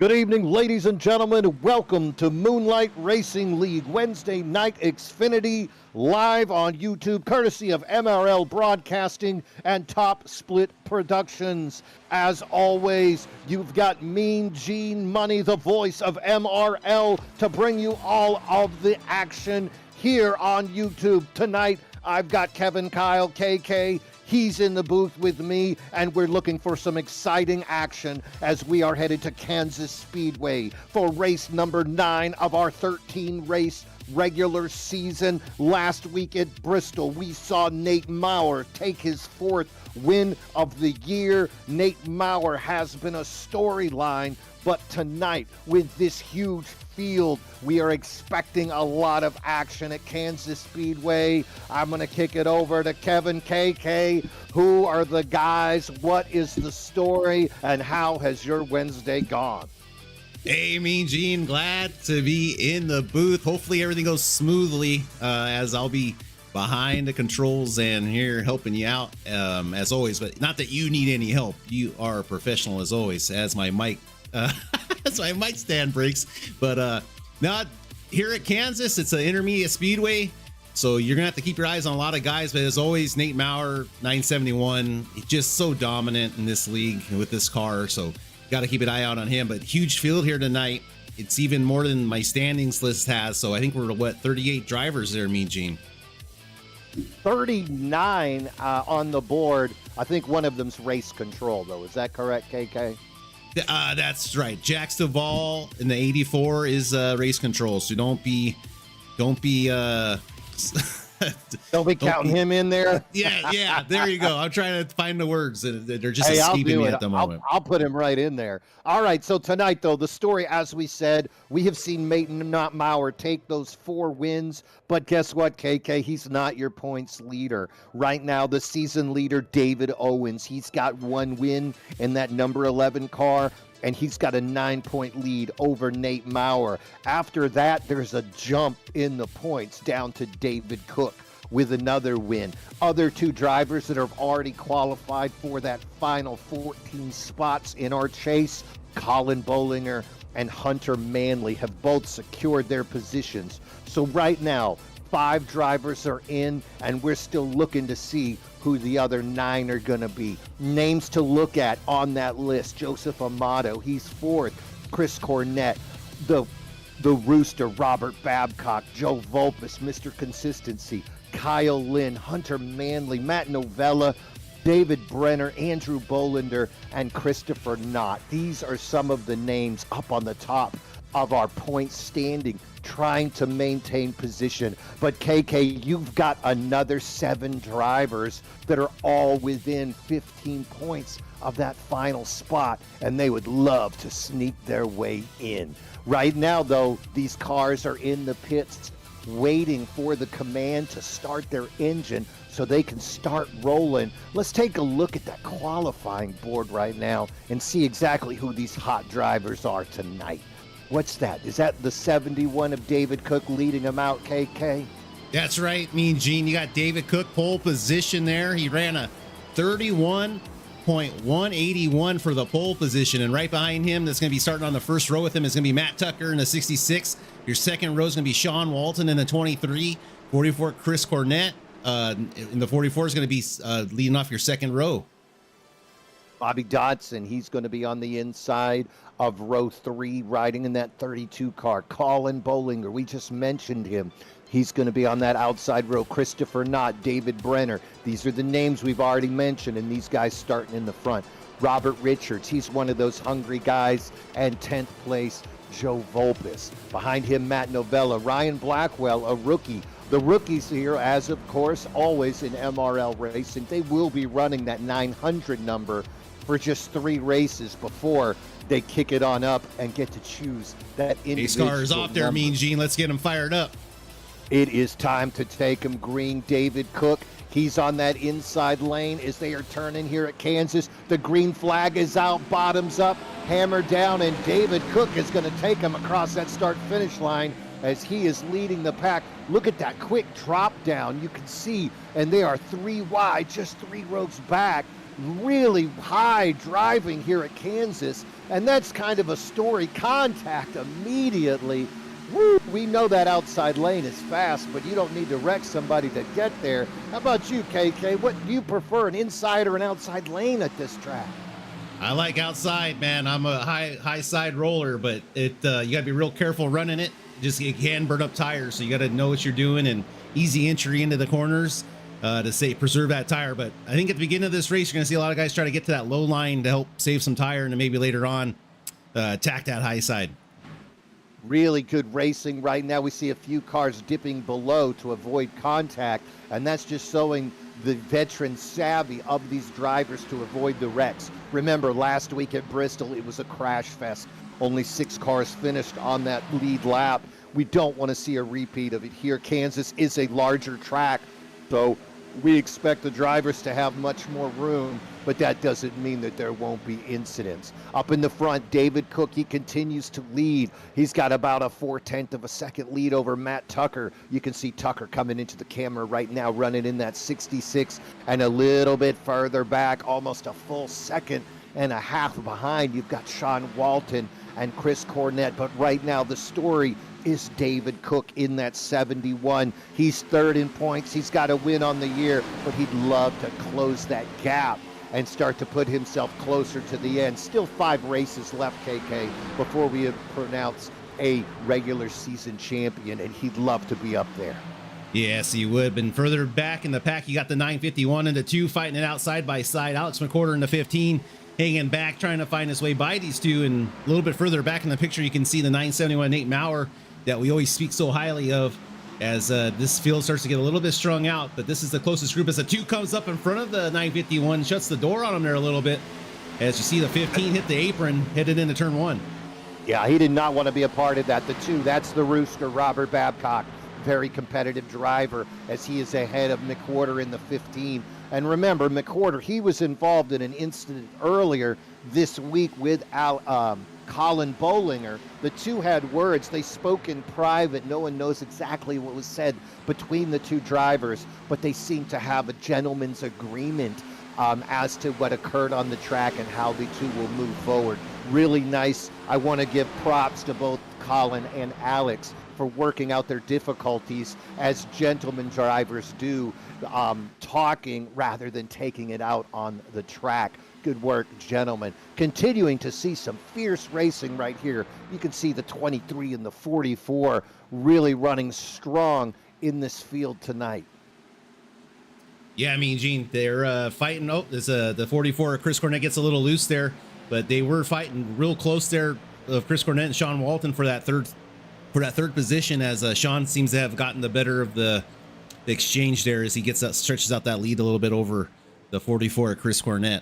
Good evening, ladies and gentlemen. Welcome to Moonlight Racing League Wednesday night Xfinity live on YouTube, courtesy of MRL Broadcasting and Top Split Productions. As always, you've got Mean Gene Money, the voice of MRL, to bring you all of the action here on YouTube. Tonight, I've got Kevin Kyle, KK. He's in the booth with me, and we're looking for some exciting action as we are headed to Kansas Speedway for race number 9 of our 13-race regular season. Last week at Bristol, we saw Nate Maurer take his 4th win of the year. Nate Maurer has been a storyline, but tonight, with this huge field, we are expecting a lot of action at Kansas Speedway. I'm going to kick it over to Kevin, KK. Who are the guys? What is the story? And how has your Wednesday gone? Hey, Mean Gene, glad to be in the booth. Hopefully everything goes smoothly as I'll be behind the controls and here helping you out as always. But not that you need any help. You are a professional as always, as my mic that's my mic stand breaks. But now here at Kansas, it's an intermediate speedway, so you're gonna have to keep your eyes on a lot of guys. But as always, Nate Maurer, 971, just so dominant in this league with this car, so got to keep an eye out on him. But huge field here tonight. It's even more than my standings list has, so I think we're what, 38 drivers there, Mean Gene? 39 on the board. I think one of them's race control, though. Is that correct, KK? That's right. Jax Duvall in the 84 is race control, so don't be don't be counting him in there. Yeah, there you go. I'm trying to find the words that they're just escaping me at the moment. I'll put him right in there. All right, so tonight, though, the story, as we said, we have seen Maiden, not Maurer, take those 4 wins, but guess what, KK? He's not your points leader. Right now, the season leader, David Owens, he's got 1 win in that number 11 car, and he's got a 9-point lead over Nate Maurer. After that, there's a jump in the points down to David Cook with another win. Other 2 drivers that have already qualified for that final 14 spots in our chase, Colin Bollinger and Hunter Manley, have both secured their positions. So right now, 5 drivers are in, and we're still looking to see who the other 9 are going to be. Names to look at on that list: Joseph Amato, he's 4th. Chris Cornett, the Rooster, Robert Babcock, Joe Volpus, Mr. Consistency, Kyle Lynn, Hunter Manley, Matt Novella, David Brenner, Andrew Bolander, and Christopher Knott. These are some of the names up on the top of our point standing, trying to maintain position. But KK, you've got another 7 drivers that are all within 15 points of that final spot, and they would love to sneak their way in. Right now, though, these cars are in the pits waiting for the command to start their engine so they can start rolling. Let's take a look at that qualifying board right now and see exactly who these hot drivers are tonight. What's that? Is that the 71 of David Cook leading them out, KK? That's right, Mean Gene. You got David Cook pole position there. He ran a 31.181 for the pole position, and right behind him, that's going to be starting on the first row with him, is going to be Matt Tucker in the 66. Your second row is going to be Sean Walton in the 23. 44, Chris Cornett in the 44 is going to be leading off your second row. Bobby Dodson, he's going to be on the inside of row 3, riding in that 32 car. Colin Bollinger, we just mentioned him. He's going to be on that outside row. Christopher Knott, David Brenner. These are the names we've already mentioned, and these guys starting in the front. Robert Richards, he's one of those hungry guys. And 10th place, Joe Volpus. Behind him, Matt Novella. Ryan Blackwell, a rookie. The rookies here, as of course, always in MRL racing, they will be running that 900 number for just 3 races before they kick it on up and get to choose that individual car is off there, number. Mean Gene. Let's get him fired up. It is time to take him green. David Cook, he's on that inside lane as they are turning here at Kansas. The green flag is out, bottoms up, hammer down, and David Cook is going to take him across that start-finish line as he is leading the pack. Look at that quick drop down. You can see, and they are 3 wide, just 3 rows back. really high driving here at Kansas, and that's kind of a story. Contact immediately. Woo, we know that outside lane is fast, but you don't need to wreck somebody to get there. How about you, KK? What do you prefer, an inside or an outside lane at this track? I like outside, man. I'm a high side roller, but you gotta be real careful running it. Just it can burn up tires, so you gotta know what you're doing, and easy entry into the corners to preserve that tire. But I think at the beginning of this race, you're gonna see a lot of guys try to get to that low line to help save some tire, and then maybe later on attack that high side. Really good racing right now. We see a few cars dipping below to avoid contact, and that's just showing the veteran savvy of these drivers to avoid the wrecks. Remember, last week at Bristol, it was a crash fest. Only 6 cars finished on that lead lap. We don't want to see a repeat of it here. Kansas is a larger track, so we expect the drivers to have much more room, but that doesn't mean that there won't be incidents. Up in the front, David Cook, he continues to lead. He's got about a 4/10 of a second lead over Matt Tucker. You can see Tucker coming into the camera right now, running in that 66, and a little bit further back, almost a full second and a half behind, you've got Sean Walton and Chris Cornett. But right now the story is David Cook in that 71. He's third in points. He's got a win on the year, but he'd love to close that gap and start to put himself closer to the end. Still 5 races left, KK, before we pronounce a regular season champion, and he'd love to be up there. Yes, he would. Been further back in the pack. You got the 951 and the 2 fighting it out side by side. Alex McWhorter in the 15 hanging back, trying to find his way by these two. And a little bit further back in the picture, you can see the 971 Nate Maurer that we always speak so highly of as this field starts to get a little bit strung out. But this is the closest group as the 2 comes up in front of the 951, shuts the door on him there a little bit. As you see the 15 hit the apron, headed into turn 1. Yeah, he did not want to be a part of that. The 2, that's the Rooster, Robert Babcock. Very competitive driver, as he is ahead of McWhorter in the 15. And remember, McWhorter, he was involved in an incident earlier this week with Colin Bollinger. The 2 had words. They spoke in private. No one knows exactly what was said between the 2 drivers, but they seem to have a gentleman's agreement as to what occurred on the track and how the 2 will move forward. Really nice. I want to give props to both Colin and Alex for working out their difficulties as gentlemen drivers do, talking rather than taking it out on the track. Good work, gentlemen. Continuing to see some fierce racing right here. You can see the 23 and the 44 really running strong in this field tonight. Yeah, I mean, Gene, they're fighting. Oh, there's the 44. Chris Cornett gets a little loose there, but they were fighting real close there of Chris Cornett and Sean Walton for that third position, as Sean seems to have gotten the better of the exchange there as he stretches out that lead a little bit over the 44 Chris Cornett.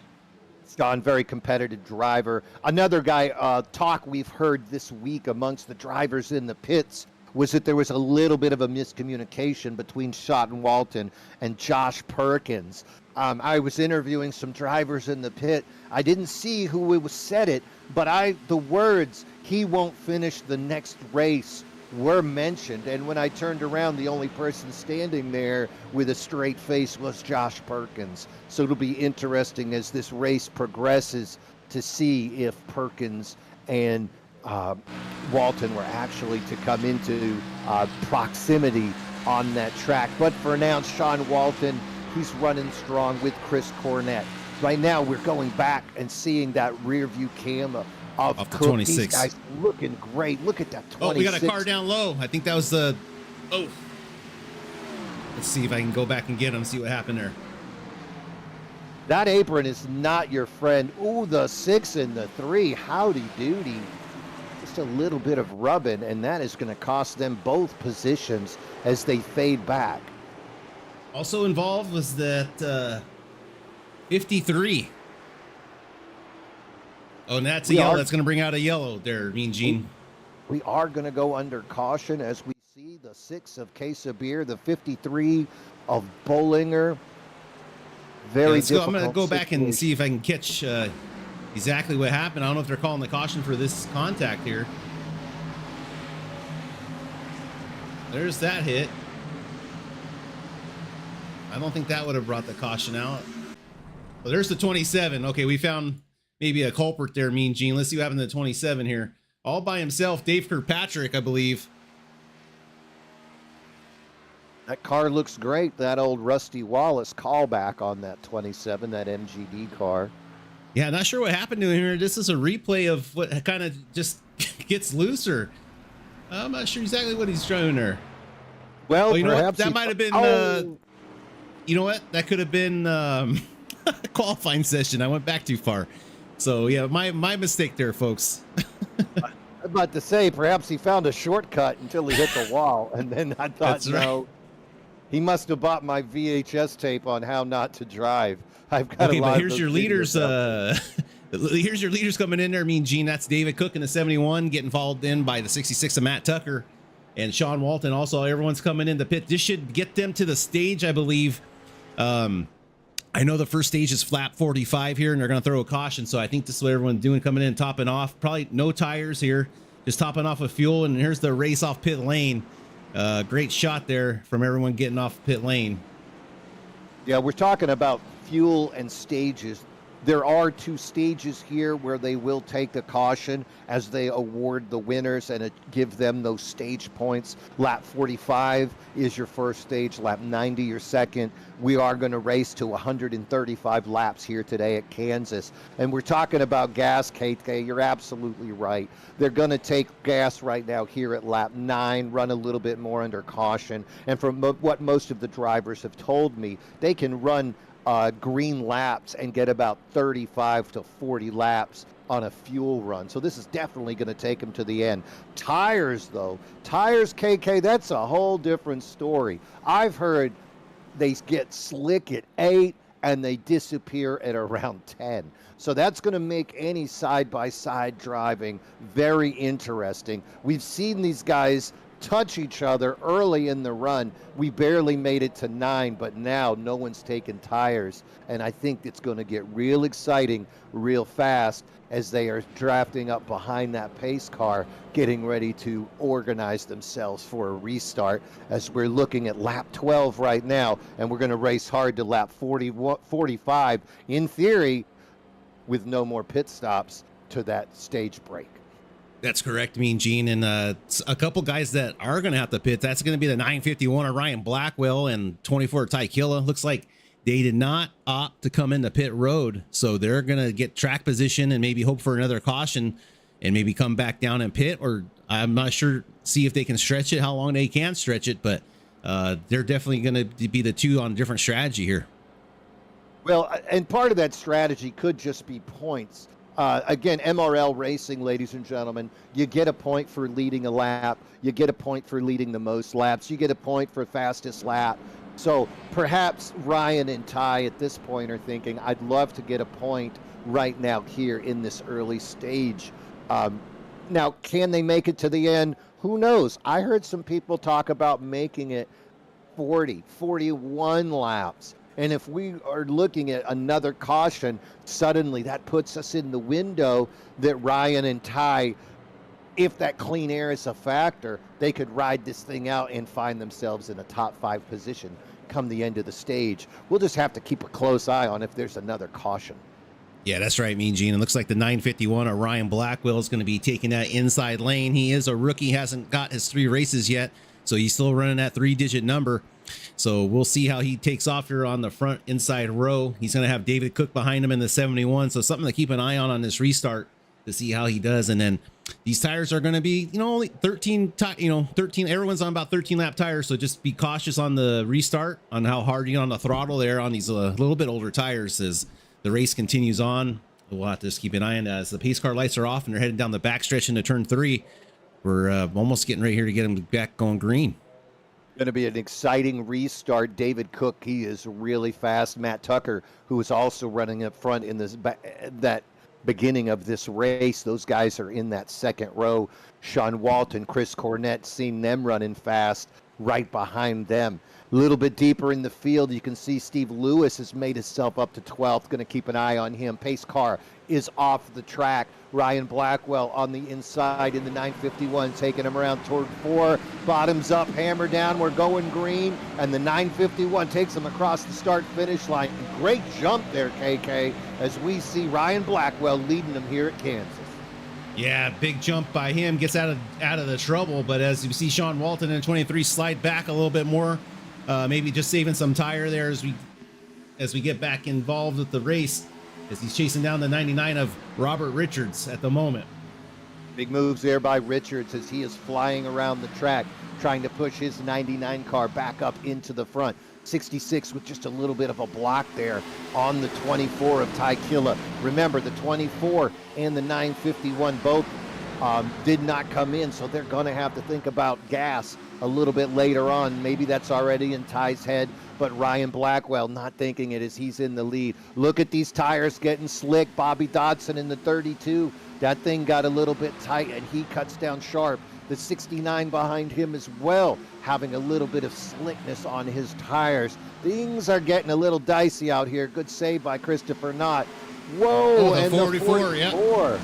Sean, very competitive driver. Another guy, talk we've heard this week amongst the drivers in the pits was that there was a little bit of a miscommunication between Sean Walton and Josh Perkins. I was interviewing some drivers in the pit. I didn't see who said it, but the words, "he won't finish the next race," were mentioned. And when I turned around, the only person standing there with a straight face was Josh Perkins. So it'll be interesting as this race progresses to see if Perkins and Walton were actually to come into proximity on that track. But for now, Sean Walton, he's running strong with Chris Cornett. Right now, we're going back and seeing that rear view camera of Off the Cook. 26. These guys looking great. Look at that 26. Oh, we got a car down low. I think that was the... Oh. Let's see if I can go back and get him, see what happened there. That apron is not your friend. Ooh, the 6 and the 3. Howdy doody. Just a little bit of rubbing, and that is going to cost them both positions as they fade back. Also involved was that 53. Oh, and that's a yellow. That's going to bring out a yellow there, Mean Gene. We are going to go under caution as we see the 6 of Quesabir, the 53 of Bollinger. Very difficult. I'm going to go back and see if I can catch exactly what happened. I don't know if they're calling the caution for this contact here. There's that hit. I don't think that would have brought the caution out. Well, there's the 27. Okay, we found maybe a culprit there, Mean Gene. Let's see what happened to the 27 here. All by himself, Dave Kirkpatrick, I believe. That car looks great. That old Rusty Wallace callback on that 27, that MGD car. Yeah, not sure what happened to him here. This is a replay of what kind of just gets looser. I'm not sure exactly what he's doing there. Well, you know what? perhaps That might have been, you know what? That could have been a qualifying session. I went back too far. So, yeah, my mistake there, folks. I'm about to say, perhaps he found a shortcut until he hit the wall. And then I thought, That's right. no, he must have bought my VHS tape on how not to drive. I've got Okay, a lot but here's your leaders. videos Here's your leaders coming in there. Mean Gene, that's David Cook in the 71, getting followed in by the 66 of Matt Tucker and Sean Walton. Also, everyone's coming in the pit. This should get them to the stage, I believe. I know the first stage is flap 45 here, and they're going to throw a caution. So I think this is what everyone's doing, coming in, topping off. Probably no tires here, just topping off of fuel. And here's the race off pit lane. Great shot there from everyone getting off pit lane. Yeah, we're talking about fuel and stages. There are 2 stages here where they will take a caution as they award the winners and give them those stage points. Lap 45 is your first stage, lap 90 your second. We are going to race to 135 laps here today at Kansas. And we're talking about gas, KK. You're absolutely right. They're going to take gas right now here at lap 9, run a little bit more under caution. And from what most of the drivers have told me, they can run green laps and get about 35 to 40 laps on a fuel run. So this is definitely going to take them to the end. Tires, though, KK, that's a whole different story. I've heard they get slick at 8 and they disappear at around 10. So that's going to make any side-by-side driving very interesting. We've seen these guys touch each other early in the run. We barely made it to 9, but now no one's taken tires, and I think it's going to get real exciting real fast as they are drafting up behind that pace car, getting ready to organize themselves for a restart, as we're looking at lap 12 right now, and we're going to race hard to lap 45 in theory with no more pit stops to that stage break. That's correct, Mean Gene. And a couple guys that are going to have to pit. That's going to be the 951 of Ryan Blackwell and 24 Ty Killa. Looks like they did not opt to come into pit road. So they're going to get track position and maybe hope for another caution and maybe come back down and pit. Or I'm not sure, see if they can stretch it, how long they can stretch it. But they're definitely going to be the 2 on a different strategy here. Well, and part of that strategy could just be points. Again, MRL racing, ladies and gentlemen, you get a point for leading a lap. You get a point for leading the most laps. You get a point for fastest lap. So perhaps Ryan and Ty at this point are thinking, I'd love to get a point right now here in this early stage. Now, can they make it to the end? Who knows? I heard some people talk about making it 40, 41 laps. And if we are looking at another caution, suddenly that puts us in the window that Ryan and Ty, if that clean air is a factor, they could ride this thing out and find themselves in a top 5 position come the end of the stage. We'll just have to keep a close eye on if there's another caution. Yeah, that's right, Mean Gene. It looks like the 951 of Ryan Blackwell is going to be taking that inside lane. He is a rookie, hasn't got his 3 races yet, so he's still running that 3-digit number. So we'll see how he takes off here on the front inside row. He's going to have David Cook behind him in the 71. So something to keep an eye on this restart to see how he does. And then these tires are going to be, only 13, 13. Everyone's on about 13 lap tires. So just be cautious on the restart on how hard you get on the throttle there on these little bit older tires as the race continues on. We'll have to just keep an eye on that as the pace car lights are off and they're heading down the backstretch into turn 3. We're almost getting right here to get them back going green. Going to be an exciting restart. David Cook, he is really fast. Matt Tucker, who is also running up front in this that beginning of this race. Those guys are in that second row. Sean Walton, Chris Cornett, seen them running fast. right behind them. A little bit deeper in the field, you can see Steve Lewis has made himself up to 12th. Going to keep an eye on him. Pace car is off the track. Ryan Blackwell on the inside in the 951, taking him around toward 4. Bottoms up, hammer down. We're going green. And the 951 takes him across the start-finish line. Great jump there, KK, as we see Ryan Blackwell leading them here at Kansas. Yeah, big jump by him, gets out of the trouble. But as you see Sean Walton in 23 slide back a little bit more, maybe just saving some tire there as we get back involved with the race, as he's chasing down the 99 of Robert Richards at the moment. Big moves there by Richards as he is flying around the track, trying to push his 99 car back up into the front. 66 with just a little bit of a block there on the 24 of Ty Killa. Remember, the 24 and the 951 both did not come in, so they're going to have to think about gas a little bit later on. Maybe that's already in Ty's head, but Ryan Blackwell not thinking it as he's in the lead. Look at these tires getting slick. Bobby Dodson in the 32. That thing got a little bit tight, and he cuts down sharp. The 69 behind him as well, having a little bit of slickness on his tires. Things are getting a little dicey out here. Good save by Christopher Knott. Whoa, and 44, the 44.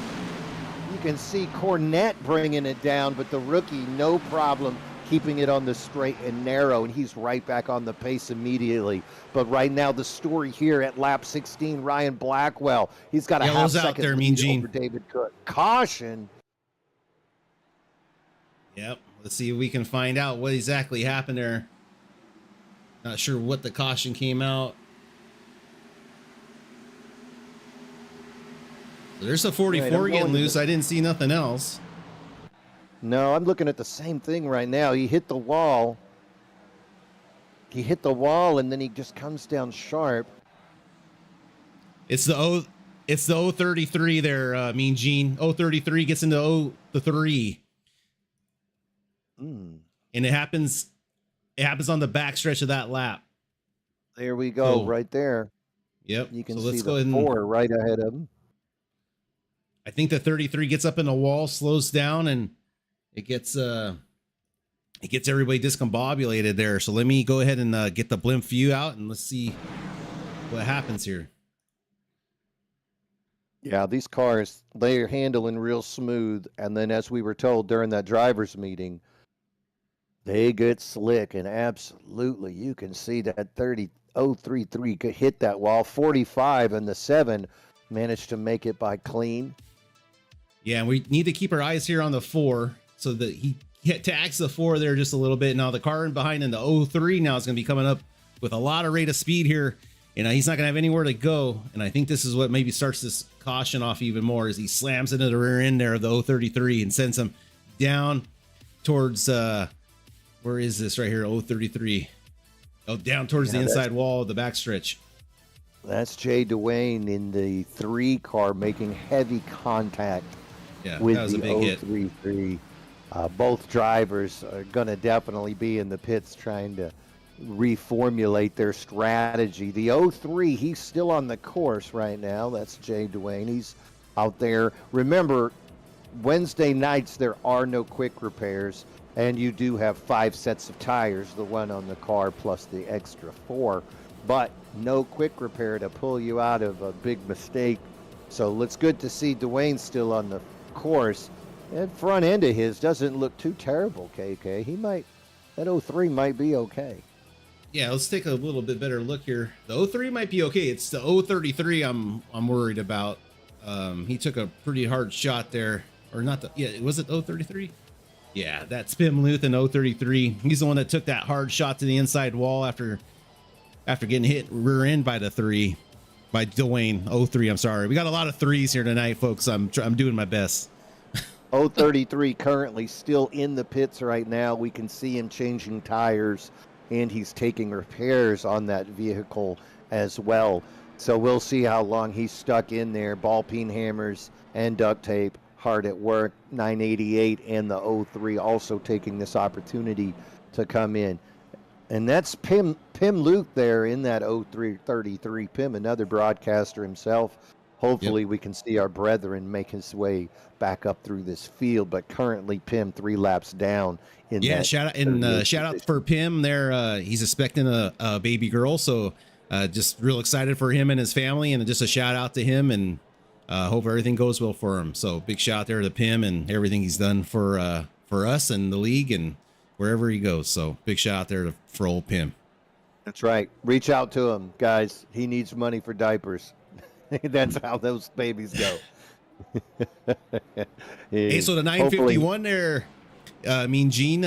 You can see Cornette bringing it down, but the rookie, no problem, keeping it on the straight and narrow, and he's right back on the pace immediately. But right now, the story here at lap 16, Ryan Blackwell, he's got a half second there, lead over David Cook. Caution. Yep. Let's see if we can find out what exactly happened there. Not sure what the caution came out. So there's a 44 getting loose. I didn't see nothing else. No, I'm looking at the same thing right now. He hit the wall. And then he just comes down sharp. It's the 033 there, Mean Gene. 033 gets into the 3. And it happens on the back stretch of that lap. There we go, right there. Yep. You can see the 4 right ahead of him. I think the 33 gets up in the wall, slows down, and it gets everybody discombobulated there. So let me go ahead and get the blimp view out, and let's see what happens here. Yeah, these cars, they're handling real smooth. And then as we were told during that driver's meeting, they get slick, and absolutely you can see that 033 could hit that wall. 45 and the 7 managed to make it by clean. Yeah, and we need to keep our eyes here on the 4 so that he tags the 4 there just a little bit. Now the car in behind in the 03 now is going to be coming up with a lot of rate of speed here, and he's not going to have anywhere to go. And I think this is what maybe starts this caution off even more, as he slams into the rear end there of the 033 and sends him down towards where is this right here? 033. Oh, down towards the inside wall of the backstretch. That's Jay Dwayne in the 3 car making heavy contact with that was the a big 033. Both drivers are going to definitely be in the pits trying to reformulate their strategy. The 03, he's still on the course right now. That's Jay Dwayne. He's out there. Remember, Wednesday nights there are no quick repairs, and you do have 5 sets of tires, the one on the car plus the extra 4, but no quick repair to pull you out of a big mistake. So it's good to see Dwayne still on the course. That front end of his doesn't look too terrible, KK. That 03 might be okay. Yeah, let's take a little bit better look here. The 03 might be okay. It's the 033 I'm worried about. He took a pretty hard shot there. Or not was it 033? Yeah, that's Pim Luth in 033. He's the one that took that hard shot to the inside wall after getting hit rear end by the 3. By Dwayne 03, I'm sorry. We got a lot of 3s here tonight, folks. I'm doing my best. 033 currently still in the pits right now. We can see him changing tires, and he's taking repairs on that vehicle as well. So we'll see how long he's stuck in there. Ball peen hammers and duct tape, hard at work. 988 and the 03 also taking this opportunity to come in. And that's Pim Luke there in that 0333. Pim, another broadcaster himself. Hopefully we can see our brethren make his way back up through this field, but currently Pim 3 laps down in Yeah, that shout out 38th shout out position. for Pim there. He's expecting a baby girl, so just real excited for him and his family, and just a shout out to him, and hope everything goes well for him. So big shout out there to Pim and everything he's done for us and the league and wherever he goes. So big shout out there for old Pim. That's right. Reach out to him, guys. He needs money for diapers. That's how those babies go. Hey, so the Hopefully, 951 there, Gene,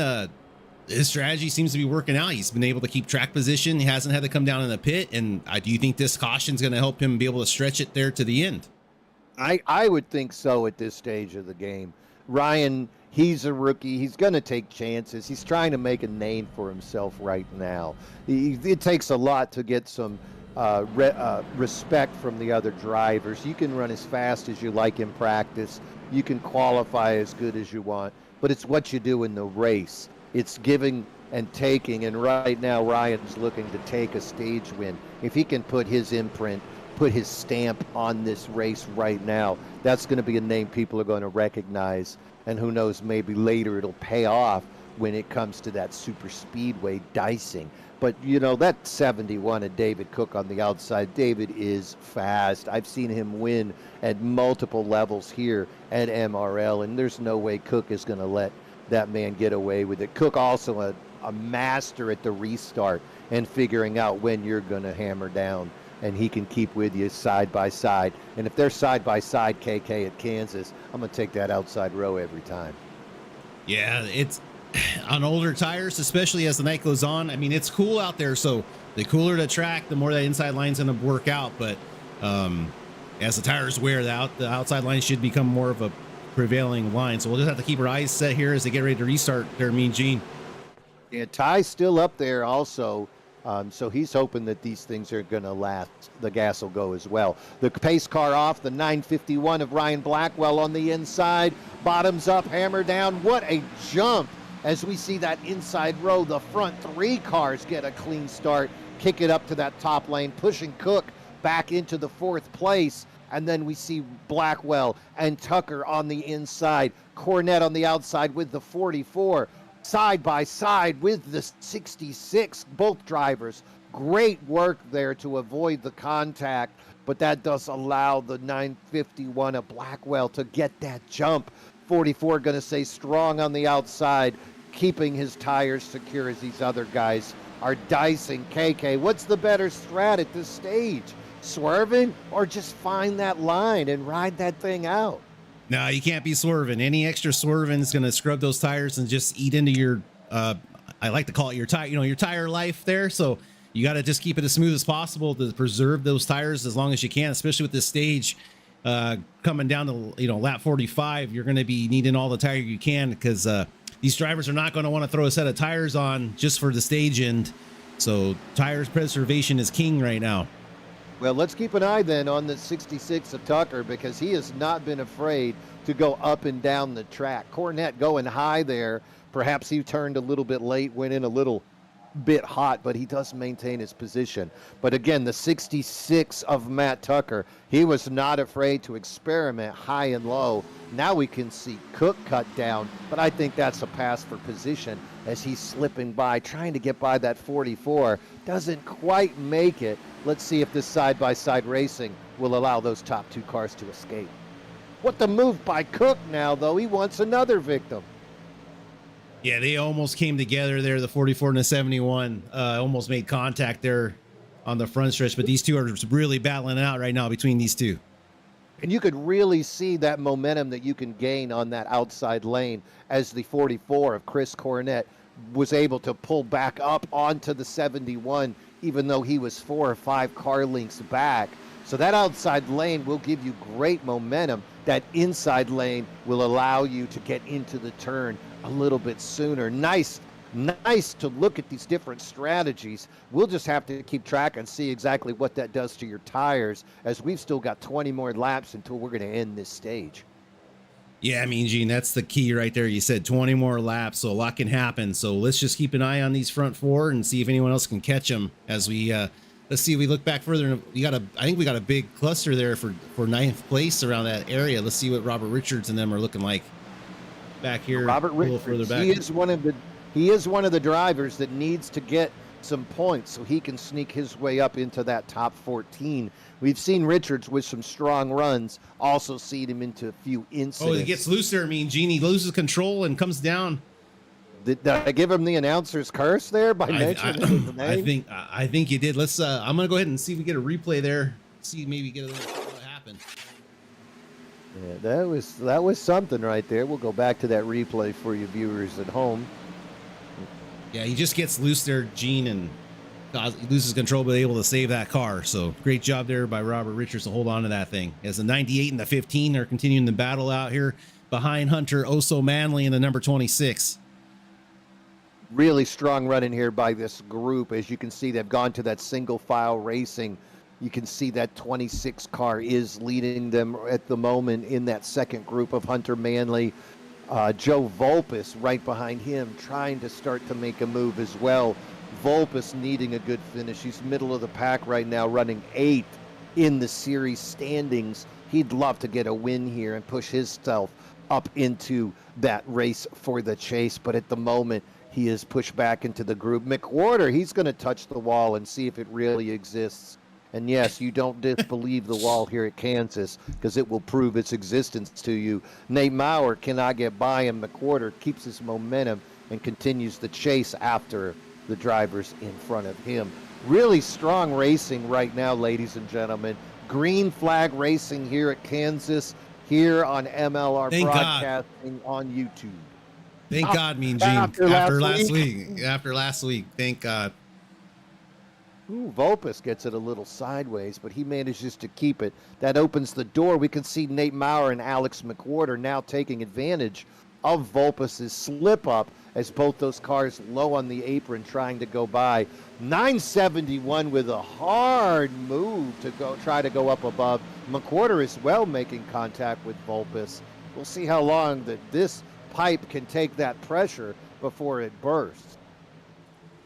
his strategy seems to be working out. He's been able to keep track position. He hasn't had to come down in the pit. And do you think this caution is going to help him be able to stretch it there to the end? I would think so at this stage of the game. Ryan, he's a rookie. He's going to take chances. He's trying to make a name for himself right now. It takes a lot to get some respect from the other drivers. You can run as fast as you like in practice. You can qualify as good as you want, but it's what you do in the race. It's giving and taking, and right now Ryan's looking to take a stage win. If he can put his imprint, put his stamp on this race right now, that's going to be a name people are going to recognize, and who knows, maybe later it'll pay off when it comes to that super speedway dicing. But, you know, that 71 of David Cook on the outside, David is fast. I've seen him win at multiple levels here at MRL, and there's no way Cook is going to let that man get away with it. Cook also a master at the restart and figuring out when you're going to hammer down, and he can keep with you side by side. And if they're side by side, KK at Kansas, I'm going to take that outside row every time. Yeah, it's on older tires, especially as the night goes on. I mean, it's cool out there, so the cooler the track, the more that inside line's going to work out. But as the tires wear out, the outside line should become more of a prevailing line. So we'll just have to keep our eyes set here as they get ready to restart there, Mean Gene. Yeah, Ty's still up there also. So he's hoping that these things are going to last. The gas will go as well. The pace car off, the 951 of Ryan Blackwell on the inside. Bottoms up, hammer down. What a jump as we see that inside row. The front 3 cars get a clean start, kick it up to that top lane, pushing Cook back into the 4th place. And then we see Blackwell and Tucker on the inside. Cornette on the outside with the 44. Side by side with the 66, both drivers. Great work there to avoid the contact, but that does allow the 951 of Blackwell to get that jump. 44 going to stay strong on the outside, keeping his tires secure as these other guys are dicing. KK, what's the better strat at this stage? Swerving or just find that line and ride that thing out? No, you can't be swerving. Any extra swerving is going to scrub those tires and just eat into your, I like to call it your tire, your tire life there. So you got to just keep it as smooth as possible to preserve those tires as long as you can, especially with this stage coming down to, lap 45. You're going to be needing all the tire you can because these drivers are not going to want to throw a set of tires on just for the stage end. So tires preservation is king right now. Well, let's keep an eye then on the 66 of Tucker because he has not been afraid to go up and down the track. Cornette going high there. Perhaps he turned a little bit late, went in a little bit hot, but he does maintain his position. But again, the 66 of Matt Tucker, he was not afraid to experiment high and low. Now we can see Cook cut down, but I think that's a pass for position as he's slipping by, trying to get by that 44. Doesn't quite make it. Let's see if this side-by-side racing will allow those top 2 cars to escape. What the move by Cook now, though. He wants another victim. Yeah, they almost came together there. The 44 and the 71 almost made contact there on the front stretch, but these two are really battling it out right now between these two. And you could really see that momentum that you can gain on that outside lane as the 44 of Chris Cornette was able to pull back up onto the 71, even though he was 4 or 5 car lengths back. So that outside lane will give you great momentum. That inside lane will allow you to get into the turn a little bit sooner. Nice to look at these different strategies. We'll just have to keep track and see exactly what that does to your tires, as we've still got 20 more laps until we're going to end this stage. Yeah, Gene, that's the key right there. You said 20 more laps, so a lot can happen. So let's just keep an eye on these front 4 and see if anyone else can catch them as we let's see. We look back further. I think we got a big cluster there for ninth place around that area. Let's see what Robert Richards and them are looking like back here. Robert a little Richards, further back. he is one of the drivers that needs to get some points so he can sneak his way up into that top 14. We've seen Richards with some strong runs, also seen him into a few incidents. Oh, he gets loose there. I mean, Gene, he loses control and comes down. Did I give him the announcer's curse there by mentioning his name? I think you did. Let's. I'm gonna go ahead and see if we get a replay there. See, maybe get a little what happened. Yeah, that was something right there. We'll go back to that replay for you viewers at home. Yeah, he just gets loose there, Gene, and he loses control, but able to save that car. So great job there by Robert Richards to hold on to that thing. As the 98 and the 15 are continuing the battle out here behind Hunter Oso Manley in the number 26. Really strong run in here by this group. As you can see, they've gone to that single file racing. You can see that 26 car is leading them at the moment in that second group of Hunter Manley. Joe Volpus right behind him, trying to start to make a move as well. Volpus needing a good finish. He's middle of the pack right now, running 8th in the series standings. He'd love to get a win here and push himself up into that race for the chase, but at the moment, he is pushed back into the group. McWhorter, he's going to touch the wall and see if it really exists. And yes, you don't disbelieve the wall here at Kansas because it will prove its existence to you. Nate Maurer cannot get by him. McWhorter keeps his momentum and continues the chase after the drivers in front of him. Really strong racing right now, ladies and gentlemen. Green flag racing here at Kansas, here on MLR Thank Broadcasting God. On YouTube. Thank God, Mean Gene. After last week, thank God. Ooh, Volpus gets it a little sideways, but he manages to keep it. That opens the door. We can see Nate Maurer and Alex McWhorter now taking advantage of Volpus's slip up as both those cars low on the apron trying to go by. 971 with a hard move to try to go up above. McWhorter as well making contact with Volpus. We'll see how long that this pipe can take that pressure before it bursts.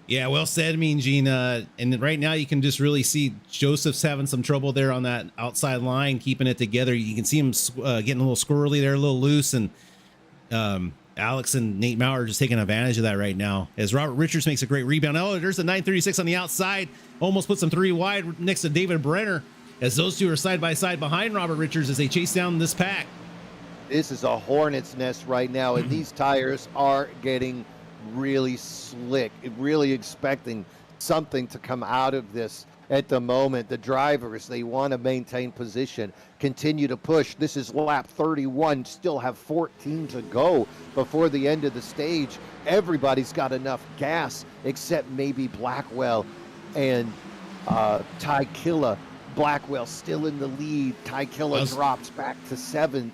Yeah, well said, Mean Gene. And right now you can just really see Joseph's having some trouble there on that outside line, keeping it together. You can see him getting a little squirrely there, a little loose, and Alex and Nate Maurer are just taking advantage of that right now. As Robert Richards makes a great rebound. Oh, there's the 936 on the outside. Almost puts him 3 wide next to David Brenner, as those two are side by side behind Robert Richards as they chase down this pack. This is a hornet's nest right now, and these tires are getting really slick, really expecting something to come out of this at the moment. The drivers, they want to maintain position, continue to push. This is lap 31, still have 14 to go before the end of the stage. Everybody's got enough gas except maybe Blackwell and Ty Killa. Blackwell still in the lead. Ty Killa drops back to 7th.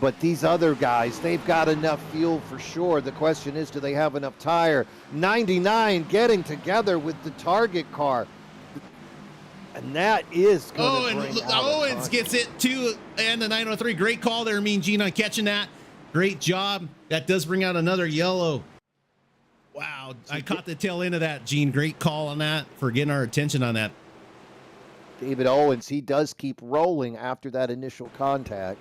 But these other guys, they've got enough fuel for sure. The question is, do they have enough tire? 99 getting together with the target car. And that is going to bring out Owens gets it too, and the 903. Great call there, Mean Gene, on catching that. Great job. That does bring out another yellow. Wow, I caught the tail end of that, Gene. Great call on that for getting our attention on that. David Owens, he does keep rolling after that initial contact.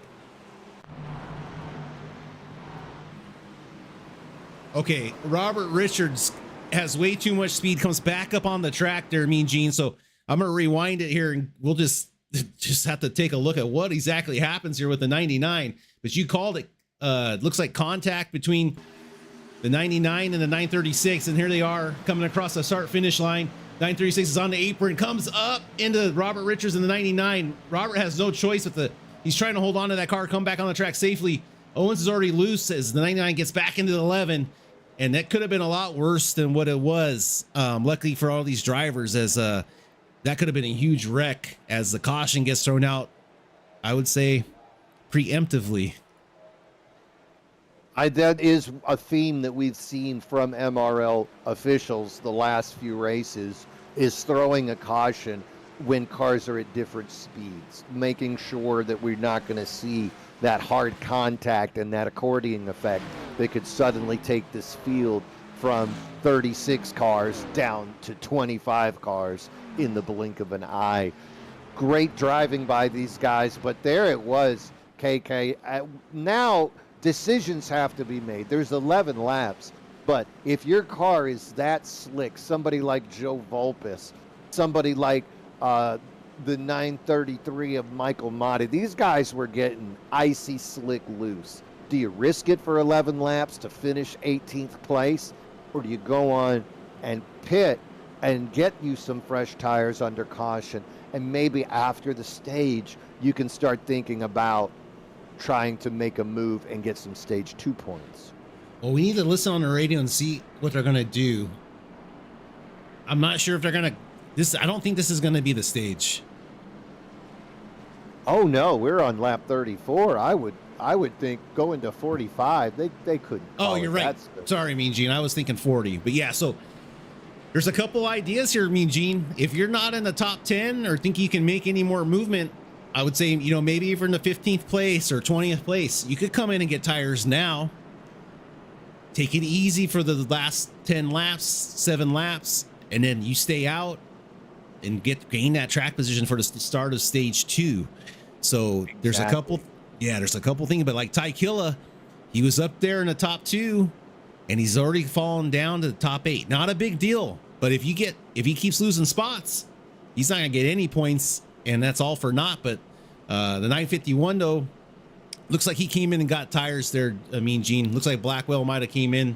Okay, Robert Richards has way too much speed, comes back up on the track there, Mean Gene. So I'm going to rewind it here, and we'll just have to take a look at what exactly happens here with the 99. But you called it. Looks like contact between the 99 and the 936, and here they are coming across the start-finish line. 936 is on the apron, comes up into Robert Richards in the 99. Robert has no choice with he's trying to hold on to that car, come back on the track safely. Owens is already loose as the 99 gets back into the 11. And that could have been a lot worse than what it was. Luckily for all these drivers, as that could have been a huge wreck as the caution gets thrown out, I would say preemptively. That is a theme that we've seen from MRL officials the last few races, is throwing a caution when cars are at different speeds, making sure that we're not going to see that hard contact and that accordion effect that could suddenly take this field from 36 cars down to 25 cars in the blink of an eye. Great driving by these guys, but there it was, KK. Now decisions have to be made. There's 11 laps, but if your car is that slick, somebody like Joe Volpis, somebody like the 933 of Michael Motta, these guys were getting icy slick loose. Do you risk it for 11 laps to finish 18th place, or do you go on and pit and get you some fresh tires under caution, and maybe after the stage you can start thinking about trying to make a move and get some stage 2 points? Well, we need to listen on the radio and see what they're going to do. I'm not sure if they're going to I don't think this is going to be the stage. Oh no, we're on lap 34. I would think going to 45, they couldn't. Oh, you're right. Sorry, Mean Gene. I was thinking 40. But yeah, so there's a couple ideas here, Mean Gene. If you're not in the top 10 or think you can make any more movement, I would say, you know, maybe if you're in the 15th place or 20th place, you could come in and get tires now. Take it easy for the last 10 laps, 7 laps, and then you stay out and gain that track position for the start of stage 2. So there's a couple things, but like Ty Killa, he was up there in the top 2 and he's already fallen down to the top 8. Not a big deal, but if he keeps losing spots, he's not gonna get any points, and that's all for naught. But the 951 though, looks like he came in and got tires there. I mean, Gene, looks like Blackwell might have came in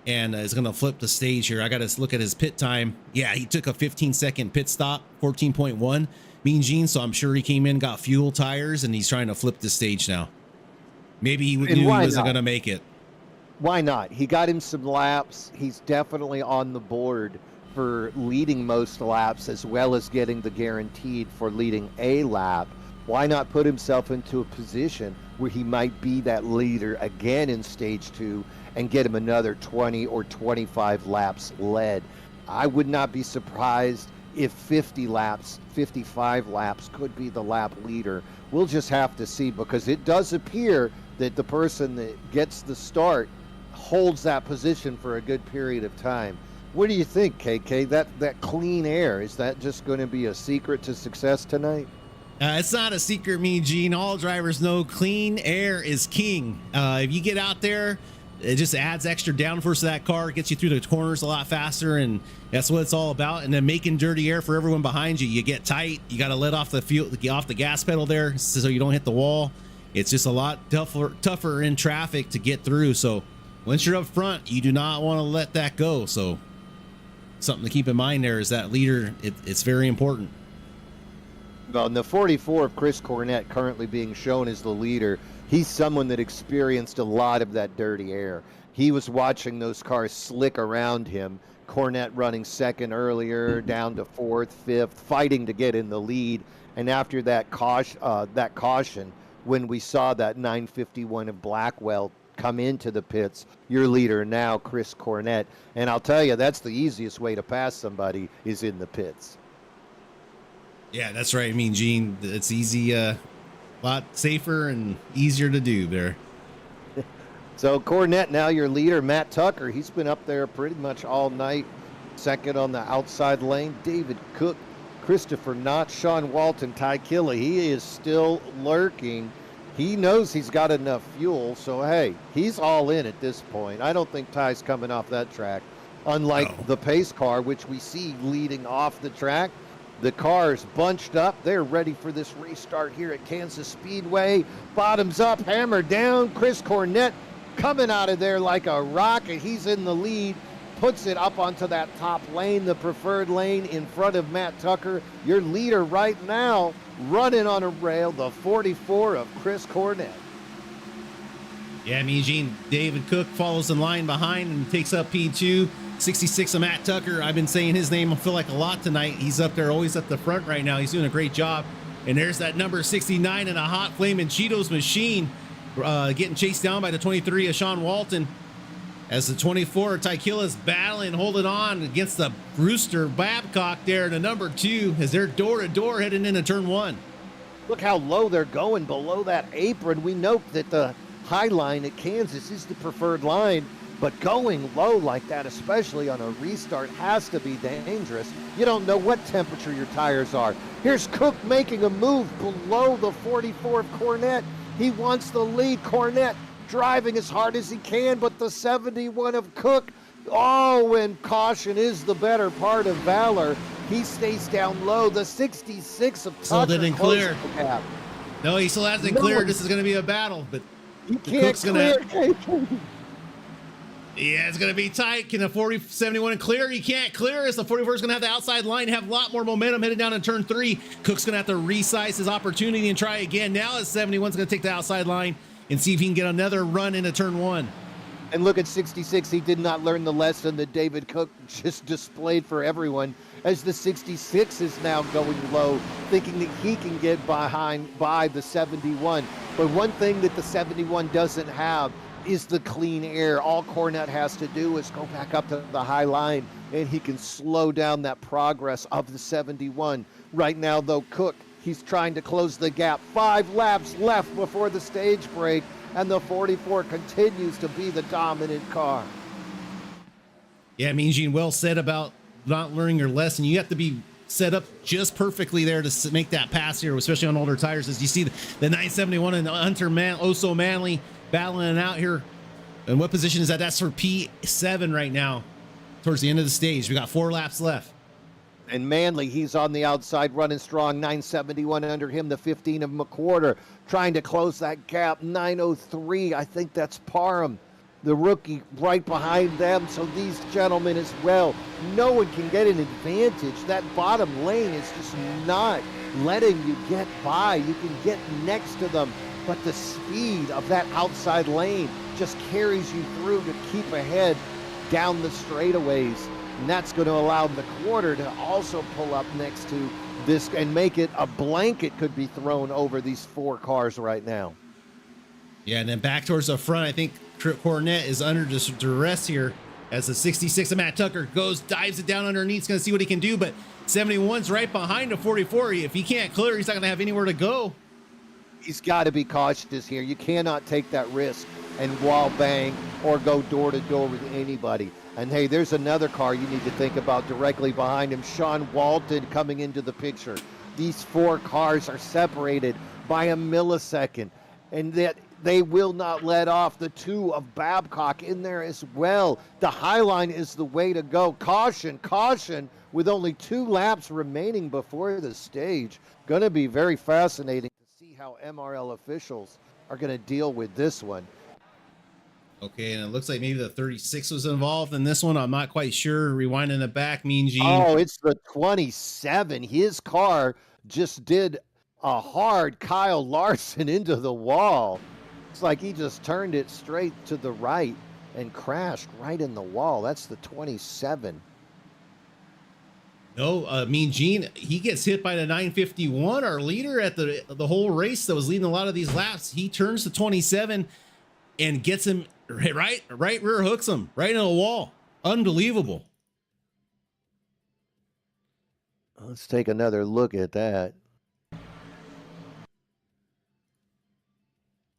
and is going to flip the stage here. I got to look at his pit time. Yeah, he took a 15-second pit stop, 14.1. Mean Gene, so I'm sure he came in, got fuel tires, and he's trying to flip the stage now. Maybe he knew he wasn't going to make it. Why not? He got him some laps. He's definitely on the board for leading most laps, as well as getting the guaranteed for leading a lap. Why not put himself into a position where he might be that leader again in stage 2 and get him another 20 or 25 laps led? I would not be surprised if 50 laps, 55 laps could be the lap leader. We'll just have to see, because it does appear that the person that gets the start holds that position for a good period of time. What do you think, KK? That clean air, is that just going to be a secret to success tonight? It's not a secret, Mean Gene. All drivers know clean air is king. If you get out there, it just adds extra downforce to that car, gets you through the corners a lot faster, and that's what it's all about. And then making dirty air for everyone behind you. You get tight. You got to let off the gas pedal there so you don't hit the wall. It's just a lot tougher in traffic to get through. So once you're up front, you do not want to let that go. So something to keep in mind there is that leader. It's very important. Well, in the 44 of Chris Cornett currently being shown as the leader, he's someone that experienced a lot of that dirty air. He was watching those cars slick around him. Cornett running second earlier, down to 4th, 5th, fighting to get in the lead. And after that caution, when we saw that 951 of Blackwell come into the pits, your leader now, Chris Cornett. And I'll tell you, that's the easiest way to pass somebody, is in the pits. Yeah, that's right. I mean, Gene, it's easy, a lot safer and easier to do there. So Cornett, now your leader. Matt Tucker, he's been up there pretty much all night. Second on the outside lane. David Cook, Christopher Knott, Sean Walton, Ty Killa. He is still lurking. He knows he's got enough fuel, so hey, he's all in at this point. I don't think Ty's coming off that track. Unlike the pace car, which we see leading off the track. The cars bunched up. They're ready for this restart here at Kansas Speedway. Bottoms up, hammer down. Chris Cornett coming out of there like a rocket. He's in the lead, puts it up onto that top lane, the preferred lane in front of Matt Tucker. Your leader right now, running on a rail, the 44 of Chris Cornett. Yeah, I mean, Gene, David Cook follows in line behind and takes up P2. 66 of Matt Tucker. I've been saying his name, I feel like, a lot tonight. He's up there, always at the front right now. He's doing a great job. And there's that number 69 in a hot flaming Cheetos machine, getting chased down by the 23 of Sean Walton. As the 24 of Ty Killa is battling, holding on against the Brewster Babcock there. The number 2 as they're door to door heading into turn 1. Look how low they're going below that apron. We note that the high line at Kansas is the preferred line. But going low like that, especially on a restart, has to be dangerous. You don't know what temperature your tires are. Here's Cook making a move below the 44 of Cornette. He wants the lead. Cornette driving as hard as he can, but the 71 of Cook, oh, and caution is the better part of valor. He stays down low. The 66 of Tucker still didn't clear. The gap. No, he still hasn't cleared. This is going to be a battle, but he can't clear. Yeah, it's going to be tight. Can the 71 clear? He can't clear as the 44 is going to have the outside line, have a lot more momentum headed down in turn 3. Cook's going to have to resize his opportunity and try again. Now his 71's going to take the outside line and see if he can get another run into turn 1. And look at 66. He did not learn the lesson that David Cook just displayed for everyone, as the 66 is now going low, thinking that he can get by the 71. But one thing that the 71 doesn't have is the clean air. All Cornette has to do is go back up to the high line, and he can slow down that progress of the 71. Right now, though, Cook, he's trying to close the gap. 5 laps left before the stage break, and the 44 continues to be the dominant car. Yeah, Mean Gene, well said about not learning your lesson. You have to be set up just perfectly there to make that pass here, especially on older tires. As you see the 971 and Hunter so Manley battling it out here. And what position is that? That's for P7 right now, towards the end of the stage. We got 4 laps left. And Manley, he's on the outside running strong. 971 under him, the 15 of McWhorter, trying to close that gap. 903, I think that's Parham, the rookie, right behind them. So these gentlemen as well, no one can get an advantage. That bottom lane is just not letting you get by. You can get next to them, but the speed of that outside lane just carries you through to keep ahead down the straightaways. And that's going to allow McWhorter to also pull up next to this and make it a blanket could be thrown over these 4 cars right now. Yeah, and then back towards the front, I think Cornette is under duress here as the 66 of Matt Tucker dives it down underneath. He's going to see what he can do, but 71's right behind the 44. If he can't clear, he's not going to have anywhere to go. He's got to be cautious here. You cannot take that risk and wall bang or go door to door with anybody. And hey, there's another car you need to think about directly behind him. Sean Walton coming into the picture. These 4 cars are separated by a millisecond, and that they will not let off. The 2 of Babcock in there as well. The high line is the way to go. Caution, caution, with only 2 laps remaining before the stage. Going to be very fascinating to see how MRL officials are going to deal with this one. Okay, and it looks like maybe the 36 was involved in this one. I'm not quite sure. Rewinding it back, Mean Gene. Oh, it's the 27. His car just did a hard Kyle Larson into the wall. It's like he just turned it straight to the right and crashed right in the wall. That's the 27. No, Mean Gene, he gets hit by the 951, our leader at the whole race that was leading a lot of these laps. He turns to 27 and gets him right rear hooks him right in the wall. Unbelievable. Let's take another look at that.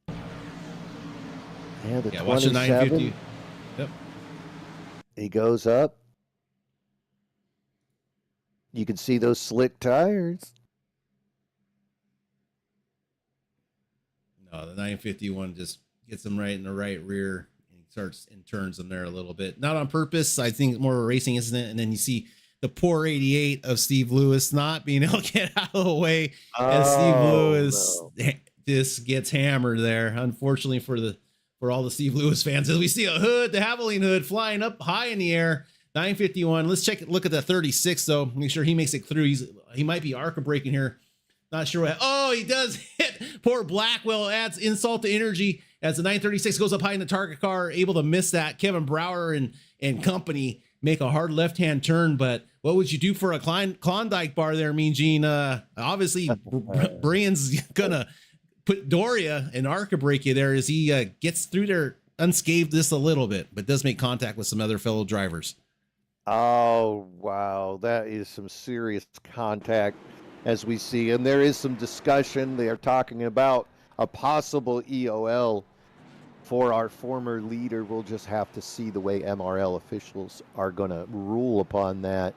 Yeah, the 27. Watch the 950. Yep. He goes up. You can see those slick tires. No, the 951 just gets him right in the right rear and starts and turns them there a little bit. Not on purpose. I think more of a racing incident. And then you see the poor 88 of Steve Lewis not being able to get out of the way. And Steve Lewis just gets hammered there. Unfortunately for all the Steve Lewis fans, as we see a hood, the Havoline hood flying up high in the air. 951. Let's look at the 36 though. Make sure he makes it through. He might be ARCA braking here. Not sure what. Oh, he does hit. Poor Blackwell adds insult to energy as the 936 goes up high in the target car, able to miss that. Kevin Brower and company make a hard left-hand turn, but what would you do for a Klondike bar there, Mean Gene? Obviously, Brian's gonna put Doria and ARCA brake you there as he gets through there unscathed just a little bit, but does make contact with some other fellow drivers. Oh, wow. That is some serious contact as we see. And there is some discussion. They are talking about a possible EOL for our former leader. We'll just have to see the way MRL officials are going to rule upon that.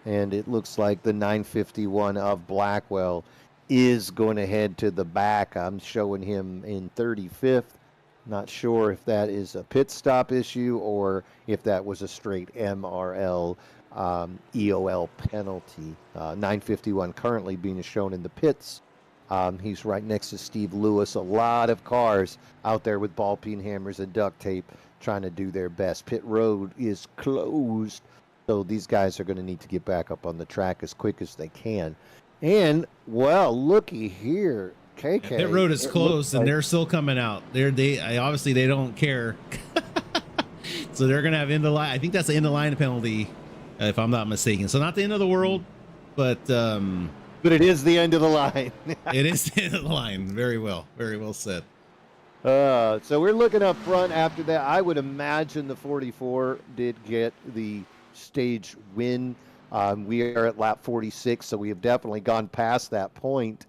And it looks like the 951 of Blackwell is going to head to the back. I'm showing him in 35th. Not sure if that is a pit stop issue or if that was a straight MRL EOL penalty. 951 currently being shown in the pits. He's right next to Steve Lewis. A lot of cars out there with ball peen hammers and duct tape trying to do their best. Pit road is closed, so these guys are going to need to get back up on the track as quick as they can. And, well, looky here. KK. Pit road is closed, and they're still coming out. Obviously they don't care. So they're going to have end of line. I think that's the end of line penalty, if I'm not mistaken. So not the end of the world, but it is the end of the line. It is the end of the line. Very well said. So we're looking up front after that. I would imagine the 44 did get the stage win. We are at lap 46, so we have definitely gone past that point.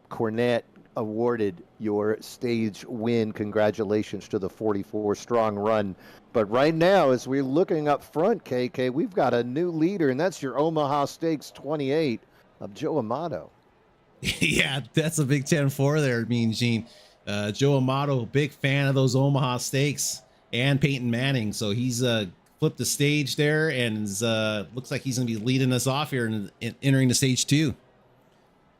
Cornette awarded your stage win. Congratulations to the 44. Strong run. But right now, as we're looking up front, KK, we've got a new leader, and that's your Omaha Stakes 28 of Joe Amato. Yeah, that's a big 10-4 there, Mean Gene. Joe Amato, big fan of those Omaha Stakes, and Peyton Manning. So he's flipped the stage there, and looks like he's going to be leading us off here and entering the stage 2.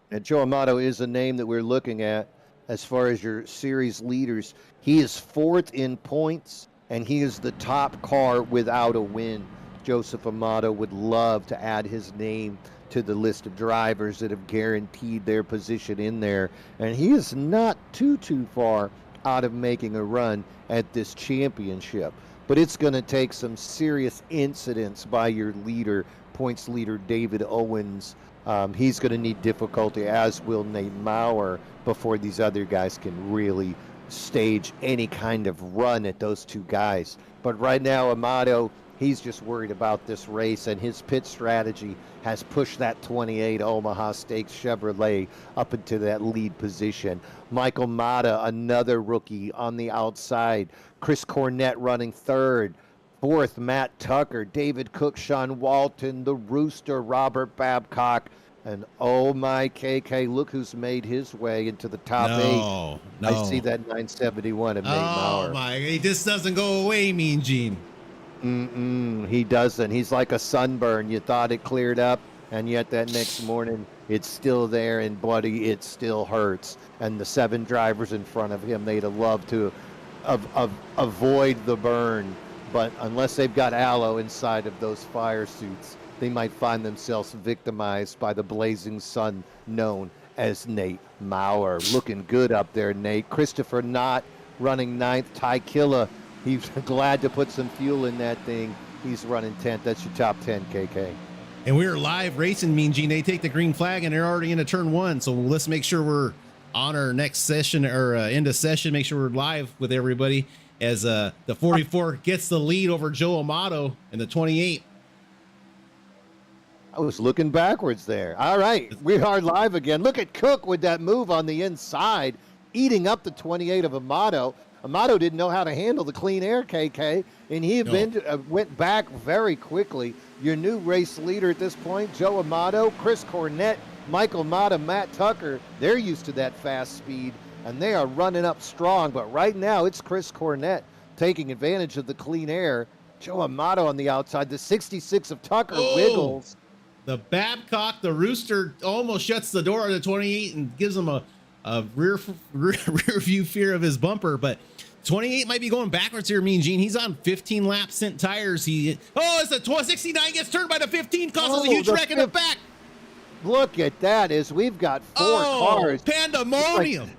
And Joe Amato is a name that we're looking at as far as your series leaders. He is 4th in points, and he is the top car without a win. Joseph Amato would love to add his name to the list of drivers that have guaranteed their position in there. And he is not too far out of making a run at this championship. But it's going to take some serious incidents by your leader, points leader David Owens. He's going to need difficulty, as will Nate Maurer, before these other guys can really stage any kind of run at those two guys. But right now, Amato, he's just worried about this race, and his pit strategy has pushed that 28 Omaha Stakes Chevrolet up into that lead position. Michael Mata, another rookie on the outside. Chris Cornette running 3rd. 4th, Matt Tucker, David Cook, Sean Walton, the Rooster, Robert Babcock, and oh my KK, look who's made his way into the top 8. No. I see that 971 of Nate Maurer. Oh my, he just doesn't go away, Mean Gene. He doesn't. He's like a sunburn. You thought it cleared up, and yet that next morning it's still there, and buddy, it still hurts. And the 7 drivers in front of him, they'd have loved to avoid the burn. But unless they've got aloe inside of those fire suits, they might find themselves victimized by the blazing sun known as Nate Maurer. Looking good up there, Nate. Christopher Knott running 9th. Ty Killa, he's glad to put some fuel in that thing. He's running 10th. That's your top 10, KK. And we're live racing, Mean Gene. They take the green flag, and they're already into turn 1. So let's make sure we're on our next session, or end of session. Make sure we're live with everybody as the 44 gets the lead over Joe Amato and the 28. I was looking backwards there. All right, we are live again. Look at Cook with that move on the inside, eating up the 28 of Amato. Amato didn't know how to handle the clean air, KK, and he went back very quickly. Your new race leader at this point, Joe Amato, Chris Cornette, Michael Mata, Matt Tucker, they're used to that fast speed, and they are running up strong. But right now, it's Chris Cornette taking advantage of the clean air. Joe Amato on the outside. The 66 of Tucker wiggles. The Babcock, the Rooster, almost shuts the door of the 28 and gives him a rear view fear of his bumper. But 28 might be going backwards here, Mean Gene. He's on 15 lap cent tires. As the 69 gets turned by the 15, causes a huge wreck in the back. Look at that, as we've got 4 cars. Pandemonium.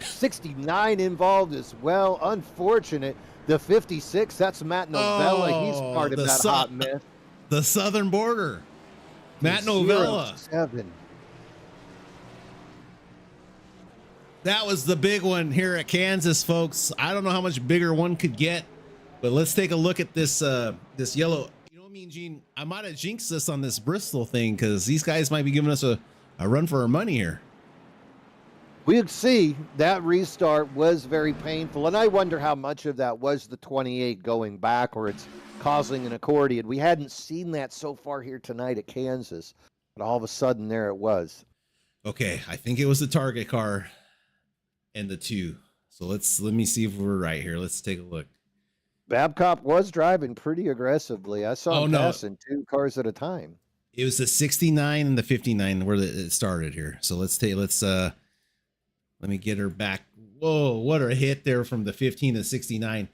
69 involved as well. Unfortunate. The 56, that's Matt Novella. He's part of that hot mess. The southern border. Matt Novella. 7. That was the big one here at Kansas, folks. I don't know how much bigger one could get, but let's take a look at this this yellow. You know what I mean, Gene? I might have jinxed this on this Bristol thing, because these guys might be giving us a run for our money here. We'll see. That restart was very painful, and I wonder how much of that was the 28 going backwards, causing an accordion. We hadn't seen that so far here tonight at Kansas, but all of a sudden there it was. Okay, I think it was the target car and the 2. So let me see if we're right here. Let's take a look. Babcock was driving pretty aggressively. I saw him passing 2 cars at a time. It was the 69 and the 59 where it started here. So let me get her back. Whoa, what a hit there from the 15 to 69.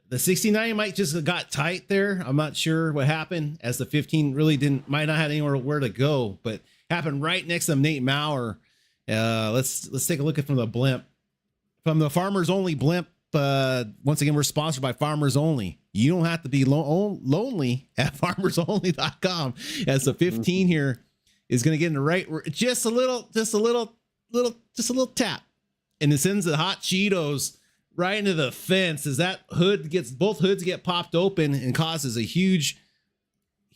The 69 might just have got tight there. I'm not sure what happened, as the 15 really might not have anywhere where to go, but happened right next to Nate Maurer. Let's take a look at from the blimp. From the Farmers Only blimp. Once again, we're sponsored by Farmers Only. You don't have to be lonely at farmersonly.com, as the 15 here is going to get in the right, just a little tap, and it sends the hot Cheetos right into the fence as that both hoods get popped open and causes a huge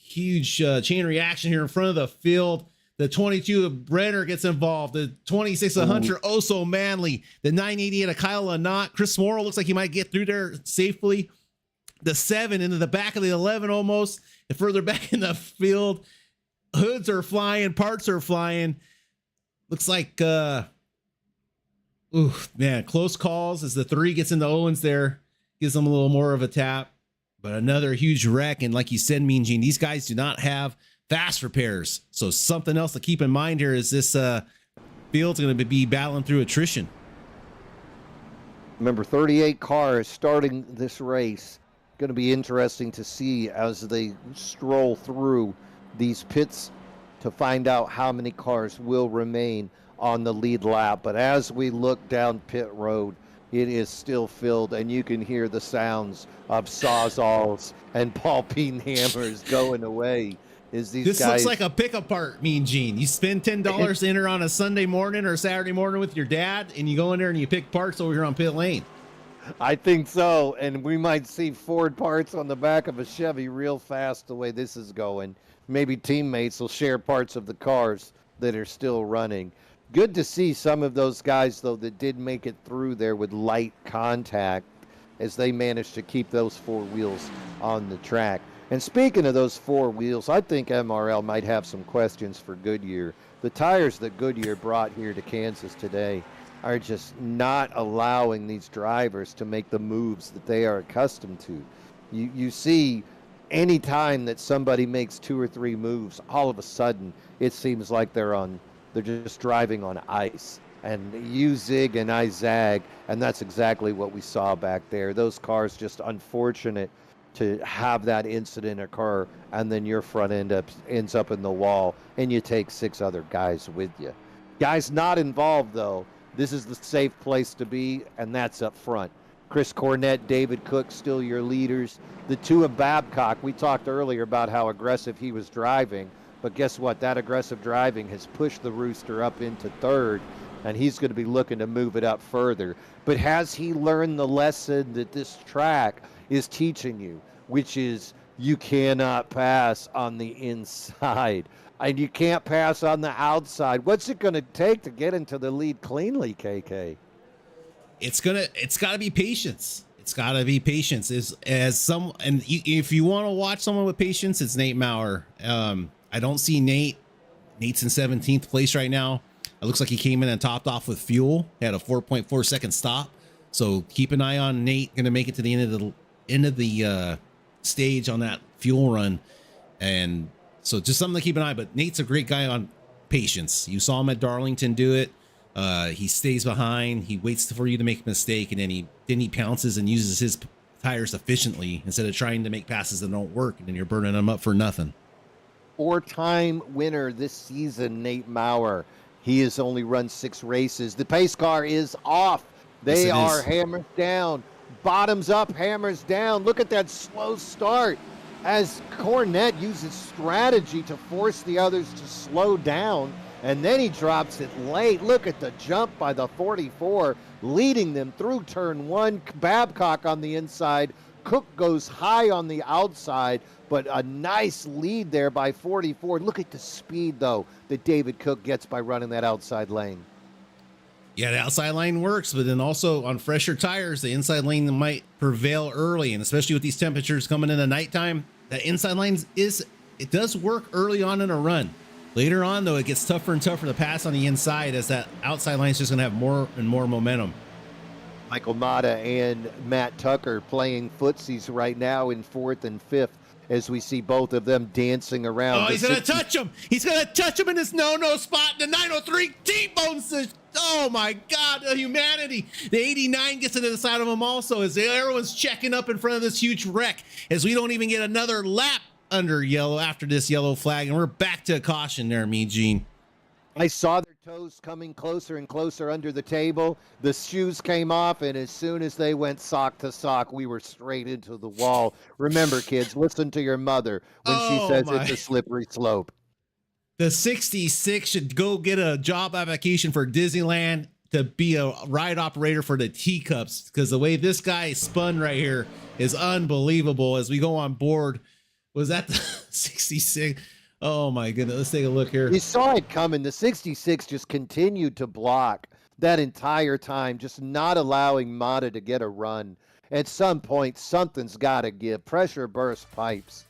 chain reaction here in front of the field. The 22 of Brenner gets involved. The 26 of Hunter Oso Manley. The 988 of Kyle Lanot. Chris Morrow looks like he might get through there safely. The 7 into the back of the 11 almost. And further back in the field, hoods are flying, parts are flying. Looks like, close calls as the 3 gets into Owens there. Gives them a little more of a tap. But another huge wreck. And like you said, Mean Gene, these guys do not have fast repairs. So something else to keep in mind here is this field's going to be battling through attrition. Remember, 38 cars starting this race. Going to be interesting to see as they stroll through these pits to find out how many cars will remain on the lead lap. But as we look down pit road, it is still filled, and you can hear the sounds of sawzalls and ball peen hammers going away. This looks like a pickup part, Mean Gene. You spend $10 to enter on a Sunday morning or Saturday morning with your dad, and you go in there and you pick parts over here on pit lane. I think so, and we might see Ford parts on the back of a Chevy real fast the way this is going. Maybe teammates will share parts of the cars that are still running. Good to see some of those guys, though, that did make it through there with light contact as they managed to keep those 4 wheels on the track. And speaking of those 4 wheels, I think MRL might have some questions for Goodyear. The tires that Goodyear brought here to Kansas today are just not allowing these drivers to make the moves that they are accustomed to. You see, any time that somebody makes 2 or 3 moves, all of a sudden it seems like they're just driving on ice. And you zig and I zag, and that's exactly what we saw back there. Those cars just unfortunate to have that incident occur, and then your front end ends up in the wall, and you take 6 other guys with you. Guys not involved, though. This is the safe place to be, and that's up front. Chris Cornett, David Cook, still your leaders. The 2 of Babcock, we talked earlier about how aggressive he was driving, but guess what? That aggressive driving has pushed the Rooster up into 3rd, and he's going to be looking to move it up further. But has he learned the lesson that this track is teaching you, which is you cannot pass on the inside and you can't pass on the outside? What's it going to take to get into the lead cleanly, KK? It's got to be patience. It's got to be patience. If you want to watch someone with patience, it's Nate Maurer. I don't see Nate. Nate's in 17th place right now. It looks like he came in and topped off with fuel. He had a 4.4 second stop. So keep an eye on Nate. Going to make it to the end of the stage on that fuel run. And so just something to keep an eye. But Nate's a great guy on patience. You saw him at Darlington do it. He stays behind. He waits for you to make a mistake, and then he pounces and uses his tires efficiently instead of trying to make passes that don't work, and then you're burning them up for nothing. 4-time winner this season, Nate Maurer. He has only run 6 races. The pace car is off. They are hammered down. Bottoms up, hammers down. Look at that slow start as Cornett uses strategy to force the others to slow down, and then he drops it late. Look at the jump by the 44, leading them through turn 1. Babcock on the inside. Cook goes high on the outside, but a nice lead there by 44. Look at the speed, though, that David Cook gets by running that outside lane. Yeah, the outside line works, but then also on fresher tires, the inside lane might prevail early, and especially with these temperatures coming in the nighttime, that inside line it does work early on in a run. Later on, though, it gets tougher and tougher to pass on the inside as that outside line is just going to have more and more momentum. Michael Mata and Matt Tucker playing footsies right now in 4th and 5th as we see both of them dancing around. Oh, he's going to touch him. He's going to touch him in this no-no spot. The 903 T-bones the, oh my God, the humanity. The 89 gets into the side of him also as everyone's checking up in front of this huge wreck as we don't even get another lap under yellow after this yellow flag. And we're back to a caution there, Mean Gene. I saw their toes coming closer and closer under the table. The shoes came off, and as soon as they went sock to sock, we were straight into the wall. Remember, kids, listen to your mother when she says it's a slippery slope. The 66 should go get a job application for Disneyland to be a ride operator for the teacups, because the way this guy spun right here is unbelievable. As we go on board, was that the 66? Oh my goodness, let's take a look here. You saw it coming. The 66 just continued to block that entire time, just not allowing Mata to get a run. At some point, something's got to give. Pressure burst pipes.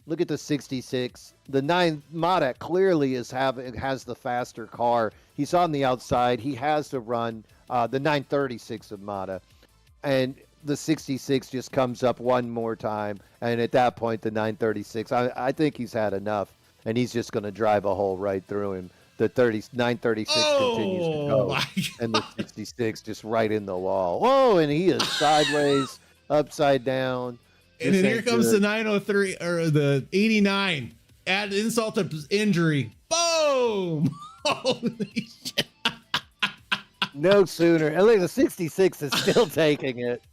Look at the 66. The 9 Mata clearly has the faster car. He's on the outside. He has to run the 936 of Mata. And the 66 just comes up one more time, and at that point the 936, I think he's had enough, and he's just going to drive a hole right through him. The 936 continues to go, and the 66 just right in the wall. Whoa, and he is sideways, upside down. And then here comes the 903 or the 89. Add insult to injury. Boom! Holy shit! No sooner, and look, the 66 is still taking it.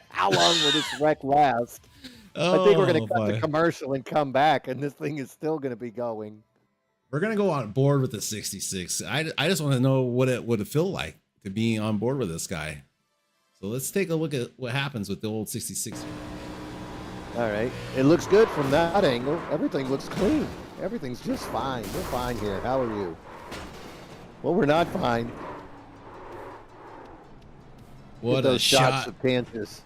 How long will this wreck last? I think we're going to cut the commercial and come back, and this thing is still going to be going. We're going to go on board with the 66. I just want to know what it would feel like to be on board with this guy. So let's take a look at what happens with the old 66. All right. It looks good from that angle. Everything looks clean. Everything's just fine. We're fine here. How are you? Well, we're not fine. What a shot of Kansas.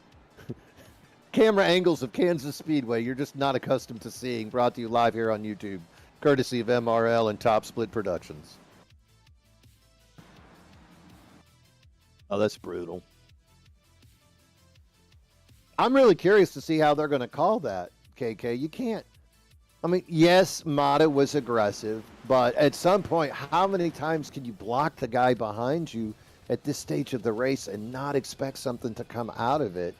Camera angles of Kansas Speedway you're just not accustomed to seeing, brought to you live here on YouTube, courtesy of MRL and Top Split Productions. Oh, that's brutal. I'm really curious to see how they're going to call that, KK. You can't. I mean, yes, Mata was aggressive, but at some point, how many times can you block the guy behind you at this stage of the race and not expect something to come out of it?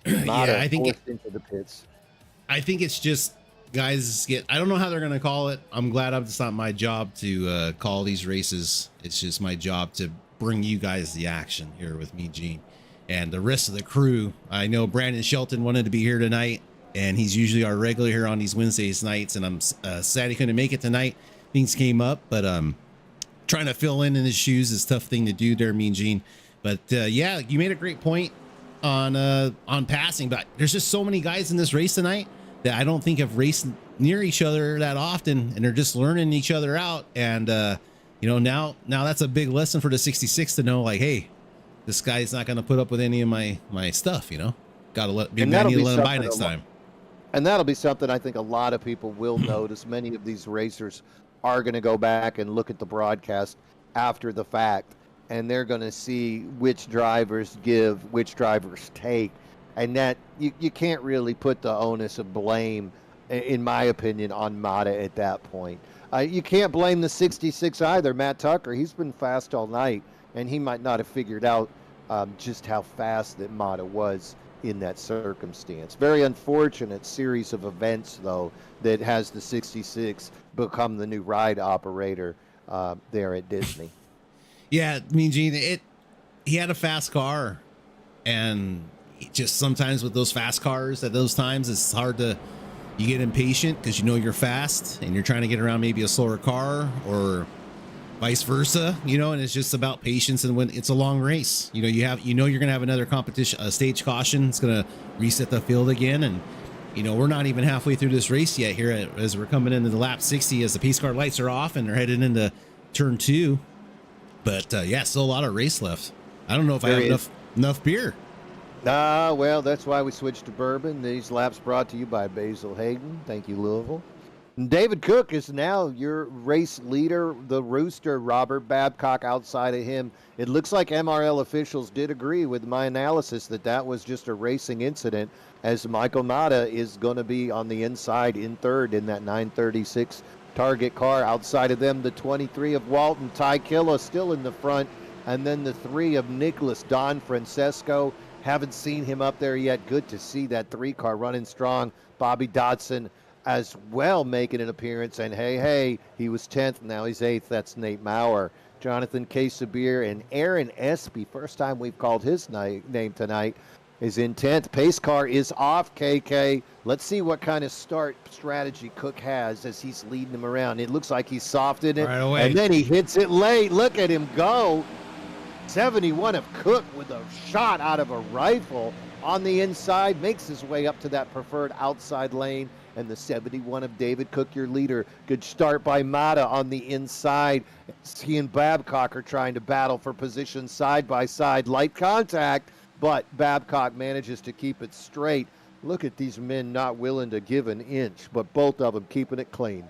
Yeah, I think into the pits. I think it's just guys I don't know how they're going to call it. I'm glad it's not my job to call these races. It's just my job to bring you guys the action here with me, Gene, and the rest of the crew. I know Brandon Shelton wanted to be here tonight, and he's usually our regular here on these Wednesdays nights, and I'm sad he couldn't make it tonight. Things came up, but trying to fill in his shoes is a tough thing to do there, Mean Gene. But yeah, you made a great point on passing, but there's just so many guys in this race tonight that I don't think have raced near each other that often, and they're just learning each other out. And you know, now that's a big lesson for the 66 to know, like, hey, this guy's not going to put up with any of my stuff. You know, gotta let him by next time. And that'll be something I think a lot of people will notice. Many of these racers are going to go back and look at the broadcast after the fact, and they're going to see which drivers give, which drivers take, and that you can't really put the onus of blame, in my opinion, on Mata at that point. You can't blame the 66 either. Matt Tucker, he's been fast all night, and he might not have figured out just how fast that Mata was in that circumstance. Very unfortunate series of events, though, that has the 66 become the new ride operator there at Disney. Yeah, I mean, Gene, he had a fast car, and just sometimes with those fast cars at those times, it's hard to, you get impatient because you know you're fast and you're trying to get around maybe a slower car or vice versa, you know, and it's just about patience. And when it's a long race, you know, you're going to have another competition, a stage caution. It's going to reset the field again. And, you know, we're not even halfway through this race yet here as we're coming into the lap 60, as the pace car lights are off and they're headed into turn 2. But yeah, still a lot of race left. I don't know if I There have is. enough beer. Well, that's why we switched to bourbon. These laps brought to you by Basil Hayden. Thank you, Louisville. David Cook is now your race leader. The Rooster, Robert Babcock, outside of him. It looks like MRL officials did agree with my analysis that that was just a racing incident, as Michael Mata is going to be on the inside in third in that 936 target car. Outside of them, the 23 of Walton, Ty Killa still in the front, and then the 3 of Nicholas Don Francesco. Haven't seen him up there yet. Good to see that 3 car running strong. Bobby Dodson as well making an appearance, and hey, he was 10th, now he's 8th. That's Nate Maurer. Jonathan Quesabir and Aaron Espy, first time we've called his name tonight, is in 10th. Pace car is off, KK. Let's see what kind of start strategy Cook has as he's leading him around. It looks like he's softed it, Right away. and then he hits it late. Look at him go. 71 of Cook with a shot out of a rifle on the inside, makes his way up to that preferred outside lane, and the 71 of David Cook, your leader. Good start by Mata on the inside. He and Babcock are trying to battle for position side by side. Light contact, but Babcock manages to keep it straight. Look at these men not willing to give an inch, but both of them keeping it clean.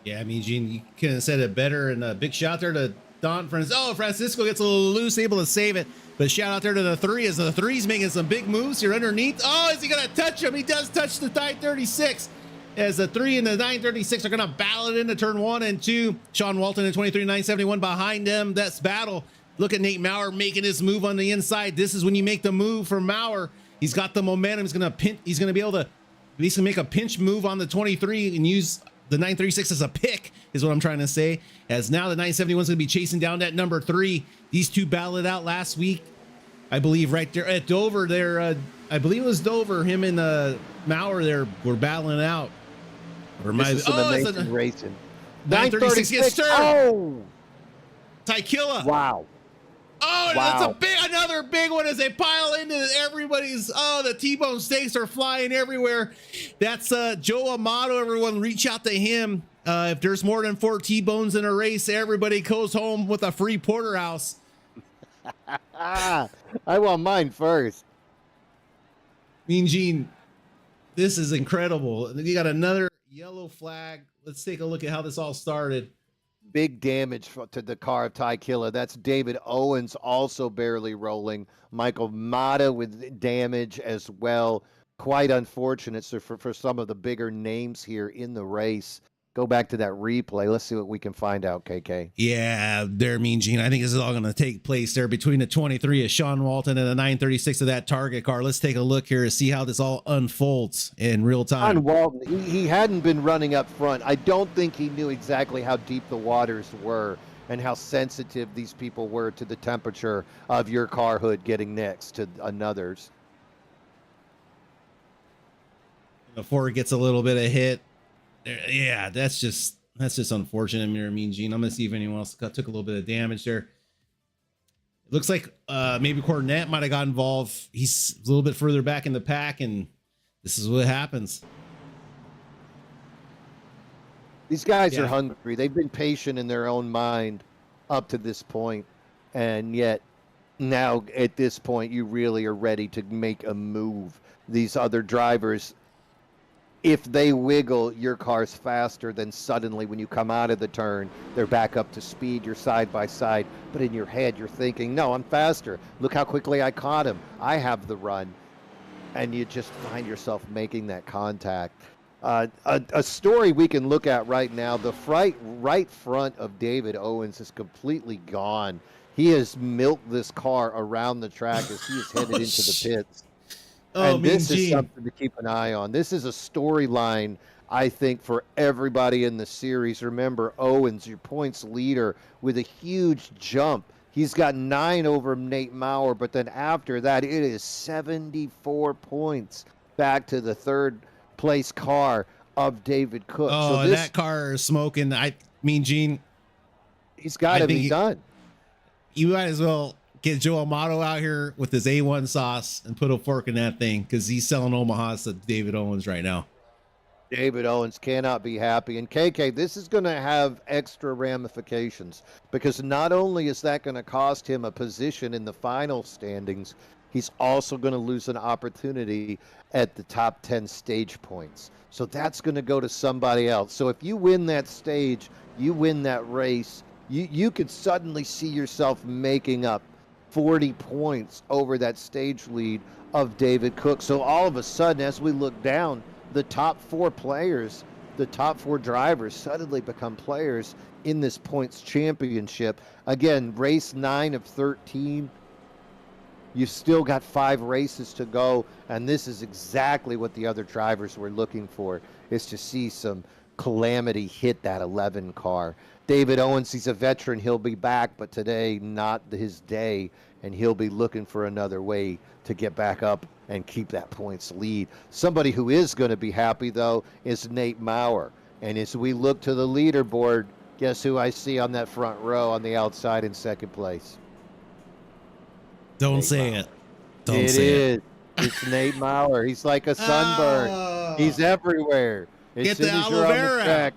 Yeah, I mean, Gene, you could have said it better. And a big shout there to Don Francisco. Oh, Francisco gets a little loose, able to save it. But shout out there to the 3 as the 3's making some big moves here underneath. Oh, is he going to touch him? He does touch the 936. As the 3 and the 936 are going to battle it into turn 1 and 2. Sean Walton and 23-971 behind them. That's battle. Look at Nate Maurer making his move on the inside. This is when you make the move for Maurer. He's got the momentum. He's going to be able to basically make a pinch move on the 23 and use the 936 as a pick, is what I'm trying to say. As now the 971 is going to be chasing down that number 3. These two battled it out last week, I believe, right there at Dover. There, I believe it was Dover. Him and Maurer there were battling it out. This is some amazing racing. 936 gets turned. Oh, Ty Killa. wow. Oh, wow. That's another big one as they pile into everybody's. Oh, the T-bone steaks are flying everywhere. That's Joe Amato. Everyone reach out to him. If there's more than 4 T-bones in a race, everybody goes home with a free porterhouse. I want mine first. Mean Gene, this is incredible. You got another yellow flag. Let's take a look at how this all started. Big damage to the car of Ty Killa. That's David Owens also barely rolling. Michael Mata with damage as well. Quite unfortunate for some of the bigger names here in the race. Go back to that replay. Let's see what we can find out, KK. Yeah, there, Mean Gene. I think this is all going to take place there between the 23 of Sean Walton and the 936 of that target car. Let's take a look here to see how this all unfolds in real time. Sean Walton, he hadn't been running up front. I don't think he knew exactly how deep the waters were and how sensitive these people were to the temperature of your car hood getting next to another's. Before it gets a little bit of hit. Yeah, that's just unfortunate. Mean Gene. I'm gonna see if anyone else took a little bit of damage there. It looks like maybe Cornette might have got involved. He's a little bit further back in the pack, and this is what happens. These guys are hungry. They've been patient in their own mind up to this point, and yet now at this point you really are ready to make a move. These other drivers, if they wiggle, your car's faster, then suddenly when you come out of the turn, they're back up to speed, you're side by side. But in your head, you're thinking, no, I'm faster. Look how quickly I caught him. I have the run. And you just find yourself making that contact. A story we can look at right now, the right front of David Owens is completely gone. He has milked this car around the track as he is headed into the pits. Oh, and this is something to keep an eye on. This is a storyline, I think, for everybody in the series. Remember, Owens, your points leader, with a huge jump. He's got 9 over Nate Maurer, but then after that, it is 74 points back to the third place car of David Cook. Oh, so that car is smoking. Mean Gene, he's got to be done. You might as well get Joe Amato out here with his A1 sauce and put a fork in that thing, because he's selling Omahas to David Owens right now. David Owens cannot be happy. And KK, this is going to have extra ramifications because not only is that going to cost him a position in the final standings, he's also going to lose an opportunity at the top 10 stage points. So that's going to go to somebody else. So if you win that stage, you win that race, you could suddenly see yourself making up 40 points over that stage lead of David Cook. So all of a sudden, as we look down, the top 4 players, the top 4 drivers suddenly become players in this points championship. Again, race 9 of 13. You've still got 5 races to go, and this is exactly what the other drivers were looking for, is to see some calamity hit that 11 car. David Owens, he's a veteran. He'll be back, but today, not his day, and he'll be looking for another way to get back up and keep that points lead. Somebody who is going to be happy, though, is Nate Maurer. And as we look to the leaderboard, guess who I see on that front row on the outside in second place? Don't Nate say Maurer. it. Don't say it. It's Nate Maurer. He's like a sunburn. He's everywhere. As Get soon the as aloe you're on the vera. track,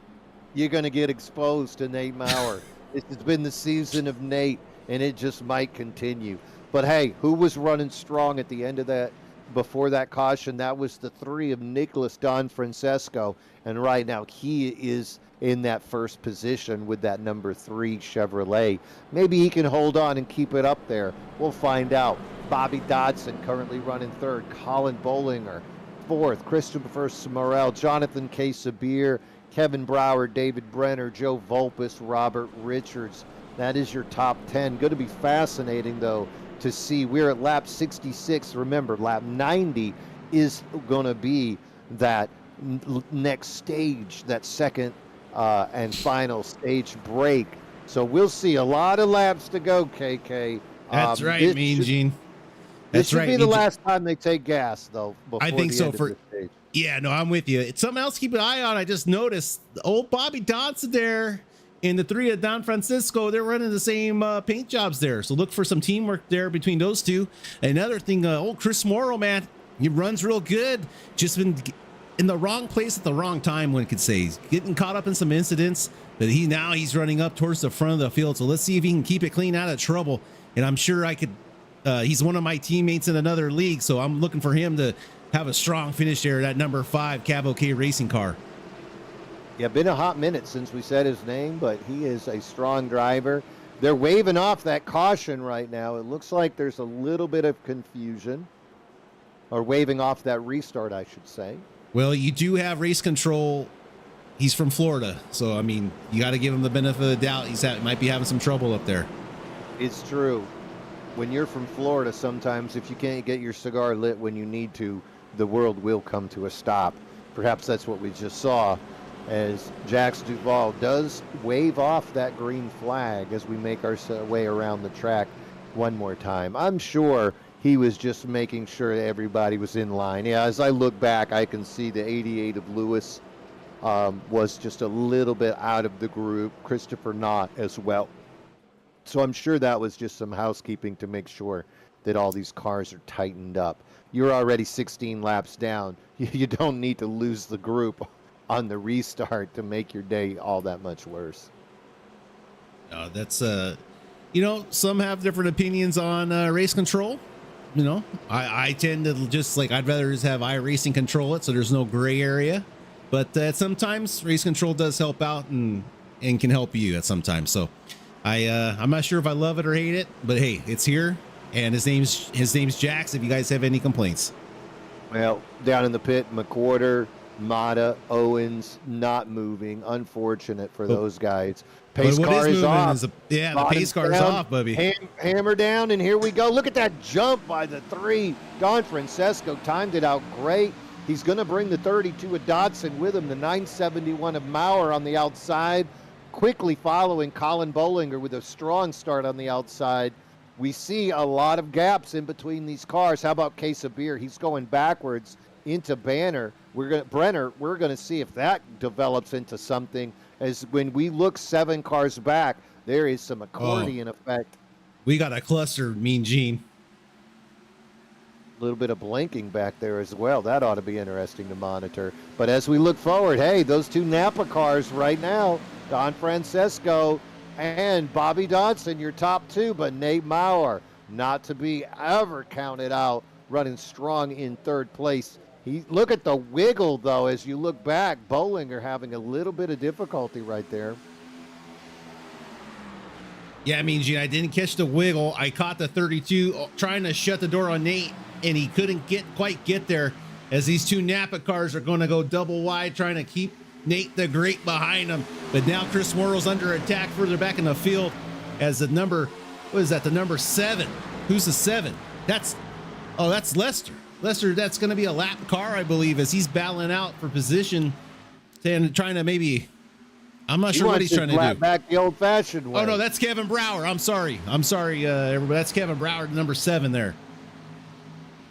you're going to get exposed to Nate Maurer. This has been the season of Nate, and it just might continue. But hey, who was running strong at the end of that, before that caution? That was the 3 of Nicholas Don Francesco. And right now he is in that first position with that number 3 Chevrolet. Maybe he can hold on and keep it up there. We'll find out. Bobby Dodson currently running 3rd. Colin Bollinger 4th. Christopher Morel, Jonathan K. Sabir, Kevin Brower, David Brenner, Joe Volpus, Robert Richards. That is your top 10. Going to be fascinating, though, to see. We're at lap 66. Remember, lap 90 is going to be that next stage, that second and final stage break. So we'll see a lot of laps to go, KK. That's right, Mean Gene. This should be the last time they take gas, though. I think so. Stage. Yeah, no, I'm with you. It's something else to keep an eye on. I just noticed old Bobby Dodson there in the 3 of Don Francisco. They're running the same paint jobs there. So look for some teamwork there between those two. Another thing, old Chris Morrow, man, he runs real good. Just been in the wrong place at the wrong time, one could say. He's getting caught up in some incidents, but he's running up towards the front of the field. So let's see if he can keep it clean out of trouble. And I'm sure I could. He's one of my teammates in another league, so I'm looking for him to have a strong finish there. That number 5 Cabo K racing car. Yeah, been a hot minute since we said his name, but he is a strong driver. They're waving off that caution right now. It looks like there's a little bit of confusion, or waving off that restart, I should say. Well, you do have race control. He's from Florida, so I mean, you got to give him the benefit of the doubt. Might be having some trouble up there. It's true. When you're from Florida, sometimes if you can't get your cigar lit when you need to, the world will come to a stop. Perhaps that's what we just saw, as Jax Duval does wave off that green flag as we make our way around the track one more time. I'm sure he was just making sure everybody was in line. Yeah, as I look back, I can see the 88 of Lewis was just a little bit out of the group. Christopher Knott as well. So I'm sure that was just some housekeeping to make sure that all these cars are tightened up. You're already 16 laps down. You don't need to lose the group on the restart to make your day all that much worse. That's some have different opinions on race control. I tend to just I'd rather just have iRacing control it so there's no gray area. But sometimes race control does help out and can help you at sometimes. So I'm not sure if I love it or hate it, but hey, it's here, and his name's Jax. If you guys have any complaints, well, down in the pit, McWhorter, Mata, Owens not moving. Unfortunate for those guys. Pace car is off. The pace car is off, Bubby. Hammer down, and here we go. Look at that jump by the 3. Don Francesco timed it out great. He's going to bring the 32 of Dodson with him, the 971 of Maurer on the outside. Quickly following Colin Bollinger with a strong start on the outside. We see a lot of gaps in between these cars. How about Case of Beer? He's going backwards into Brenner. We're going to see if that develops into something. As when we look 7 cars back, there is some accordion effect. We got a cluster, Mean Gene. A little bit of blinking back there as well. That ought to be interesting to monitor. But as we look forward, hey, those two Napa cars right now, Don Francesco and Bobby Dodson, your top two, but Nate Maurer, not to be ever counted out, running strong in third place. Look at the wiggle, though, as you look back. Bollinger having a little bit of difficulty right there. Yeah, I mean, Gene, I didn't catch the wiggle. I caught the 32 trying to shut the door on Nate, and he couldn't quite get there, as these two Napa cars are going to go double wide, trying to keep Nate the Great behind him. But now Chris Morrow's under attack further back in the field as the number, what is that, the number 7? Who's the 7? That's Lester. Lester, that's going to be a lap car, I believe, as he's battling out for position and trying to maybe, I'm not sure what he's trying to do. Back the old-fashioned way. Oh, no, that's Kevin Brower. I'm sorry, everybody. That's Kevin Brower, number 7 there.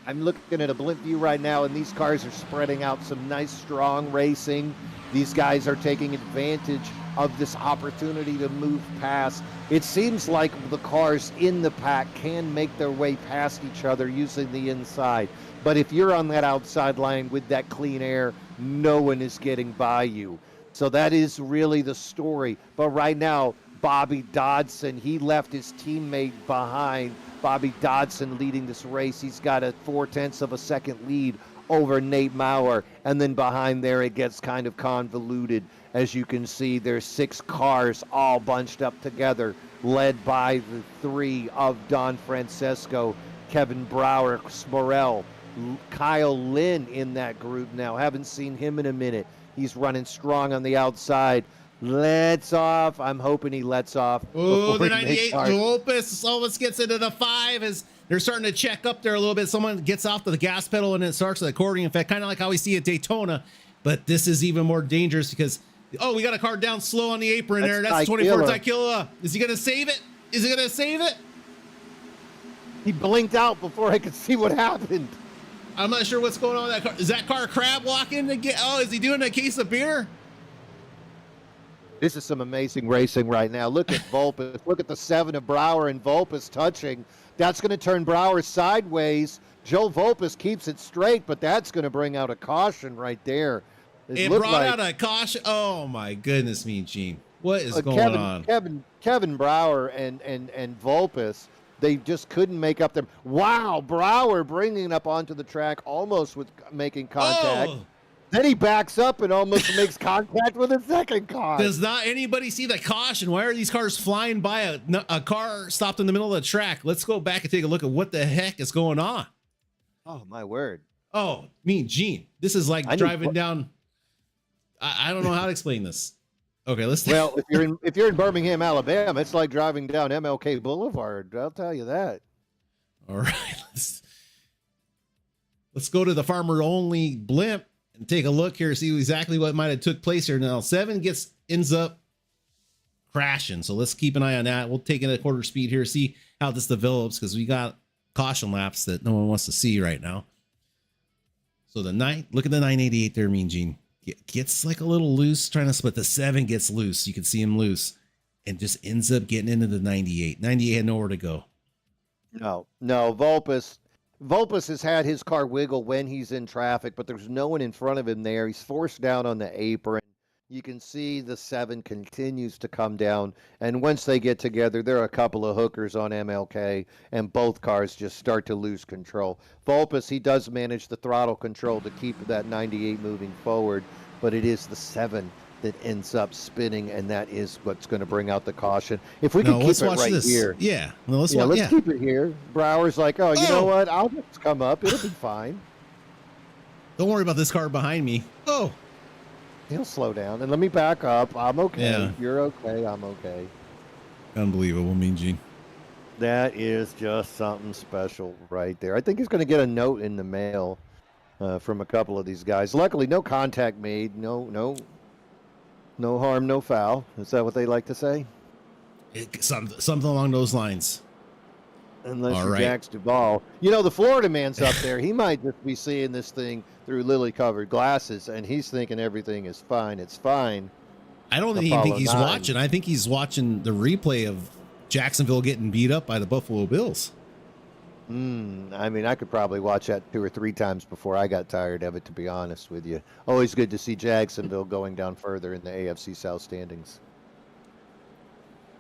I'm looking at a blimp view right now, and these cars are spreading out some nice, strong racing. These guys are taking advantage of this opportunity to move past. It seems like the cars in the pack can make their way past each other using the inside. But if you're on that outside line with that clean air, no one is getting by you. So that is really the story. But right now, Bobby Dodson, he left his teammate behind. Bobby Dodson leading this race. He's got a 0.4 of a second lead over Nate Maurer. And then behind there, it gets kind of convoluted. As you can see, there's 6 cars all bunched up together, led by the 3 of Don Francesco, Kevin Brower, Smorell, Kyle Lynn in that group now. Haven't seen him in a minute. He's running strong on the outside. Lets off. I'm hoping he lets off. Oh, the 98 Lopez almost gets into the 5 as they're starting to check up there a little bit. Someone gets off the gas pedal and it starts the accordion effect, kind of like how we see at Daytona. But this is even more dangerous because, oh, we got a car down slow on the apron there. That's 24 Tyquilla. Is he going to save it? Is he going to save it? He blinked out before I could see what happened. I'm not sure what's going on with that car. Is that car crab walking to get? Oh, is he doing a case of beer? This is some amazing racing right now. Look at Volpus. Look at the 7 of Brower and Volpus touching. That's going to turn Brower sideways. Joe Volpus keeps it straight, but that's going to bring out a caution right there. It brought out a caution. Oh my goodness me, Gene. What is going on? Kevin Brower and Volpus, they just couldn't make up their. Wow, Brower bringing it up onto the track almost with making contact. Oh. Then he backs up and almost makes contact with a second car. Does not anybody see the caution? Why are these cars flying by a car stopped in the middle of the track? Let's go back and take a look at what the heck is going on. Oh, my word. Oh, Gene, this is like driving down. I don't know how to explain this. Okay, let's. Well, if you're in Birmingham, Alabama, it's like driving down MLK Boulevard. I'll tell you that. All right, let's go to the farmer only blimp and take a look here, see exactly what might have took place here. Now 7 ends up crashing, so let's keep an eye on that. We'll take it at quarter speed here, see how this develops, because we got caution laps that no one wants to see right now. So look at the 988 there, Mean Gene. Gets like a little loose, trying to split. The 7 gets loose. You can see him loose and just ends up getting into the 98. 98 had nowhere to go. No, Volpus has had his car wiggle when he's in traffic, but there's no one in front of him there. He's forced down on the apron. You can see the 7 continues to come down. And once they get together, there are a couple of hookers on MLK, and both cars just start to lose control. Volpus, he does manage the throttle control to keep that 98 moving forward, but it is the 7 that ends up spinning, and that is what's going to bring out the caution. If we can keep it right here. Yeah. Well, let's keep it here. Brower's like, you know what? I'll just come up. It'll be fine. Don't worry about this car behind me. Oh. He'll slow down. And let me back up. I'm okay. Yeah. You're okay. I'm okay. Unbelievable, Mean Gene. That is just something special right there. I think he's going to get a note in the mail from a couple of these guys. Luckily, no contact made. No harm, no foul. Is that what they like to say? Something along those lines. Unless you're Jax Duvall. You know, the Florida man's up there. He might just be seeing this thing through lily-covered glasses, and he's thinking everything is fine. It's fine. I don't even think he's watching. I think he's watching the replay of Jacksonville getting beat up by the Buffalo Bills. I mean, I could probably watch that 2 or 3 times before I got tired of it, to be honest with you. Always good to see Jacksonville going down further in the AFC South standings.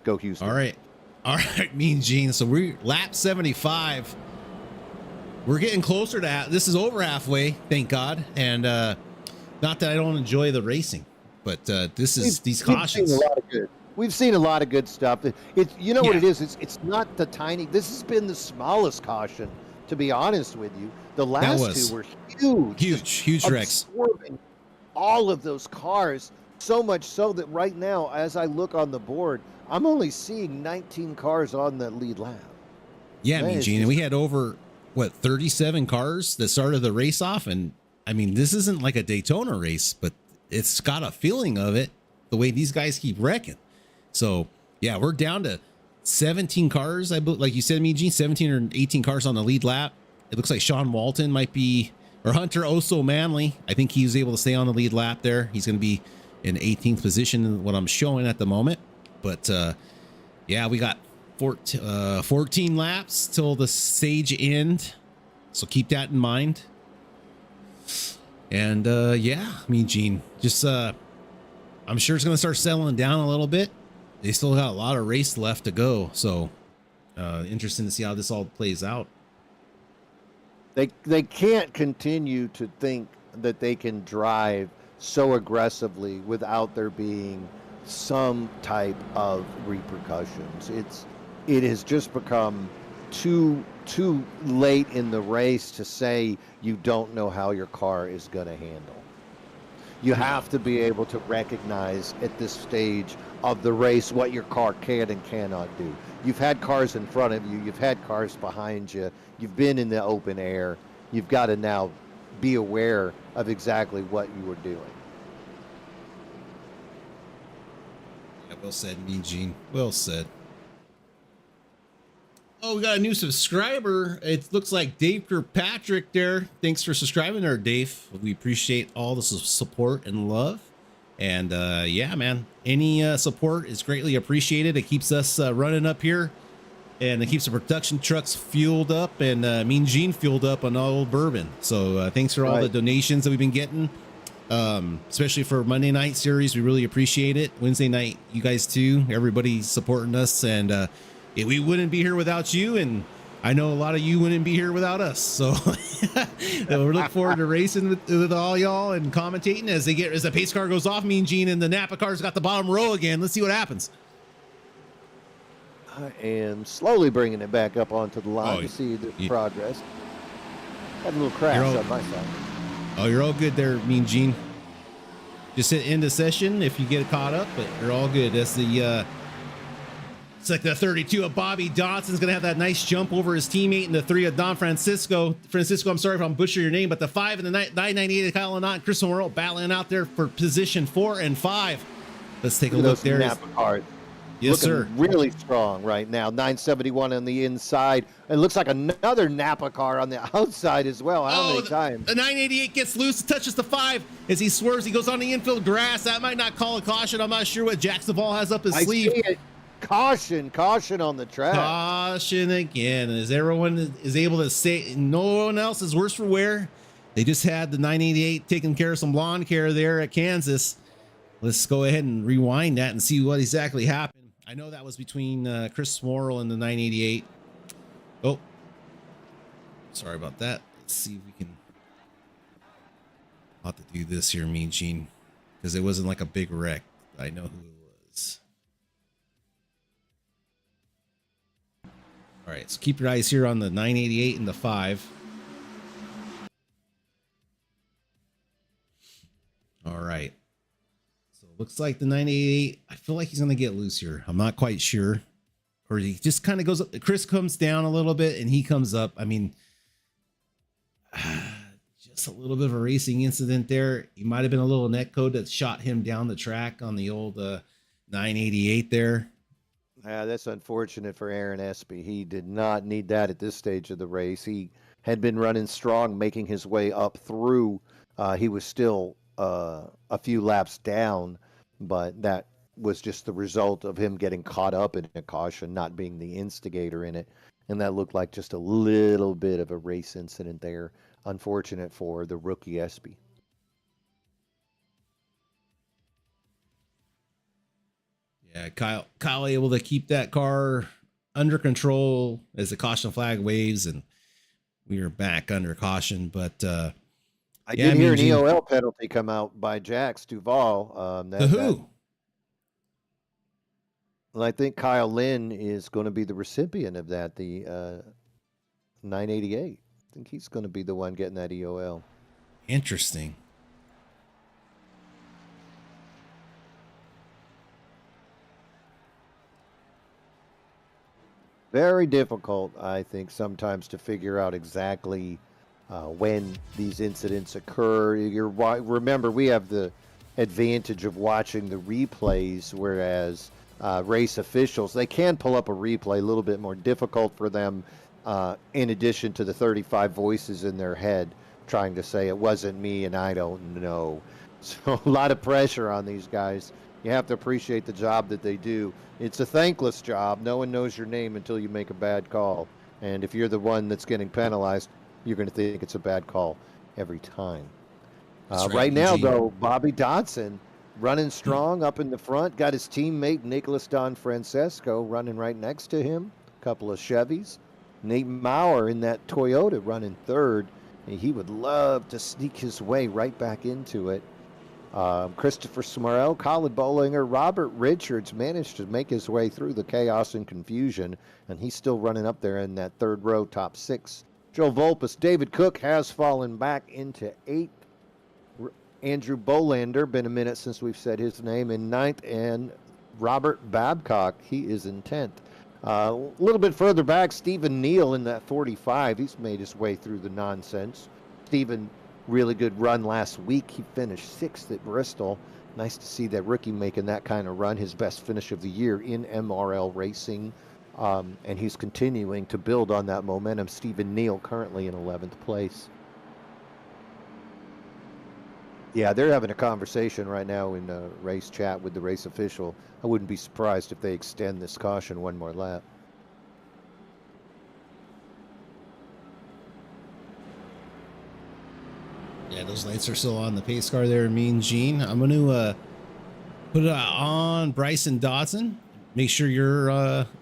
Go Houston. All right. All right, Mean Gene. So we're lap 75. We're getting closer to that. This is over halfway, thank God. And not that I don't enjoy the racing, but this is these cautions. We've seen a lot of good stuff. It's you know what it is. It's not the tiny. This has been the smallest caution, to be honest with you. The last 2 were huge wrecks. Absorbing all of those cars, so much so that right now, as I look on the board, I'm only seeing 19 cars on the lead lap. Yeah, Mean Gene, and we had over 37 cars that started the race off, and I mean, this isn't like a Daytona race, but it's got a feeling of it the way these guys keep wrecking. So yeah, we're down to 17 cars. Like you said, Mean Gene, 17 or 18 cars on the lead lap. It looks like Sean Walton might be, or Hunter Oso Manley. I think he was able to stay on the lead lap there. He's going to be in 18th position in what I'm showing at the moment. But yeah, we got 14 laps till the stage end. So keep that in mind. And yeah, Mean Gene, just I'm sure it's going to start settling down a little bit. They still got a lot of race left to go. So interesting to see how this all plays out. They can't continue to think that they can drive so aggressively without there being some type of repercussions. It has just become too late in the race to say you don't know how your car is going to handle. You have to be able to recognize at this stage of the race what your car can and cannot do. You've had cars in front of you. You've had cars behind you. You've been in the open air. You've got to now be aware of exactly what you are doing. Yeah, well said, Mean Gene. Well said. Oh, we got a new subscriber. It looks like Dave Kirkpatrick there. Thanks for subscribing there, Dave. We appreciate all the support and love. And yeah, man, any support is greatly appreciated. It keeps us running up here, and it keeps the production trucks fueled up and Mean Gene fueled up on old bourbon. So thanks for all the donations that we've been getting, especially for Monday night series. We really appreciate it. Wednesday night, you guys too. Everybody's supporting us, and we wouldn't be here without you, and I know a lot of you wouldn't be here without us. So we look forward to racing with all y'all and commentating as the pace car goes off. Mean Gene and the Napa car's got the bottom row again. Let's see what happens. I am slowly bringing it back up onto the line to see the progress. Had a little crash on my side. Oh, you're all good there, Mean Gene. Just hit end of session if you get caught up, but you're all good. That's the it's like the 32 of Bobby Johnson's going to have that nice jump over his teammate, and the 3 of Don Francisco. Francisco, I'm sorry if I'm butchering your name, but the 5 and the 998 of Kyle Lynott and Chris Morrell battling out there for position 4 and 5. Let's take a look there. Napa cars. Yes, sir. Really strong right now. 971 on the inside. It looks like another Napa car on the outside as well. How many times? The 988 gets loose, touches the 5 as he swerves. He goes on the infield grass. That might not call a caution. I'm not sure what Jack Savall has up his sleeve. See it. Caution on the track. Caution again. As everyone is able to say, no one else is worse for wear. They just had the 988 taking care of some lawn care there at Kansas. Let's go ahead and rewind that and see what exactly happened. I know that was between Chris Morrell and the 988. Oh, sorry about that. Let's see if we can. I'll have to do this here, Mean Gene, because it wasn't like a big wreck. I know who it was. All right, so keep your eyes here on the 988 and the 5. All right. So it looks like the 988, I feel like he's going to get loose here. I'm not quite sure. Or he just kind of goes up. Chris comes down a little bit and he comes up. I mean, just a little bit of a racing incident there. He might have been a little net code that shot him down the track on the old 988 there. Yeah, that's unfortunate for Aaron Espy. He did not need that at this stage of the race. He had been running strong, making his way up through. He was still a few laps down, but that was just the result of him getting caught up in a caution, not being the instigator in it. And that looked like just a little bit of a race incident there. Unfortunate for the rookie Espy. Yeah, Kyle able to keep that car under control as the caution flag waves, and we are back under caution. But I yeah, did hear an Gene, EOL penalty come out by Jax Duval. to who? Well, I think Kyle Lynn is going to be the recipient of that, the 988. I think he's going to be the one getting that EOL. Interesting. Very difficult, I think, sometimes to figure out exactly when these incidents occur. Remember, we have the advantage of watching the replays, whereas race officials, they can pull up a replay, a little bit more difficult for them, in addition to the 35 voices in their head trying to say it wasn't me and I don't know. So a lot of pressure on these guys. You have to appreciate the job that they do. It's a thankless job. No one knows your name until you make a bad call. And if you're the one that's getting penalized, you're going to think it's a bad call every time. Right now, though, Bobby Dodson running strong up in the front. Got his teammate Nicholas Don Francesco running right next to him. A couple of Chevys. Nate Maurer in that Toyota running third. He would love to sneak his way right back into it. Christopher Smurrell, Colin Bollinger, Robert Richards managed to make his way through the chaos and confusion, and he's still running up there in that third row, top six. Joe Volpus, David Cook has fallen back into eighth. Andrew Bolander, been a minute since we've said his name, in ninth, and Robert Babcock, he is in 10th. A little bit further back, Stephen Neal in that 45. He's made his way through the nonsense. Stephen, really good run last week. He finished 6th at Bristol. Nice to see that rookie making that kind of run, his best finish of the year in MRL racing. And he's continuing to build on that momentum. Stephen Neal currently in 11th place. Yeah, they're having a conversation right now in race chat with the race official. I wouldn't be surprised if they extend this caution one more lap. Yeah, those lights are still on the pace car there, Mean Gene. I'm going to put it on Bryson Dodson. Make sure you're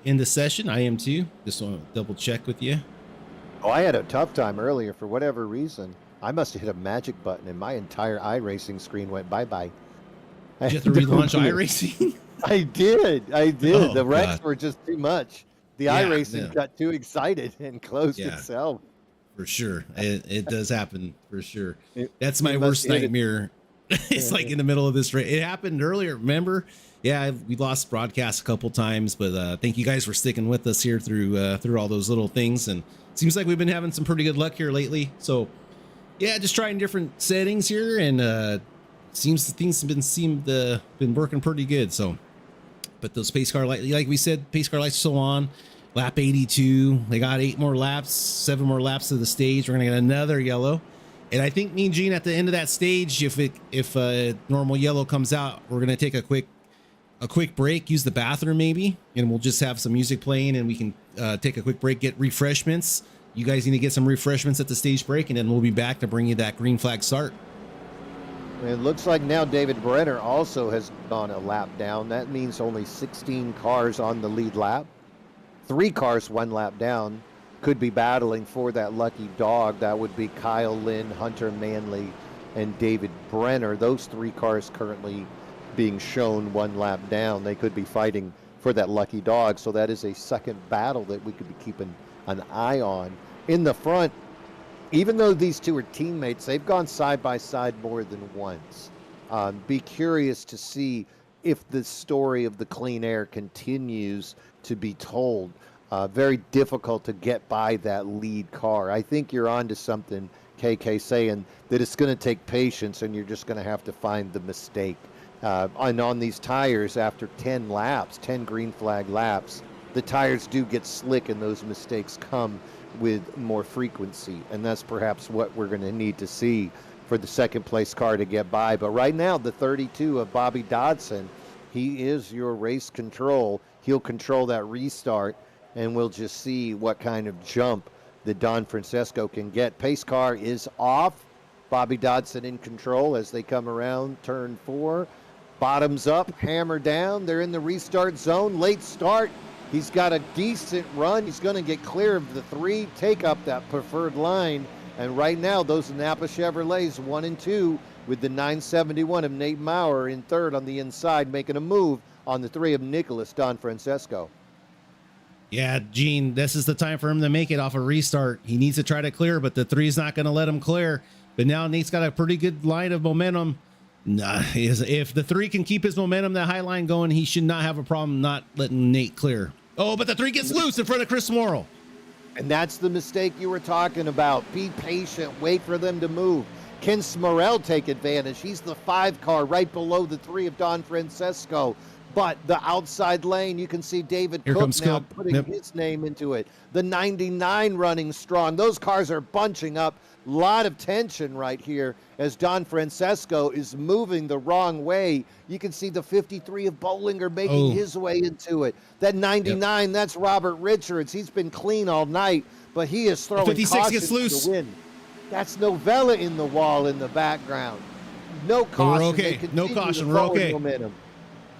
in the session. I am too. Just want to double check with you. Oh, I had a tough time earlier for whatever reason. I must have hit a magic button and my entire iRacing screen went bye-bye. Did you have to relaunch iRacing? I did. Oh, the wrecks were just too much. The iRacing yeah. got too excited and closed itself. For sure. It does happen for sure. That's my worst nightmare. It's like in the middle of this race. It happened earlier. Remember? Yeah, we lost broadcast a couple times, but thank you guys for sticking with us here through all those little things. And it seems like we've been having some pretty good luck here lately. So yeah, just trying different settings here, and seems things have been working pretty good. So, but those pace car lights, like we said, pace car lights are still on. Lap 82. They got 8 more laps, 7 more laps of the stage. We're gonna get another yellow, and I think me and Gene at the end of that stage, if normal yellow comes out, we're gonna take a quick break, use the bathroom maybe, and we'll just have some music playing, and we can take a quick break, get refreshments. You guys need to get some refreshments at the stage break, and then we'll be back to bring you that green flag start. It looks like now David Brenner also has gone a lap down. That means only 16 cars on the lead lap. 3 cars 1 lap down could be battling for that lucky dog. That would be Kyle Lynn, Hunter Manley, and David Brenner. Those 3 cars currently being shown 1 lap down. They could be fighting for that lucky dog. So that is a second battle that we could be keeping an eye on. In the front, even though these two are teammates, they've gone side by side more than once. Be curious to see if the story of the clean air continues to be told. Very difficult to get by that lead car. I think you're onto something, KK, saying that it's going to take patience and you're just going to have to find the mistake. And on these tires, after 10 laps, 10 green flag laps, the tires do get slick and those mistakes come with more frequency. And that's perhaps what we're going to need to see for the second place car to get by. But right now, the 32 of Bobby Dodson, he is your race control. He'll control that restart. and we'll just see what kind of jump that Don Francesco can get. Pace car is off. Bobby Dodson in control as they come around turn 4. Bottoms up, hammer down. They're in the restart zone. Late start. He's got a decent run. He's going to get clear of the 3, take up that preferred line. And right now, those Napa Chevrolets 1 and 2 with the 971 of Nate Maurer in third on the inside, making a move on the 3 of Nicholas Don Francesco. Yeah, Gene, this is the time for him to make it off a restart. He needs to try to clear, but the 3 is not going to let him clear. But now Nate's got a pretty good line of momentum. If the 3 can keep his momentum, that high line going, he should not have a problem not letting Nate clear. Oh, but the 3 gets loose in front of Chris Morrill. And that's the mistake you were talking about. Be patient. Wait for them to move. Can Smurrell take advantage? He's the 5 car right below the 3 of Don Francesco. But the outside lane, you can see David Cook now putting his name into it. The 99 running strong. Those cars are bunching up. A lot of tension right here as Don Francesco is moving the wrong way. You can see the 53 of Bollinger making his way into it. That 99, that's Robert Richards. He's been clean all night, but he is throwing 56 gets loose. To win. That's Novella in the wall in the background. No caution. We're okay. No caution. We're okay. Momentum.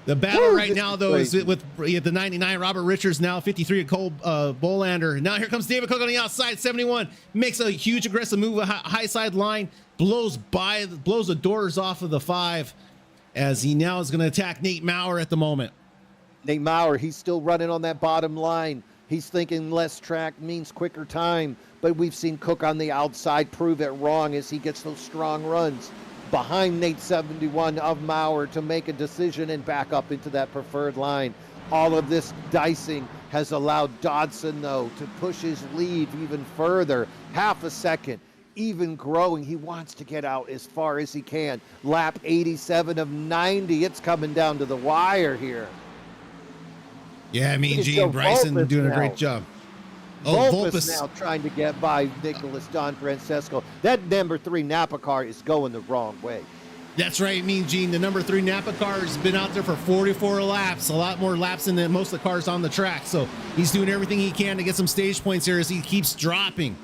The battle right now, though, is with the 99, Robert Richards, now 53 of Cole Bolander. Now here comes David Cook on the outside, 71. Makes a huge aggressive move, a high side line, blows the doors off of the 5 as he now is going to attack Nate Maurer at the moment. Nate Maurer, he's still running on that bottom line. He's thinking less track means quicker time, but we've seen Cook on the outside prove it wrong as he gets those strong runs behind Nate 71 of Maurer to make a decision and back up into that preferred line. All of this dicing has allowed Dodson, though, to push his lead even further. Half a second, even growing. He wants to get out as far as he can. Lap 87 of 90. It's coming down to the wire here. Yeah, I mean, Gene Bryson doing a great job. Volpus now trying to get by Nicholas Don Francesco. That number 3 Napa car is going the wrong way. That's right, Mean Gene. The number 3 Napa car has been out there for 44 laps, a lot more laps than most of the cars on the track. So he's doing everything he can to get some stage points here as he keeps dropping.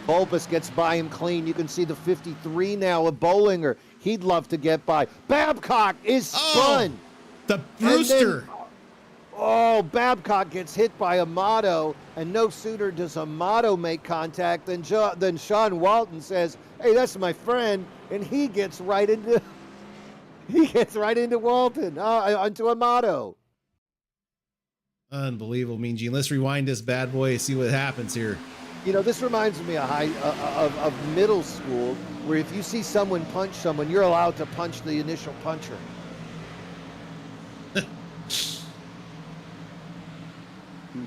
Volpus gets by him clean. You can see the 53 now of Bollinger. He'd love to get by. Babcock is spun. The Brewster. Babcock gets hit by Amato, and no sooner does Amato make contact than Sean Walton says, "Hey, that's my friend," and he gets right into Walton, onto Amato. Unbelievable, Mean Gene. Let's rewind this bad boy, see what happens here. You know, this reminds me of middle school, where if you see someone punch someone, you're allowed to punch the initial puncher.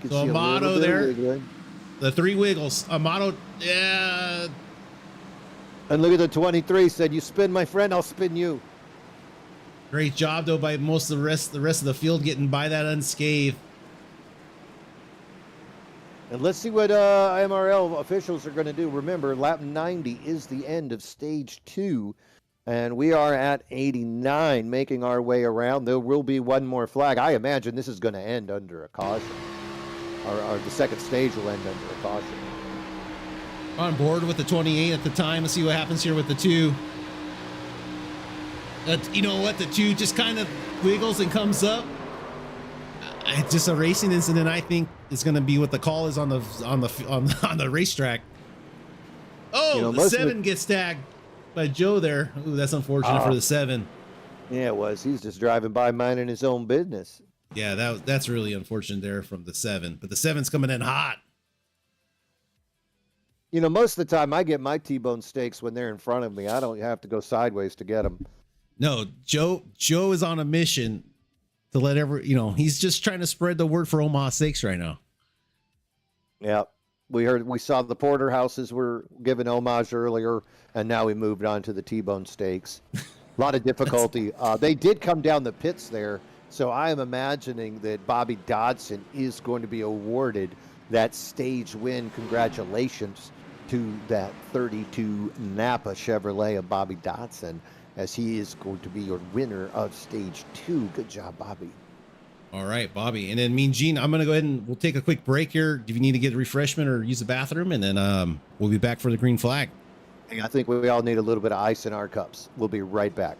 So Amato there, the 3 wiggles. Amato, yeah. And look at the 23, said, "You spin my friend, I'll spin you." Great job though by most of the rest of the field getting by that unscathed. And let's see what MRL officials are going to do. Remember, lap 90 is the end of stage 2. And we are at 89, making our way around. There will be one more flag. I imagine this is going to end under a caution. Or the second stage will end under a caution. On board with the 28 at the time. Let's see what happens here with the 2. You know what? The 2 just kind of wiggles and comes up. It's just a racing incident. I think is going to be what the call is on the racetrack. Oh, the 7 gets tagged by Joe there. Ooh, that's unfortunate for the 7. Yeah, it was. He's just driving by minding his own business. Yeah, that's really unfortunate there from the 7. But the 7's coming in hot. You know, most of the time I get my T-bone steaks when they're in front of me. I don't have to go sideways to get them. No, Joe is on a mission to let he's just trying to spread the word for Omaha Steaks right now. Yeah. We saw the porterhouses were given homage earlier, and now we moved on to the T-bone steaks. A lot of difficulty. They did come down the pits there, so I am imagining that Bobby Dodson is going to be awarded that stage win. Congratulations to that 32 Napa Chevrolet of Bobby Dodson, as he is going to be your winner of stage 2. Good job, Bobby. All right, Bobby. And then Mean Gene, I'm going to go ahead and we'll take a quick break here. If you need to get a refreshment or use the bathroom, and then we'll be back for the green flag. Hey, I think we all need a little bit of ice in our cups. We'll be right back.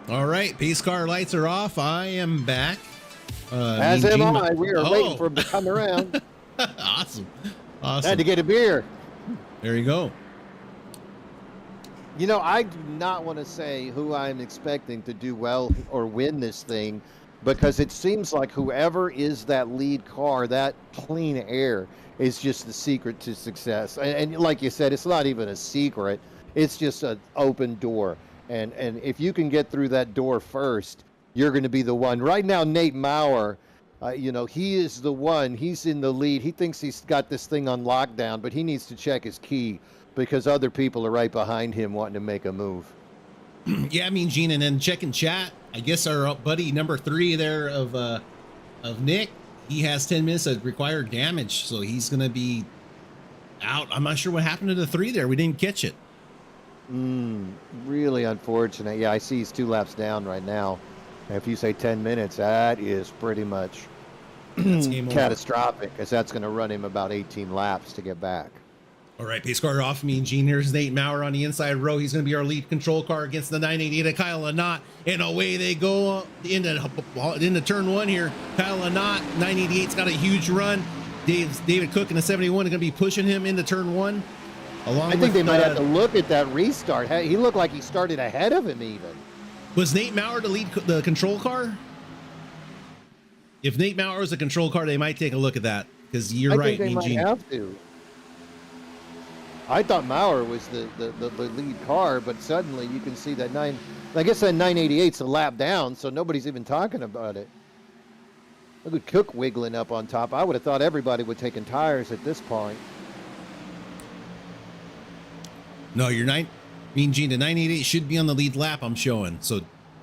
All right, pace car lights are off. I am back. As am I. We are waiting for him to come around. Awesome. Had to get a beer. There you go. You know, I do not want to say who I'm expecting to do well or win this thing, because it seems like whoever is that lead car, that clean air, is just the secret to success. And like you said, it's not even a secret. It's just an open door. And if you can get through that door first, you're going to be the one. Right now, Nate Maurer, you know, he is the one. He's in the lead. He thinks he's got this thing on lockdown, but he needs to check his key, because other people are right behind him wanting to make a move. Yeah, I mean, Gene, and then checking chat, I guess our buddy number 3 there of Nick, he has 10 minutes of required damage, so he's going to be out. I'm not sure what happened to the 3 there. We didn't catch it. Really unfortunate. Yeah, I see he's 2 laps down right now. And if you say 10 minutes, that is pretty much catastrophic, because that's going to run him about 18 laps to get back. All right, pace car off me and Gene. Here's Nate Maurer on the inside row. He's going to be our lead control car against the 988 of Kyle Lynott. And away they go into turn 1 here. Kyle Lynott, 988's got a huge run. David Cook in the 71 is going to be pushing him into turn 1. I think they might have to look at that restart. He looked like he started ahead of him even. Was Nate Maurer the control car? If Nate Maurer was a control car, they might take a look at that, because you're right. I think they might have to. I thought Maurer was the lead car, but suddenly you can see that I guess that 988's a lap down, so nobody's even talking about it. Look at Cook wiggling up on top. I would have thought everybody would take in tires at this point. No, you're not. Mean Gene, the 988 should be on the lead lap, I'm showing. So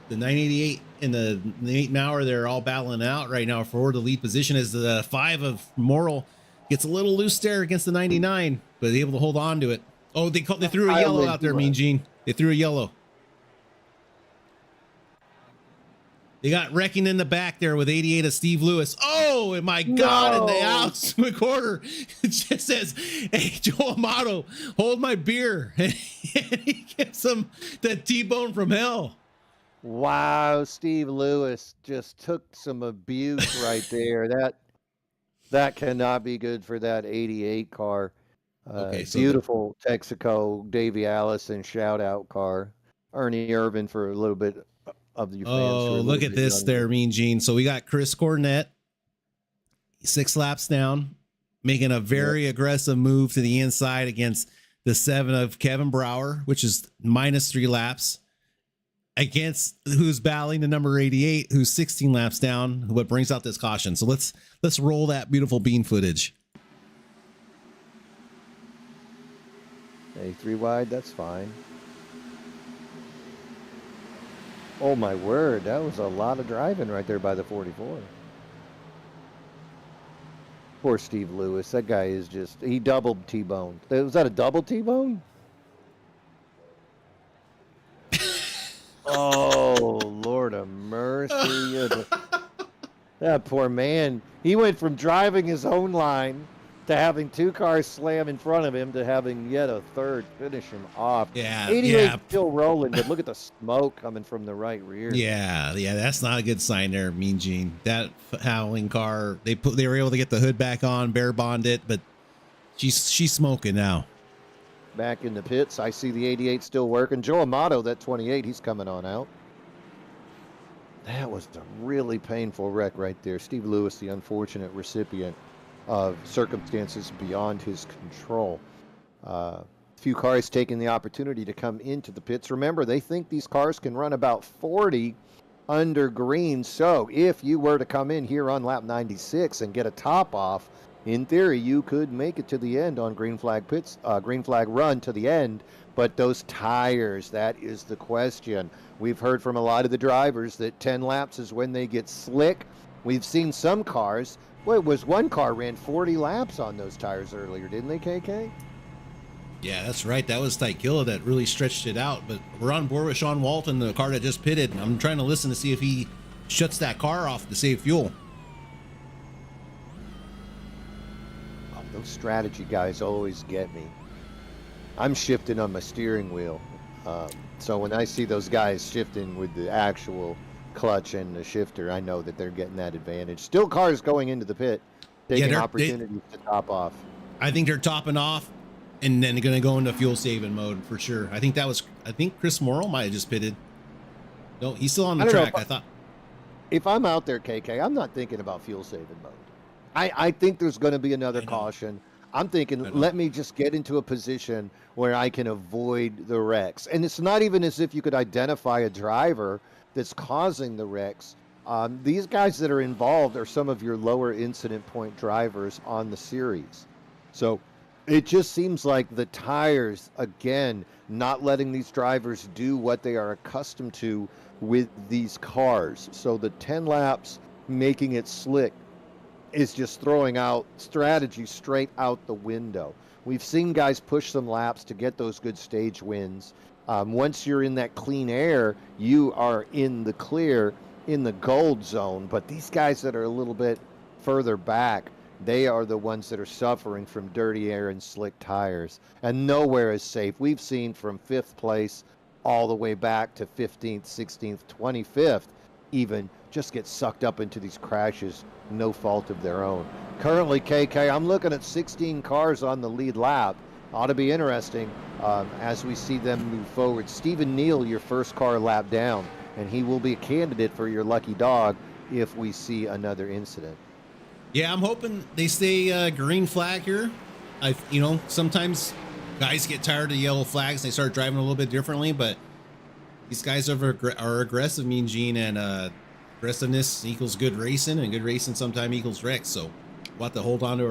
the 988 and the Nate Maurer, they're all battling out right now for the lead position, as the 5 of Morrill gets a little loose there against the 99, but able to hold on to it. Oh, they threw a yellow out there, Mean Gene. They threw a yellow. They got wrecking in the back there with 88 of Steve Lewis. Oh, and my God, in the outside corner, it just says, "Hey, Joe Amato, hold my beer." And he gives him that T-bone from hell. Wow, Steve Lewis just took some abuse right there. That cannot be good for that 88 car. Okay, so beautiful Texaco Davey Allison shout-out car. Ernie Irvin for a little bit of the fans. Oh, look at this there, Mean Gene. So we got Chris Cornett, 6 laps down, making a very aggressive move to the inside against the 7 of Kevin Brower, which is -3 laps. against who's battling the number 88, who's 16 laps down, what brings out this caution. So let's roll that beautiful bean footage. Hey, 3 wide, that's fine. Oh my word, that was a lot of driving right there by the 44. Poor Steve Lewis. That guy is just, he doubled T-boned. Was that a double T-bone? Oh, Lord of mercy. That poor man. He went from driving his own line to having 2 cars slam in front of him to having yet a third finish him off. Yeah, 88 yeah. still rolling, but look at the smoke coming from the right rear. Yeah, that's not a good sign there, Mean Gene. That howling car, they were able to get the hood back on, bare bond it, but she's smoking now. Back in the pits, I see the 88 still working. Joe Amato, that 28, he's coming on out. That was a really painful wreck right there. Steve Lewis, the unfortunate recipient of circumstances beyond his control. Few cars taking the opportunity to come into the pits. Remember, they think these cars can run about 40 under green. So if you were to come in here on lap 96 and get a top off, in theory, you could make it to the end on green flag pits, green flag run to the end. But those tires, that is the question. We've heard from a lot of the drivers that 10 laps is when they get slick. We've seen some cars. Well, it was one car ran 40 laps on those tires earlier, didn't they, KK? Yeah, that's right. That was Tykilla that really stretched it out. But we're on board with Sean Walton, the car that just pitted. I'm trying to listen to see if he shuts that car off to save fuel. Oh, those strategy guys always get me. I'm shifting on my steering wheel. So when I see those guys shifting with the actual clutch and the shifter, I know that they're getting that advantage. Still cars going into the pit, taking opportunities to top off. I think they're topping off and then going to go into fuel saving mode for sure. I think Chris Morrill might have just pitted. No, he's still on the track. I thought. If I'm out there, KK, I'm not thinking about fuel saving mode. I think there's going to be another caution. I'm thinking, let me just get into a position where I can avoid the wrecks. And it's not even as if you could identify a driver that's causing the wrecks. These guys that are involved are some of your lower incident point drivers on the series. So it just seems like the tires, again, not letting these drivers do what they are accustomed to with these cars. So the 10 laps making it slick is just throwing out strategy straight out the window. We've seen guys push some laps to get those good stage wins. Once you're in that clean air, you are in the clear, in the gold zone. But these guys that are a little bit further back, they are the ones that are suffering from dirty air and slick tires. And nowhere is safe. We've seen from 5th place all the way back to 15th, 16th, 25th, even just get sucked up into these crashes, no fault of their own. Currently, KK, I'm looking at 16 cars on the lead lap. Ought to be interesting as we see them move forward. Stephen Neal, your first car lap down, and he will be a candidate for your lucky dog if we see another incident. Yeah, I'm hoping they stay green flag here. Sometimes guys get tired of yellow flags. They start driving a little bit differently, but these guys are aggressive, Mean Gene, and aggressiveness equals good racing, and good racing sometimes equals wrecks. So we'll have to hold on to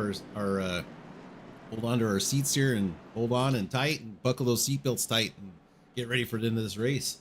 our seats here and hold on and tight and buckle those seatbelts tight and get ready for the end of this race.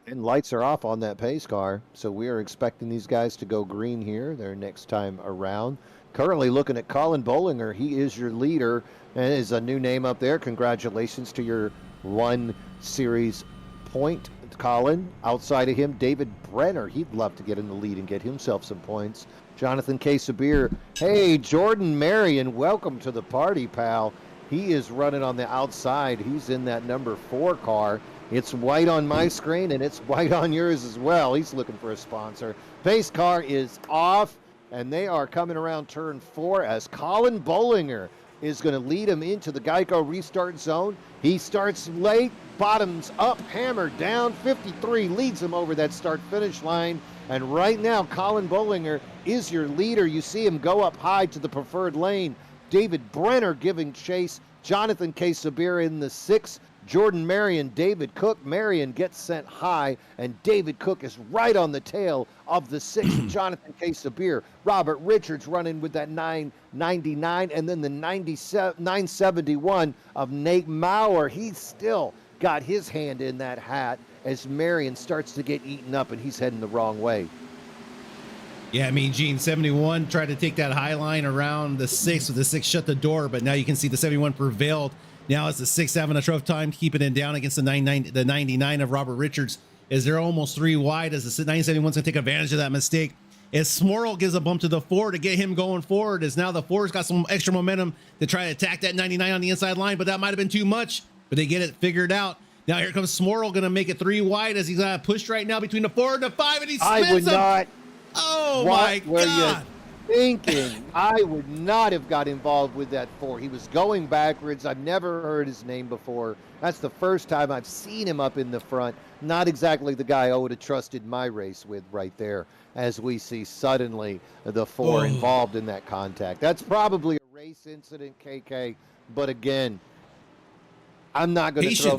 And lights are off on that pace car, so we are expecting these guys to go green here their next time around. Currently looking at Colin Bollinger. He is your leader and is a new name up there. Congratulations to your 1 series point, Colin. Outside of him, David Brenner. He'd love to get in the lead and get himself some points. Jonathan K. Sabir. Hey, Jordan Marion, welcome to the party, pal. He is running on the outside. He's in that number 4 car. It's white on my screen, and it's white on yours as well. He's looking for a sponsor. Pace car is off, and they are coming around turn 4 as Colin Bollinger is going to lead him into the Geico restart zone. He starts late, bottoms up, hammer down. 53 leads him over that start-finish line. And right now, Colin Bollinger is your leader. You see him go up high to the preferred lane. David Brenner giving chase. Jonathan K. Sabir in the 6. Jordan Marion, David Cook. Marion gets sent high, and David Cook is right on the tail of the 6 of Jonathan K. Sabir. Robert Richards running with that 999, and then the 971 of Nate Maurer. He's still got his hand in that hat as Marion starts to get eaten up, and he's heading the wrong way. Yeah, I mean, Gene, 71 tried to take that high line around the 6, with the 6 shut the door, but now you can see the 71 prevailed. Now it's the 6 having a tough time keeping it down against the 99 of Robert Richards, as they're almost 3 wide, as the 971's gonna take advantage of that mistake. As Smorl gives a bump to the 4 to get him going forward, as now the 4's got some extra momentum to try to attack that 99 on the inside line, but that might have been too much, but they get it figured out. Now here comes Smorl, gonna make it 3 wide as he's pushed right now between the 4 and the 5, and he spins I would him. not. Oh What my were God. you thinking? I would not have got involved with that 4. He was going backwards. I've never heard his name before. That's the first time I've seen him up in the front. Not exactly the guy I would have trusted my race with right there, as we see suddenly the 4 involved in that contact. That's probably a race incident, KK. But again, I'm not going to throw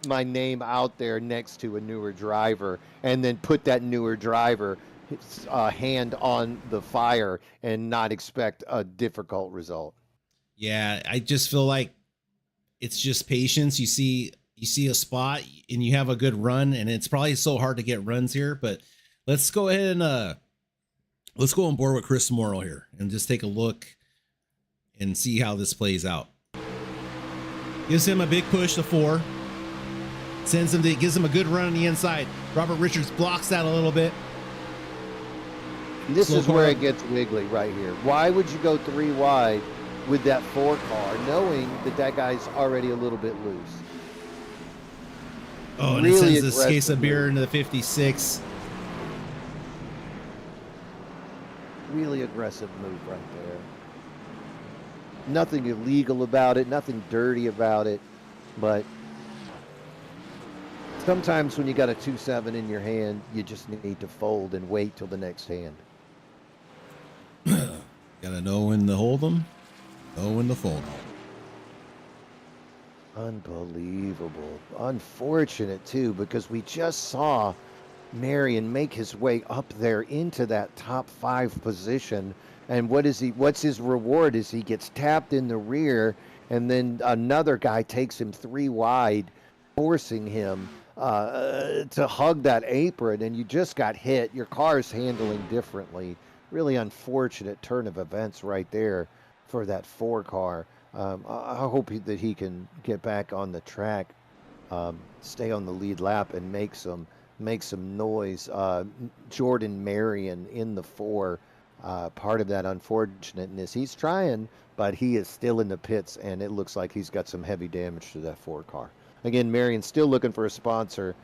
my name out there next to a newer driver and then put that newer driver hand on the fire and not expect a difficult result. Yeah, I just feel like it's just patience. You see a spot and you have a good run, and it's probably so hard to get runs here, but let's go ahead and let's go on board with Chris Morrill here and just take a look and see how this plays out. Gives him a big push to 4. Gives him a good run on the inside. Robert Richards blocks that a little bit. This is where it gets wiggly right here. Why would you go 3 wide with that 4 car, knowing that that guy's already a little bit loose? Oh, and really it sends this case of beer into the 56. Really aggressive move right there. Nothing illegal about it, nothing dirty about it, but sometimes when you got a 2-7 in your hand, you just need to fold and wait till the next hand. Gotta know when to hold them, know when to fold them. Unbelievable. Unfortunate, too, because we just saw Marion make his way up there into that top 5 position. And what's his reward is he gets tapped in the rear, and then another guy takes him 3 wide, forcing him to hug that apron, and you just got hit. Your car's handling differently. Really unfortunate turn of events right there for that 4 car. I hope that he can get back on the track, stay on the lead lap, and make some noise. Jordan Marion in the 4, part of that unfortunateness. He's trying, but he is still in the pits, and it looks like he's got some heavy damage to that 4 car. Again, Marion's still looking for a sponsor.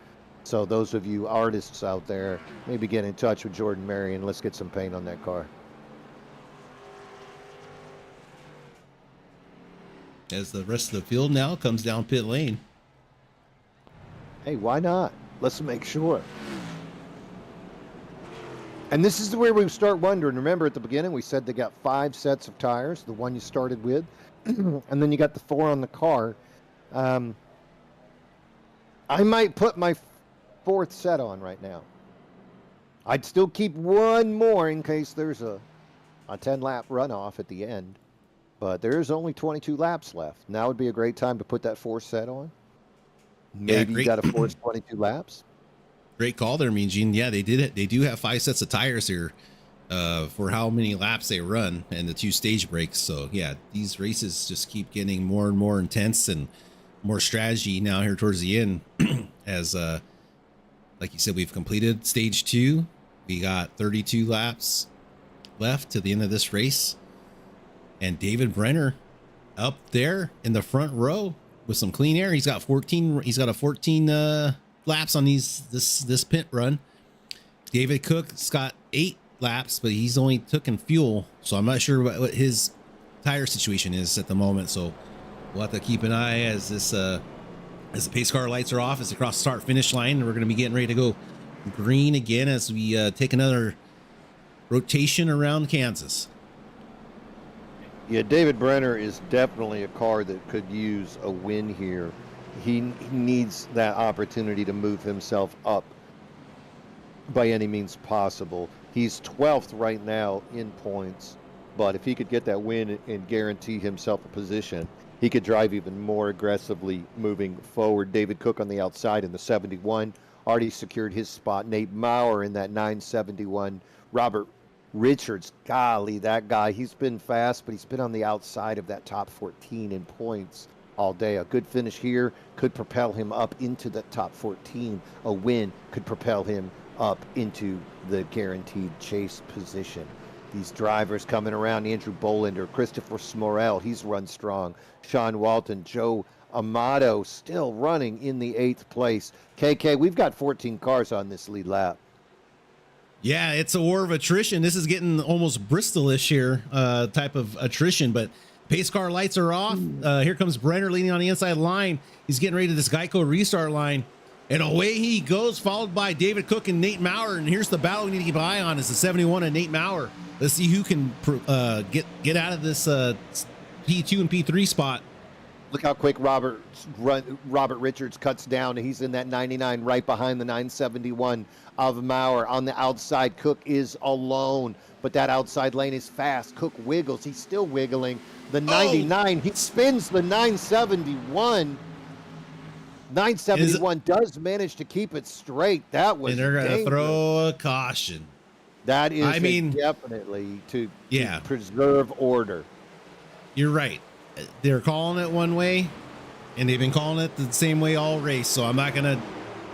So those of you artists out there, maybe get in touch with Jordan Marion. Let's get some paint on that car. As the rest of the field now comes down pit lane. Hey, why not? Let's make sure. And this is where we start wondering. Remember at the beginning, we said they got 5 sets of tires, the one you started with, and then you got the 4 on the car. I might put my 4th set on right now. I'd still keep 1 more in case there's a 10-lap runoff at the end. But there's only 22 laps left. Now would be a great time to put that 4th set on. Maybe you got to force 22 laps. Great call there, Mean Gene. Yeah, they do have 5 sets of tires here for how many laps they run and the 2 stage breaks. So yeah, these races just keep getting more and more intense and more strategy now here towards the end. As like you said, we've completed stage 2. We got 32 laps left to the end of this race, and David Brenner up there in the front row with some clean air. He's got 14 laps on this pit run. David Cook's got 8 laps, but he's only taken fuel, so I'm not sure what his tire situation is at the moment. So we'll have to keep an eye as the pace car lights are off, as across the start finish line. We're going to be getting ready to go green again as we take another rotation around Kansas. Yeah, David Brenner is definitely a car that could use a win here. He needs that opportunity to move himself up by any means possible. He's 12th right now in points, but if he could get that win and guarantee himself a position, he could drive even more aggressively moving forward. David Cook on the outside in the 71 already secured his spot. Nate Maurer in that 971. Robert Richards, golly, that guy, he's been fast, but he's been on the outside of that top 14 in points all day. A good finish here could propel him up into the top 14. A win could propel him up into the guaranteed chase position. These drivers coming around: Andrew Bolander, Christopher Smorell, he's run strong. Sean Walton, Joe Amato still running in the 8th place. KK, we've got 14 cars on this lead lap. Yeah, it's a war of attrition. This is getting almost Bristol-ish here, type of attrition, but pace car lights are off. Here comes Brenner leading on the inside line. He's getting ready to this Geico restart line, and away he goes, followed by David Cook and Nate Maurer. And here's the battle we need to keep an eye on: is the 71 and Nate Maurer. Let's see who can get out of this P2 and P3 spot. Look how quick Robert Richards cuts down. He's in that 99 right behind the 971 of Maurer. On the outside, Cook is alone, but that outside lane is fast. Cook wiggles. He's still wiggling. The 99, he spins the 971. 971 does manage to keep it straight. That was, and they're going to throw a caution. That is, definitely to preserve order. You're right. They're calling it one way, and they've been calling it the same way all race. So I'm not going to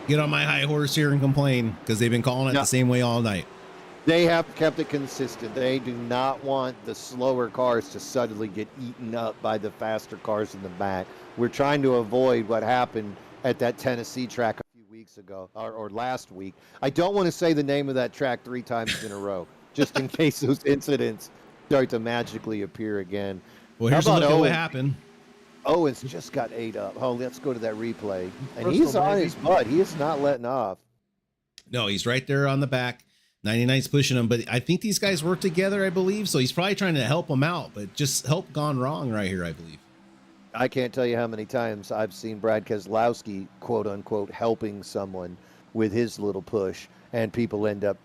get on my high horse here and complain, because they've been calling it the same way all night. They have kept it consistent. They do not want the slower cars to suddenly get eaten up by the faster cars in the back. We're trying to avoid what happened at that Tennessee track a few weeks ago, or last week. I don't want to say the name of that track 3 times in a row, just in case those incidents start to magically appear again. Well, here's a look at what happened. Owens just got ate up. Oh, let's go to that replay. And he's on his butt. He is not letting off. No, he's right there on the back. 99's pushing him, but I think these guys work together, I believe. So he's probably trying to help him out, but just help gone wrong right here, I believe. I can't tell you how many times I've seen Brad Keselowski, quote unquote, helping someone with his little push, and people end up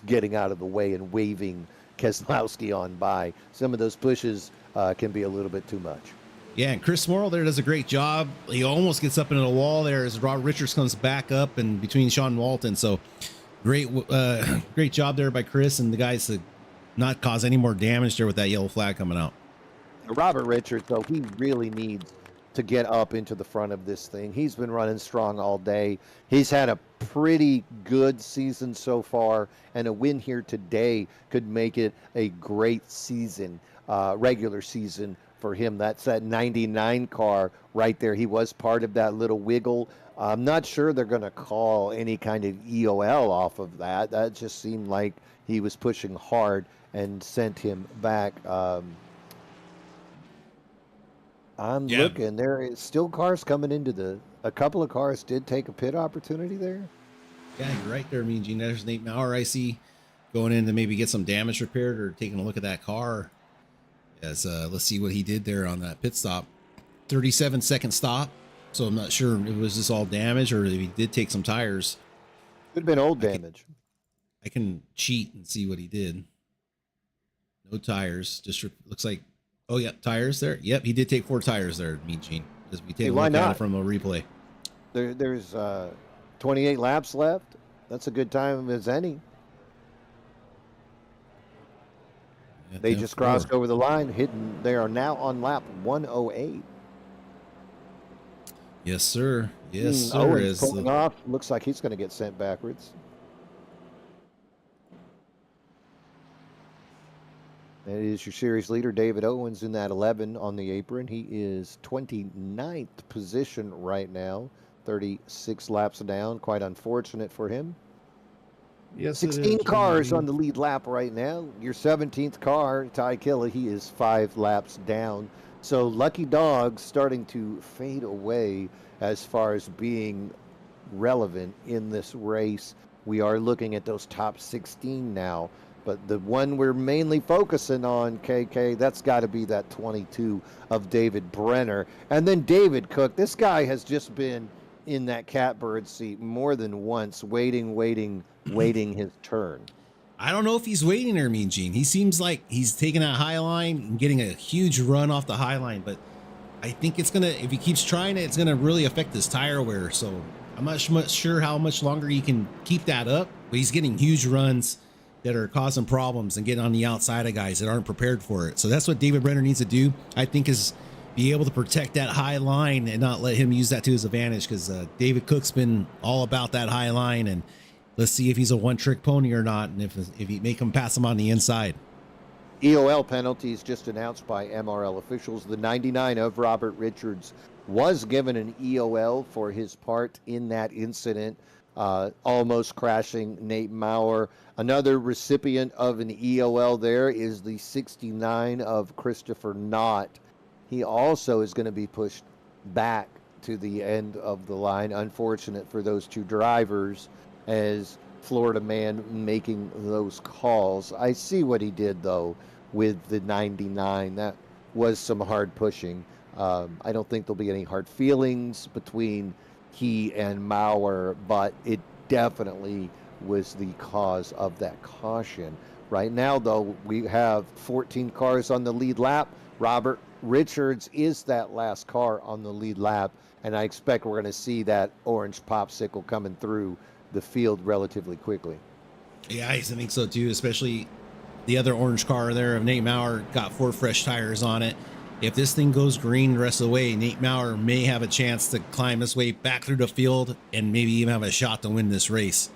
getting out of the way and waving Keselowski on by. Some of those pushes can be a little bit too much. Yeah, and Chris Morrill there does a great job. He almost gets up into the wall there as Robert Richards comes back up and between Sean Walton. So great job there by Chris and the guys to not cause any more damage there with that yellow flag coming out. Robert Richards, though, he really needs to get up into the front of this thing. He's been running strong all day. He's had a pretty good season so far, and a win here today could make it a great season, regular season for him. That's that 99 car right there. He was part of that little wiggle. I'm not sure they're going to call any kind of EOL off of that. That just seemed like he was pushing hard and sent him back. I'm looking. There is still cars coming into a couple of cars did take a pit opportunity there. Yeah, you're right there, Mean Gene. There's Nate Maurer I see going in to maybe get some damage repaired or taking a look at that car. As let's see what he did there on that pit stop. 37-second stop. So I'm not sure if it was just all damage or if he did take some tires. Could have been old damage. I can cheat and see what he did. No tires. Just looks like, oh yeah, tires there. Yep, he did take 4 tires there, Mean Gene. As we take a look at it from a replay. There's 28 laps left. That's a good time as any. Yeah, they just crossed over the line, hitting. They are now on lap 108. Yes, sir. Yes, sir. Owens pulling off. Looks like he's going to get sent backwards. That is your series leader, David Owens, in that 11 on the apron. He is 29th position right now, 36 laps down. Quite unfortunate for him. Yes, 16 cars on the lead lap right now. Your 17th car, Ty Killa, he is 5 laps down. So Lucky Dog starting to fade away as far as being relevant in this race. We are looking at those top 16 now. But the one we're mainly focusing on, KK, that's got to be that 22 of David Brenner. And then David Cook, this guy has just been in that catbird seat more than once, waiting his turn. I don't know if he's waiting there, Mean Gene. He seems like he's taking that high line and getting a huge run off the high line, but I think it's gonna, if he keeps trying it, it's gonna really affect his tire wear. So I'm not much sure how much longer he can keep that up, but he's getting huge runs that are causing problems and getting on the outside of guys that aren't prepared for it. So that's what David Brenner needs to do, I think, is be able to protect that high line and not let him use that to his advantage, because David Cook's been all about that high line, and let's see if he's a one-trick pony or not, and if he make him pass him on the inside. EOL penalties just announced by MRL officials. The 99 of Robert Richards was given an EOL for his part in that incident, almost crashing Nate Maurer. Another recipient of an EOL there is the 69 of Christopher Knott. He also is going to be pushed back to the end of the line. Unfortunate for those two drivers, as Florida man making those calls. I see what he did, though, with the 99. That was some hard pushing. I don't think there'll be any hard feelings between he and Maurer, but it definitely was the cause of that caution. Right now, though, we have 14 cars on the lead lap. Robert Richards is that last car on the lead lap, and I expect we're going to see that orange popsicle coming through the field relatively quickly. Yeah, I think so too, especially the other orange car there of Nate Maurer got 4 fresh tires on it. If this thing goes green the rest of the way, Nate Maurer may have a chance to climb his way back through the field and maybe even have a shot to win this race.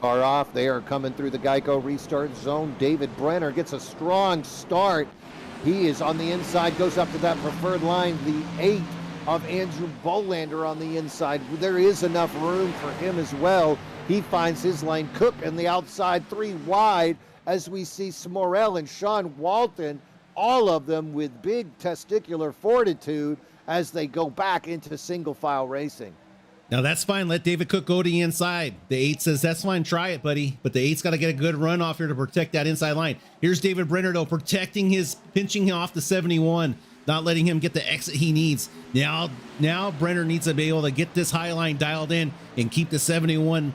Car off. They are coming through the Geico restart zone. David Brenner gets a strong start. He is on the inside, goes up to that preferred line. The 8 of Andrew Bolander on the inside. There is enough room for him as well. He finds his lane. Cook in the outside, 3 wide, as we see Smorell and Sean Walton, all of them with big testicular fortitude as they go back into single file racing. Now that's fine. Let David Cook go to the inside. The 8 says, that's fine. Try it, buddy. But the 8's got to get a good run off here to protect that inside line. Here's David Brenner, though, pinching him off the 71, not letting him get the exit he needs. Now Brenner needs to be able to get this high line dialed in and keep the 71,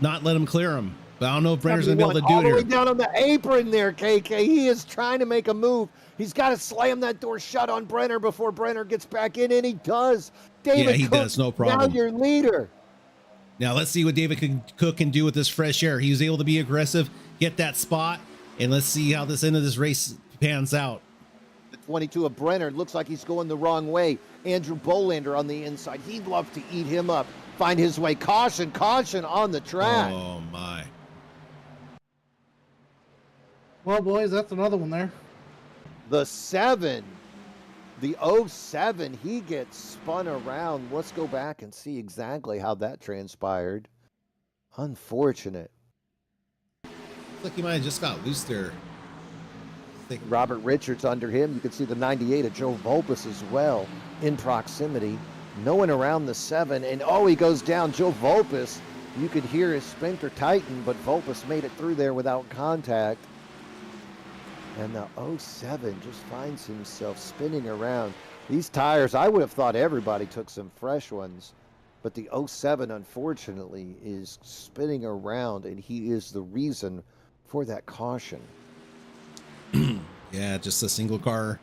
not let him clear him. But I don't know if Brenner's going to be able to do it all the here. way down on the apron there, KK. He is trying to make a move. He's got to slam that door shut on Brenner before Brenner gets back in, and he does. David he Cook, does, no problem. Now your leader. Now let's see what David Cook can do with this fresh air. He was able to be aggressive, get that spot, and let's see how this end of this race pans out. The 22 of Brenner looks like he's going the wrong way. Andrew Bolander on the inside. He'd love to eat him up, find his way. Caution on the track. Oh, my. Well, boys, that's another one there. The 7, the 07, he gets spun around. Let's go back and see exactly how that transpired. Unfortunate. Looks like he might have just got loose there. Robert Richards under him. You can see the 98 of Joe Volpus as well in proximity. No one around the 7, and he goes down. Joe Volpus, you could hear his sphincter tighten, but Volpus made it through there without contact. And the 07 just finds himself spinning around. These tires, I would have thought everybody took some fresh ones, but the 07, unfortunately, is spinning around, and he is the reason for that caution. Yeah, just a single car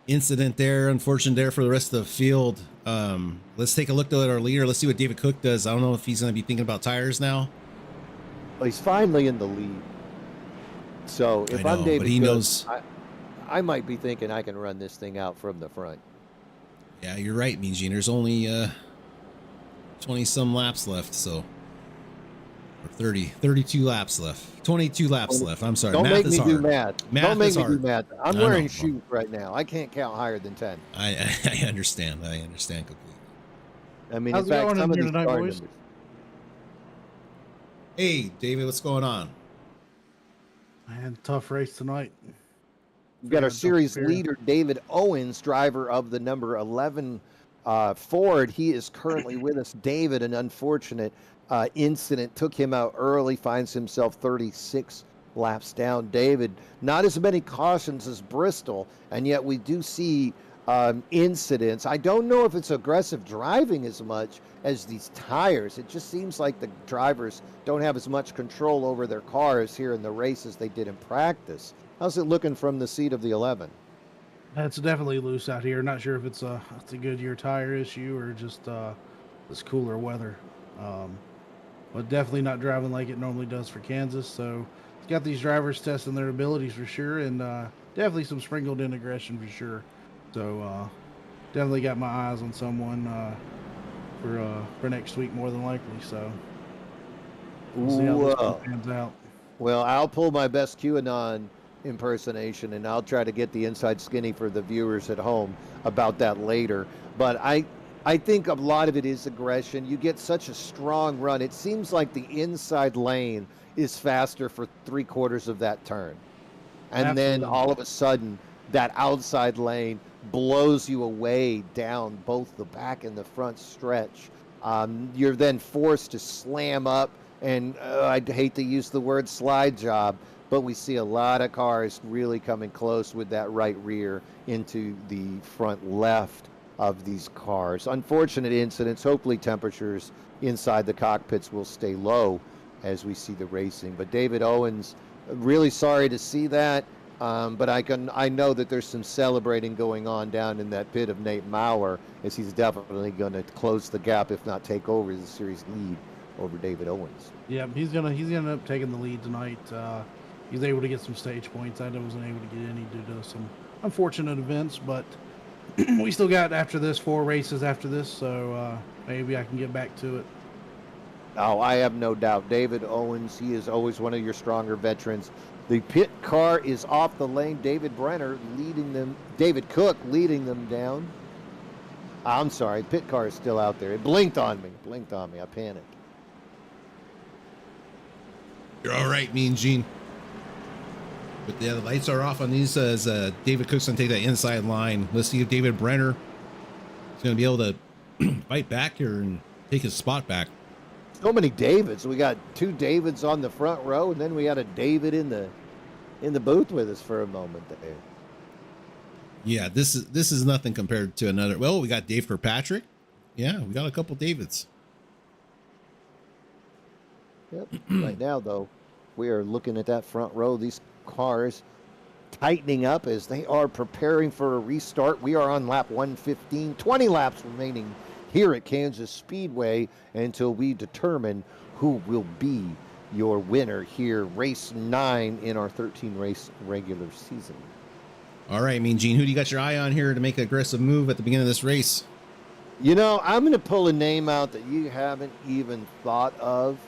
incident there. Unfortunate there for the rest of the field. Let's take a look at our leader. Let's see what David Cook does. I don't know if he's going to be thinking about tires now. Well, he's finally in the lead. So if I'm David but he Cook, knows. I might be thinking I can run this thing out from the front. Yeah, you're right, Mean Gene. There's only 20-some laps left, so... Or 32 laps left. 22 laps left. I'm sorry. Don't Math make is me hard. do math. Math Don't make is me hard. do math. I'm I wearing know. shoes right now. I can't count higher than 10. I understand. I understand completely. I mean, How's in it fact, going some in of here these tonight, car boys? numbers. Hey, David, what's going on? I had a tough race tonight. We've got our Don't series fear. leader, David Owens, driver of the number 11 Ford. He is currently with us. David, an unfortunate incident took him out early, finds himself 36 laps down David. Not as many cautions as Bristol, and yet we do see incidents. I don't know if it's aggressive driving as much as these tires. It just seems like the drivers don't have as much control over their cars here in the race as they did in practice. How's it looking from the seat of the 11? It's definitely loose out here. Not sure if it's a Goodyear tire issue or just this cooler weather. But definitely not driving like it normally does for Kansas. So it's got these drivers testing their abilities for sure, and definitely some sprinkled in aggression for sure. So definitely got my eyes on someone for next week more than likely. So we'll see how this one pans out. Well, I'll pull my best QAnon impersonation, and I'll try to get the inside skinny for the viewers at home about that later. But I think a lot of it is aggression. You get such a strong run. It seems like the inside lane is faster for 3/4 of that turn. And Absolutely. Then all of a sudden, that outside lane blows you away down both the back and the front stretch. You're then forced to slam up, and I'd hate to use the word slide job, but we see a lot of cars really coming close with that right rear into the front left of these cars. Unfortunate incidents. Hopefully temperatures inside the cockpits will stay low as we see the racing. But David Owens, really sorry to see that. But I know that there's some celebrating going on down in that pit of Nate Maurer, as he's definitely going to close the gap, if not take over the series lead over David Owens. Yeah, he's gonna end up taking the lead tonight. He's able to get some stage points. I wasn't able to get any due to some unfortunate events, but we still got after this 4 races after this, so maybe I can get back to it. Oh, I have no doubt. David Owens, he is always one of your stronger veterans. The pit car is off the lane. David Cook leading them down. I'm sorry, pit car is still out there. It blinked on me. I panicked. You're all right, Mean Gene. But yeah, the lights are off on these as David Cook's going to take that inside line. Let's see if David Brenner is going to be able to fight back here and take his spot back. So many Davids. We got 2 Davids on the front row, and then we had a David in the booth with us for a moment there. Yeah, this is nothing compared to another. Well, we got Dave Kirkpatrick. Yeah, we got a couple Davids. Yep. Right now, though, we are looking at that front row. These cars tightening up as they are preparing for a restart. We are on lap 115. 20 laps remaining here at Kansas Speedway until we determine who will be your winner here, race 9 in our 13-race regular season. All right, Mean Gene, who do you got your eye on here to make an aggressive move at the beginning of this race? You know, I'm going to pull a name out that you haven't even thought of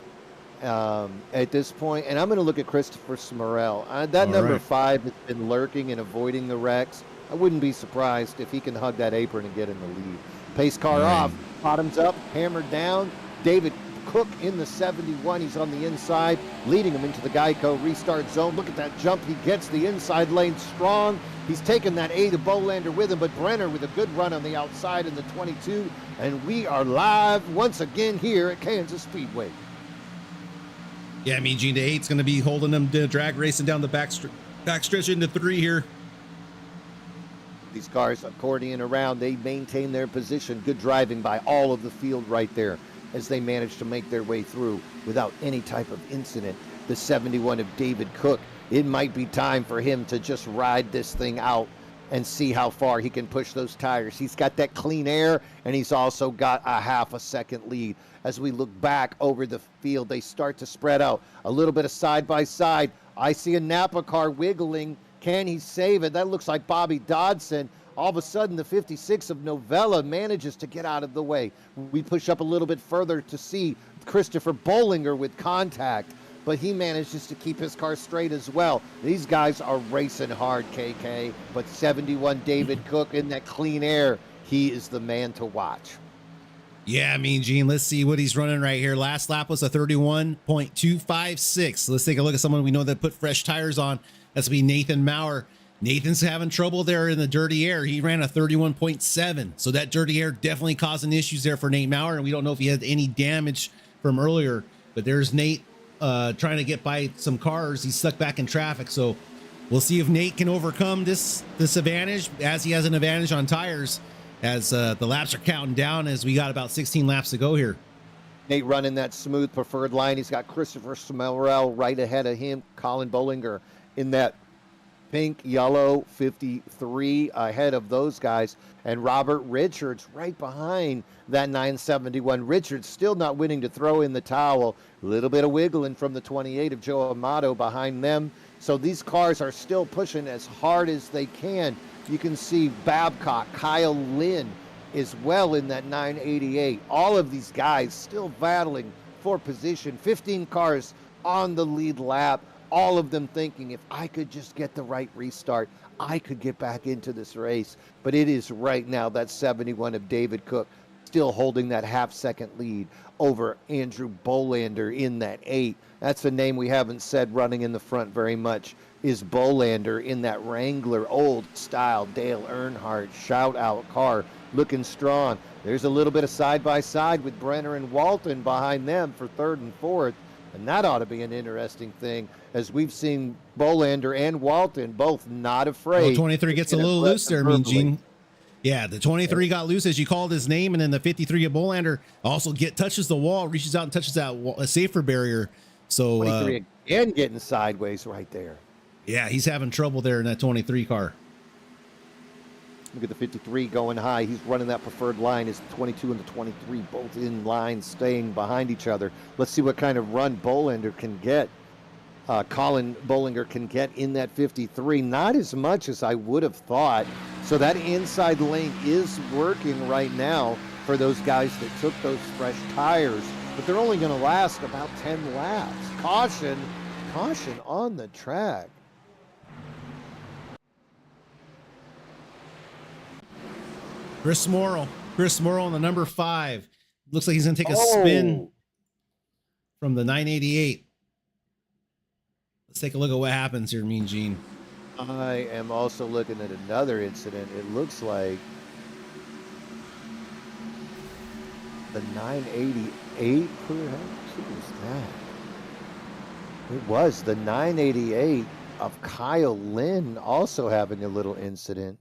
at this point, and I'm going to look at Christopher Smurrell. That number 5 has been lurking and avoiding the wrecks. I wouldn't be surprised if he can hug that apron and get in the lead. Pace car off, bottoms up, hammered down. David Cook in the 71. He's on the inside, leading him into the Geico restart zone. Look at that jump. He gets the inside lane strong. He's taken that A to Bolander with him, but Brenner with a good run on the outside in the 22. And we are live once again here at Kansas Speedway. Yeah, Mean Gene, the 8's going to be holding them to drag racing down the back stretch into 3 here. These cars accordion around, they maintain their position. Good driving by all of the field right there as they manage to make their way through without any type of incident. The 71 of David Cook, it might be time for him to just ride this thing out and see how far he can push those tires. He's got that clean air, and he's also got a half a second lead. As we look back over the field, they start to spread out. A little bit of side by side. I see a Napa car wiggling. Can he save it? That looks like Bobby Dodson. All of a sudden, the 56 of Novella manages to get out of the way. We push up a little bit further to see Christopher Bollinger with contact, but he manages to keep his car straight as well. These guys are racing hard, KK, but 71 David Cook in that clean air, he is the man to watch. Yeah, Mean Gene, let's see what he's running right here. Last lap was a 31.256. Let's take a look at someone we know that put fresh tires on. That's be Nathan Maurer. Nathan's having trouble there in the dirty air. He ran a 31.7. So that dirty air definitely causing issues there for Nate Maurer. And we don't know if he had any damage from earlier, but there's Nate trying to get by some cars. He's stuck back in traffic. So we'll see if Nate can overcome this advantage, as he has an advantage on tires, as the laps are counting down, as we got about 16 laps to go here. Nate running that smooth preferred line. He's got Christopher Smellrell right ahead of him. Colin Bollinger in that pink yellow 53 ahead of those guys, and Robert Richards right behind that 971. Richards still not winning to throw in the towel. A little bit of wiggling from the 28 of Joe Amato behind them. So these cars are still pushing as hard as they can. You can see Babcock, Kyle Lynn as well in that 988. All of these guys still battling for position. 15 cars on the lead lap. All of them thinking, if I could just get the right restart, I could get back into this race. But it is right now that 71 of David Cook still holding that half-second lead over Andrew Bolander in that 8. That's a name we haven't said running in the front very much, is Bolander in that Wrangler old-style Dale Earnhardt shout-out car, looking strong. There's a little bit of side-by-side with Brenner and Walton behind them for 3rd and 4th. And that ought to be an interesting thing, as we've seen Bolander and Walton both not afraid. Well, 23 gets a little loose there, Mean Gene. Yeah, the 23 got loose as you called his name, and then the 53 of Bolander also touches the wall, reaches out and touches that a safer barrier. So 23 again getting sideways right there. Yeah, he's having trouble there in that 23 car. Look at the 53 going high. He's running that preferred line. Is the 22 and the 23 both in line, staying behind each other. Let's see what kind of run Bolander can get. Colin Bollinger can get in that 53. Not as much as I would have thought. So that inside lane is working right now for those guys that took those fresh tires. But they're only going to last about 10 laps. Caution on the track. Chris Morrill on the number 5. Looks like he's going to take a spin from the 988. Let's take a look at what happens here, Mean Gene. I am also looking at another incident. It looks like the 988, who was that? It was the 988 of Kyle Lynn also having a little incident.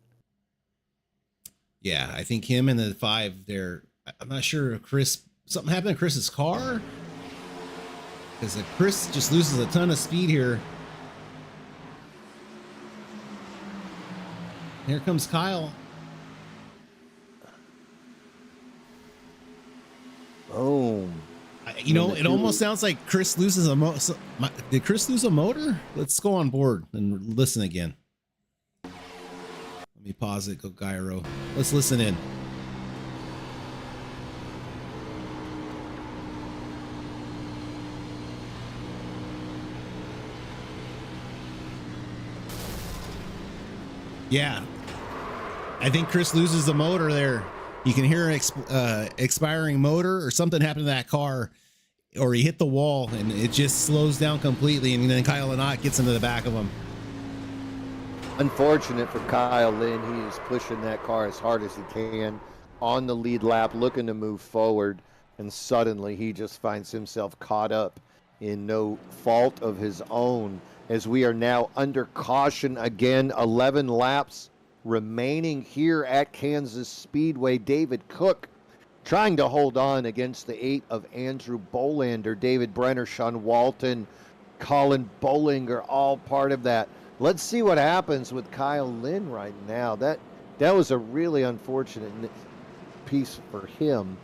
Yeah, I think him and the 5 there. I'm not sure if something happened to Chris's car, because Chris just loses a ton of speed here. Here comes Kyle. Boom. It almost sounds like Chris loses a motor. Did Chris lose a motor? Let's go on board and listen again. Let me pause it, go gyro. Let's listen in. Yeah. I think Chris loses the motor there. You can hear an expiring motor or something happened to that car, or he hit the wall and it just slows down completely, and then Kyle Lynott gets into the back of him. Unfortunate for Kyle Lynn. He is pushing that car as hard as he can on the lead lap, looking to move forward, and suddenly he just finds himself caught up in no fault of his own, as we are now under caution again. 11 laps remaining here at Kansas Speedway. David Cook trying to hold on against the 8 of Andrew Bolander. David Brenner, Sean Walton, Colin Bollinger, all part of that. Let's see what happens with Kyle Lynn right now. That was a really unfortunate piece for him.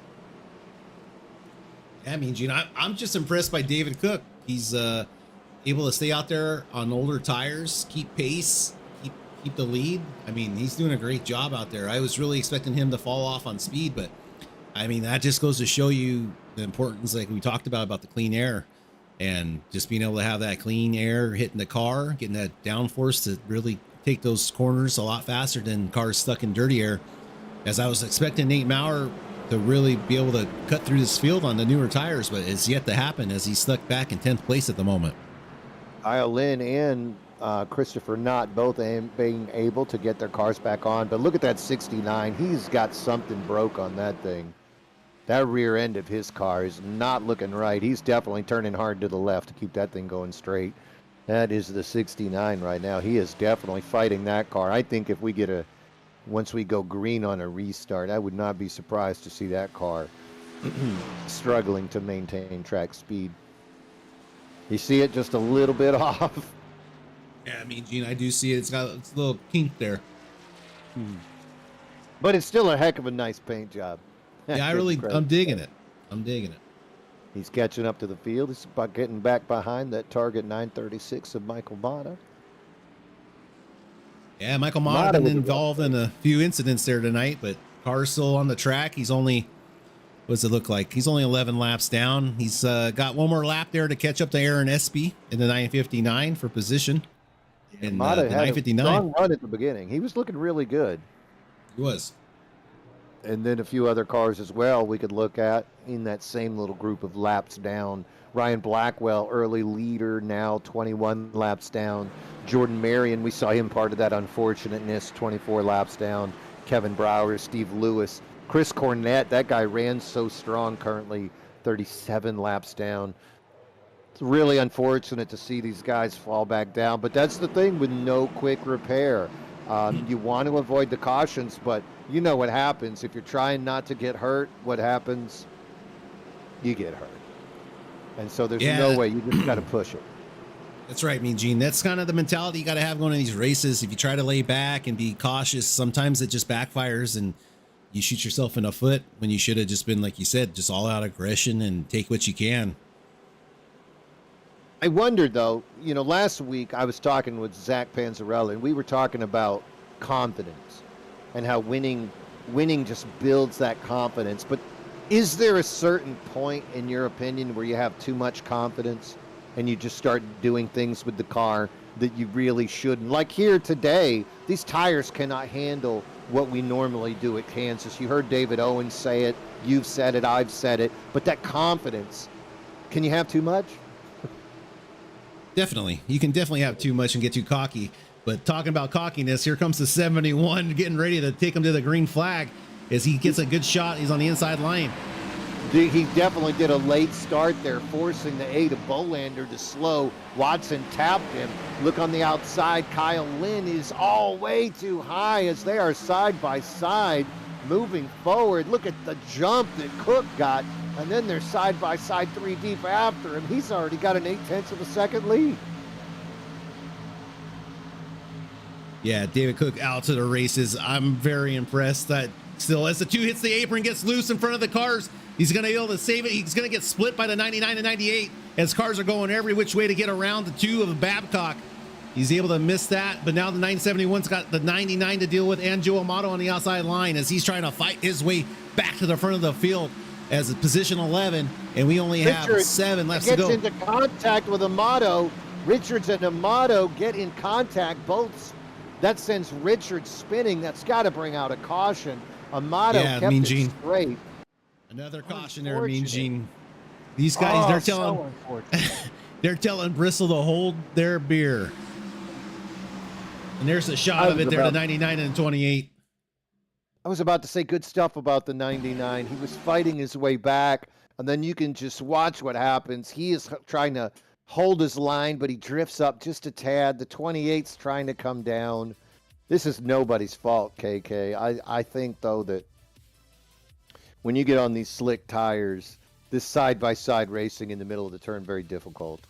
Yeah, I mean, Gene, I'm just impressed by David Cook. He's able to stay out there on older tires, keep pace, keep the lead. I mean, he's doing a great job out there. I was really expecting him to fall off on speed, but I mean, that just goes to show you the importance, like we talked about the clean air. And just being able to have that clean air hitting the car, getting that downforce to really take those corners a lot faster than cars stuck in dirty air. As I was expecting Nate Maurer to really be able to cut through this field on the newer tires, but it's yet to happen, as he's stuck back in 10th place at the moment. Kyle Lynn and Christopher Knott both being able to get their cars back on. But look at that 69. He's got something broke on that thing. That rear end of his car is not looking right. He's definitely turning hard to the left to keep that thing going straight. That is the 69 right now. He is definitely fighting that car. I think if we get once we go green on a restart, I would not be surprised to see that car struggling to maintain track speed. You see it just a little bit off. Yeah, I mean, Gene, I do see it. It's got a little kink there. But it's still a heck of a nice paint job. Yeah, I'm digging it. I'm digging it. He's catching up to the field. He's about getting back behind that target 936 of Michael Mata. Yeah, Michael Mata been involved in a few incidents there tonight, but car's still on the track. He's only, what does it look like? He's only 11 laps down. He's got one more lap there to catch up to Aaron Espy in the 959 for position. And Mata had a strong run at the beginning. He was looking really good. He was. And then a few other cars as well we could look at in that same little group of laps down. Ryan Blackwell, early leader, now 21 laps down. Jordan Marion, we saw him part of that unfortunateness, 24 laps down. Kevin Brower, Steve Lewis. Chris Cornett, that guy ran so strong currently, 37 laps down. It's really unfortunate to see these guys fall back down, but that's the thing with no quick repair. You want to avoid the cautions, but you know what happens. If you're trying not to get hurt, what happens? You get hurt. And so there's no way. You just got to push it. That's right, Mean Gene. That's kind of the mentality you got to have going in these races. If you try to lay back and be cautious, sometimes it just backfires and you shoot yourself in the foot when you should have just been, like you said, just all out aggression and take what you can. I wondered, though, last week I was talking with Zach Panzarella, and we were talking about confidence and how winning just builds that confidence. But is there a certain point, in your opinion, where you have too much confidence and you just start doing things with the car that you really shouldn't? Like here today, these tires cannot handle what we normally do at Kansas. You heard David Owens say it. You've said it. I've said it. But that confidence, can you have too much? Definitely. You can definitely have too much and get too cocky. But talking about cockiness, here comes the 71 getting ready to take him to the green flag as he gets a good shot. He's on the inside line. He definitely did a late start there, forcing the 8 of Bolander to slow. Watson tapped him. Look on the outside. Kyle Lynn is all way too high as they are side by side moving forward. Look at the jump that Cook got. And then they're side by side 3 deep after him. He's already got an 0.8 of a second lead. Yeah, David Cook out to the races. I'm very impressed that still as the 2 hits the apron, gets loose in front of the cars, he's going to be able to save it. He's going to get split by the 99 and 98 as cars are going every which way to get around the 2 of Babcock. He's able to miss that, but now the 971's got the 99 to deal with and Joe Amato on the outside line as he's trying to fight his way back to the front of the field as a position 11, and we only have 7 left to go. Gets into contact with Amato. Richards and Amato get in contact. Both. That sends Richards spinning. That's got to bring out a caution. Amato kept Mean it Gene. straight. Another caution there, Mean Gene. These guys, they're telling Bristol to hold their beer. And there's a shot of it there, the 99 and 28. I was about to say good stuff about the 99. He was fighting his way back, and then you can just watch what happens. He is trying to hold his line, but he drifts up just a tad. The 28's trying to come down. This is nobody's fault, KK. I think, though, that when you get on these slick tires, this side-by-side racing in the middle of the turn, very difficult.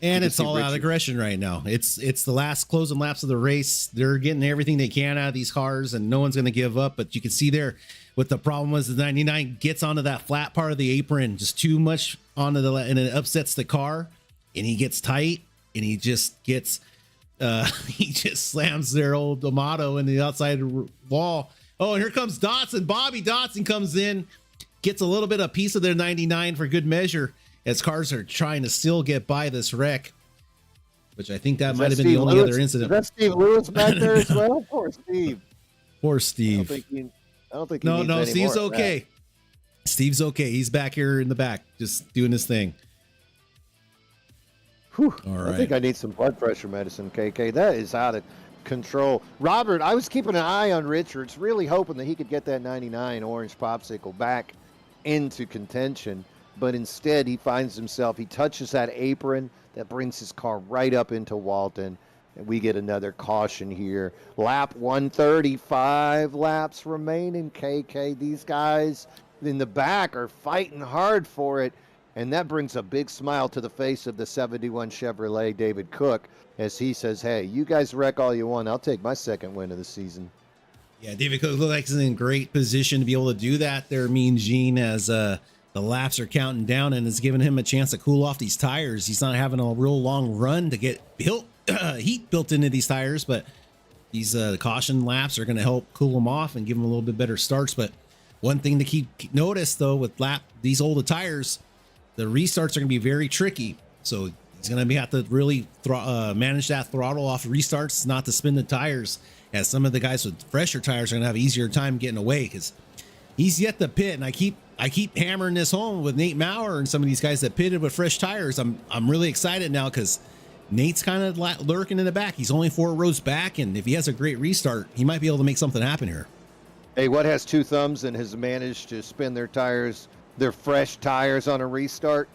And it's all out aggression right now. It's the last closing laps of the race. They're getting everything they can out of these cars, and no one's going to give up. But you can see there what the problem was. The 99 gets onto that flat part of the apron, just too much onto the, and it upsets the car, and he gets tight, and he just gets, he just slams their old Amato in the outside wall. Oh, and here comes Dotson. Bobby Dotson comes in, gets a little bit of piece of their 99 for good measure, as cars are trying to still get by this wreck, which I think that might have been the only other incident. Is that Steve Lewis back there as well? Poor Steve. Poor Steve. I don't think he no, needs any Steve's more of okay. that. Steve's okay. He's back here in the back, just doing his thing. Whew. All right. I think I need some blood pressure medicine, KK. That is out of control. Robert, I was keeping an eye on Richards, really hoping that he could get that 99 orange popsicle back into contention, but instead he finds himself, he touches that apron that brings his car right up into Walton, and we get another caution here. Lap 135 laps remaining, KK. These guys in the back are fighting hard for it, and that brings a big smile to the face of the 71 Chevrolet David Cook as he says, hey, you guys wreck all you want. I'll take my second win of the season. Yeah, David Cook looks like he's in great position to be able to do that there, Mean Gene, as the laps are counting down, and it's giving him a chance to cool off these tires. He's not having a real long run to get heat built into these tires, but these caution laps are going to help cool them off and give them a little bit better starts. But one thing to keep notice, though, with these older tires, the restarts are going to be very tricky. So he's going to have to really manage that throttle off restarts, not to spin the tires, as some of the guys with fresher tires are going to have an easier time getting away, because he's yet to pit. And I keep hammering this home with Nate Maurer and some of these guys that pitted with fresh tires. I'm really excited now because Nate's kind of lurking in the back. He's only 4 rows back, and if he has a great restart, he might be able to make something happen here. Hey, what has 2 thumbs and has managed to spin their tires, their fresh tires on a restart?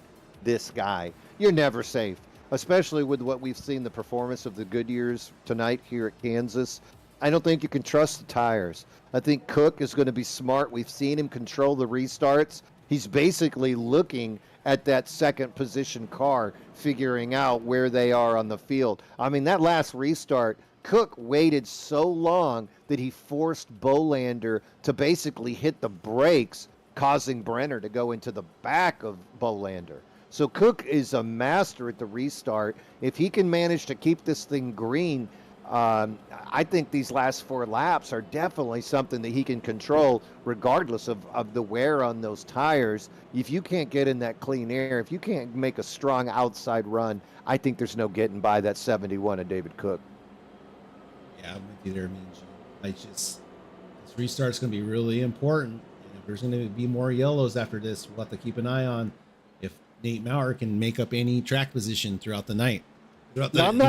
This guy. You're never safe, especially with what we've seen, the performance of the Goodyears tonight here at Kansas. I don't think you can trust the tires. I think Cook is going to be smart. We've seen him control the restarts. He's basically looking at that second position car, figuring out where they are on the field. I mean, that last restart, Cook waited so long that he forced Bolander to basically hit the brakes, causing Brenner to go into the back of Bolander. So Cook is a master at the restart. If he can manage to keep this thing green, I think these last 4 laps are definitely something that he can control regardless of the wear on those tires. If you can't get in that clean air, if you can't make a strong outside run, I think there's no getting by that 71 of David Cook. Yeah, I'm with you there, this restart's going to be really important. And if there's going to be more yellows after this, we'll have to keep an eye on if Nate Maurer can make up any track position throughout the night. I'm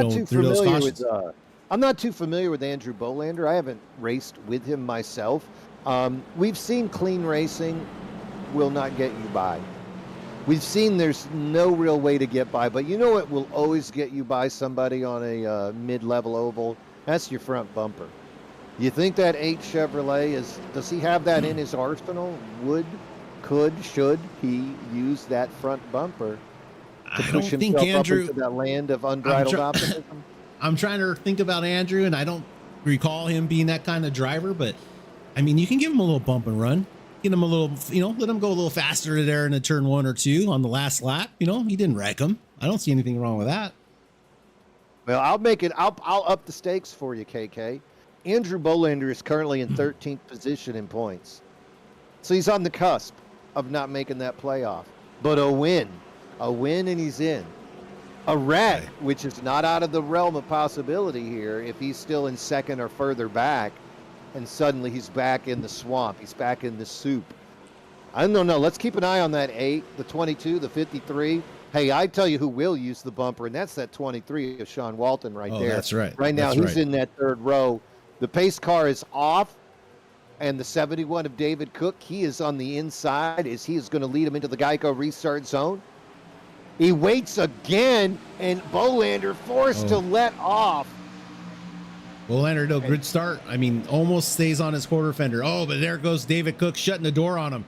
not too familiar with Andrew Bolander. I haven't raced with him myself. We've seen clean racing will not get you by. We've seen there's no real way to get by, but you know what will always get you by somebody on a mid-level oval? That's your front bumper. You think that 8 Chevrolet does he have that in his arsenal? Should he use that front bumper to push himself up into that land of unbridled optimism? I'm trying to think about Andrew, and I don't recall him being that kind of driver, but I mean, you can give him a little bump and run, get him a little, let him go a little faster there in a turn 1 or 2 on the last lap. He didn't wreck him. I don't see anything wrong with that. Well, I'll up the stakes for you, KK. Andrew Bolander is currently in 13th position in points. So he's on the cusp of not making that playoff. But a win and he's in. A wreck, which is not out of the realm of possibility here if he's still in second or further back, and suddenly he's back in the swamp. He's back in the soup. I don't know. Let's keep an eye on that 8, the 22, the 53. Hey, I tell you who will use the bumper, and that's that 23 of Sean Walton there. That's right. Right now, he's in that 3rd row. The pace car is off, and the 71 of David Cook, he is on the inside as he is going to lead him into the Geico restart zone. He waits again, and Bolander forced to let off. Bolander, no good start. I mean, almost stays on his quarter fender. Oh, but there goes David Cook shutting the door on him.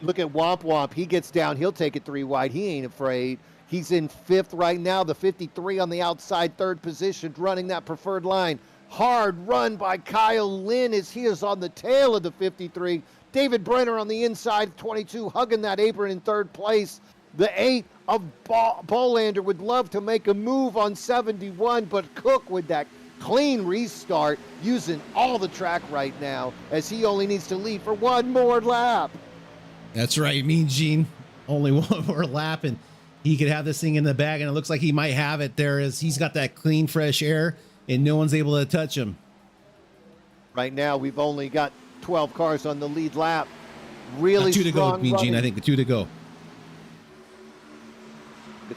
Look at Womp Womp. He gets down. He'll take it 3 wide. He ain't afraid. He's in 5th right now. The 53 on the outside 3rd position, running that preferred line. Hard run by Kyle Lynn as he is on the tail of the 53. David Brenner on the inside, 22, hugging that apron in 3rd place. The 8 of Bolander would love to make a move on 71, but Cook with that clean restart, using all the track right now as he only needs to lead for 1 more lap. That's right, Mean Gene. Only 1 more lap, and he could have this thing in the bag, and it looks like he might have it there as he's got that clean, fresh air, and no one's able to touch him. Right now, we've only got 12 cars on the lead lap. Really 2 to go, strong Mean running. Gene. I think 2 to go.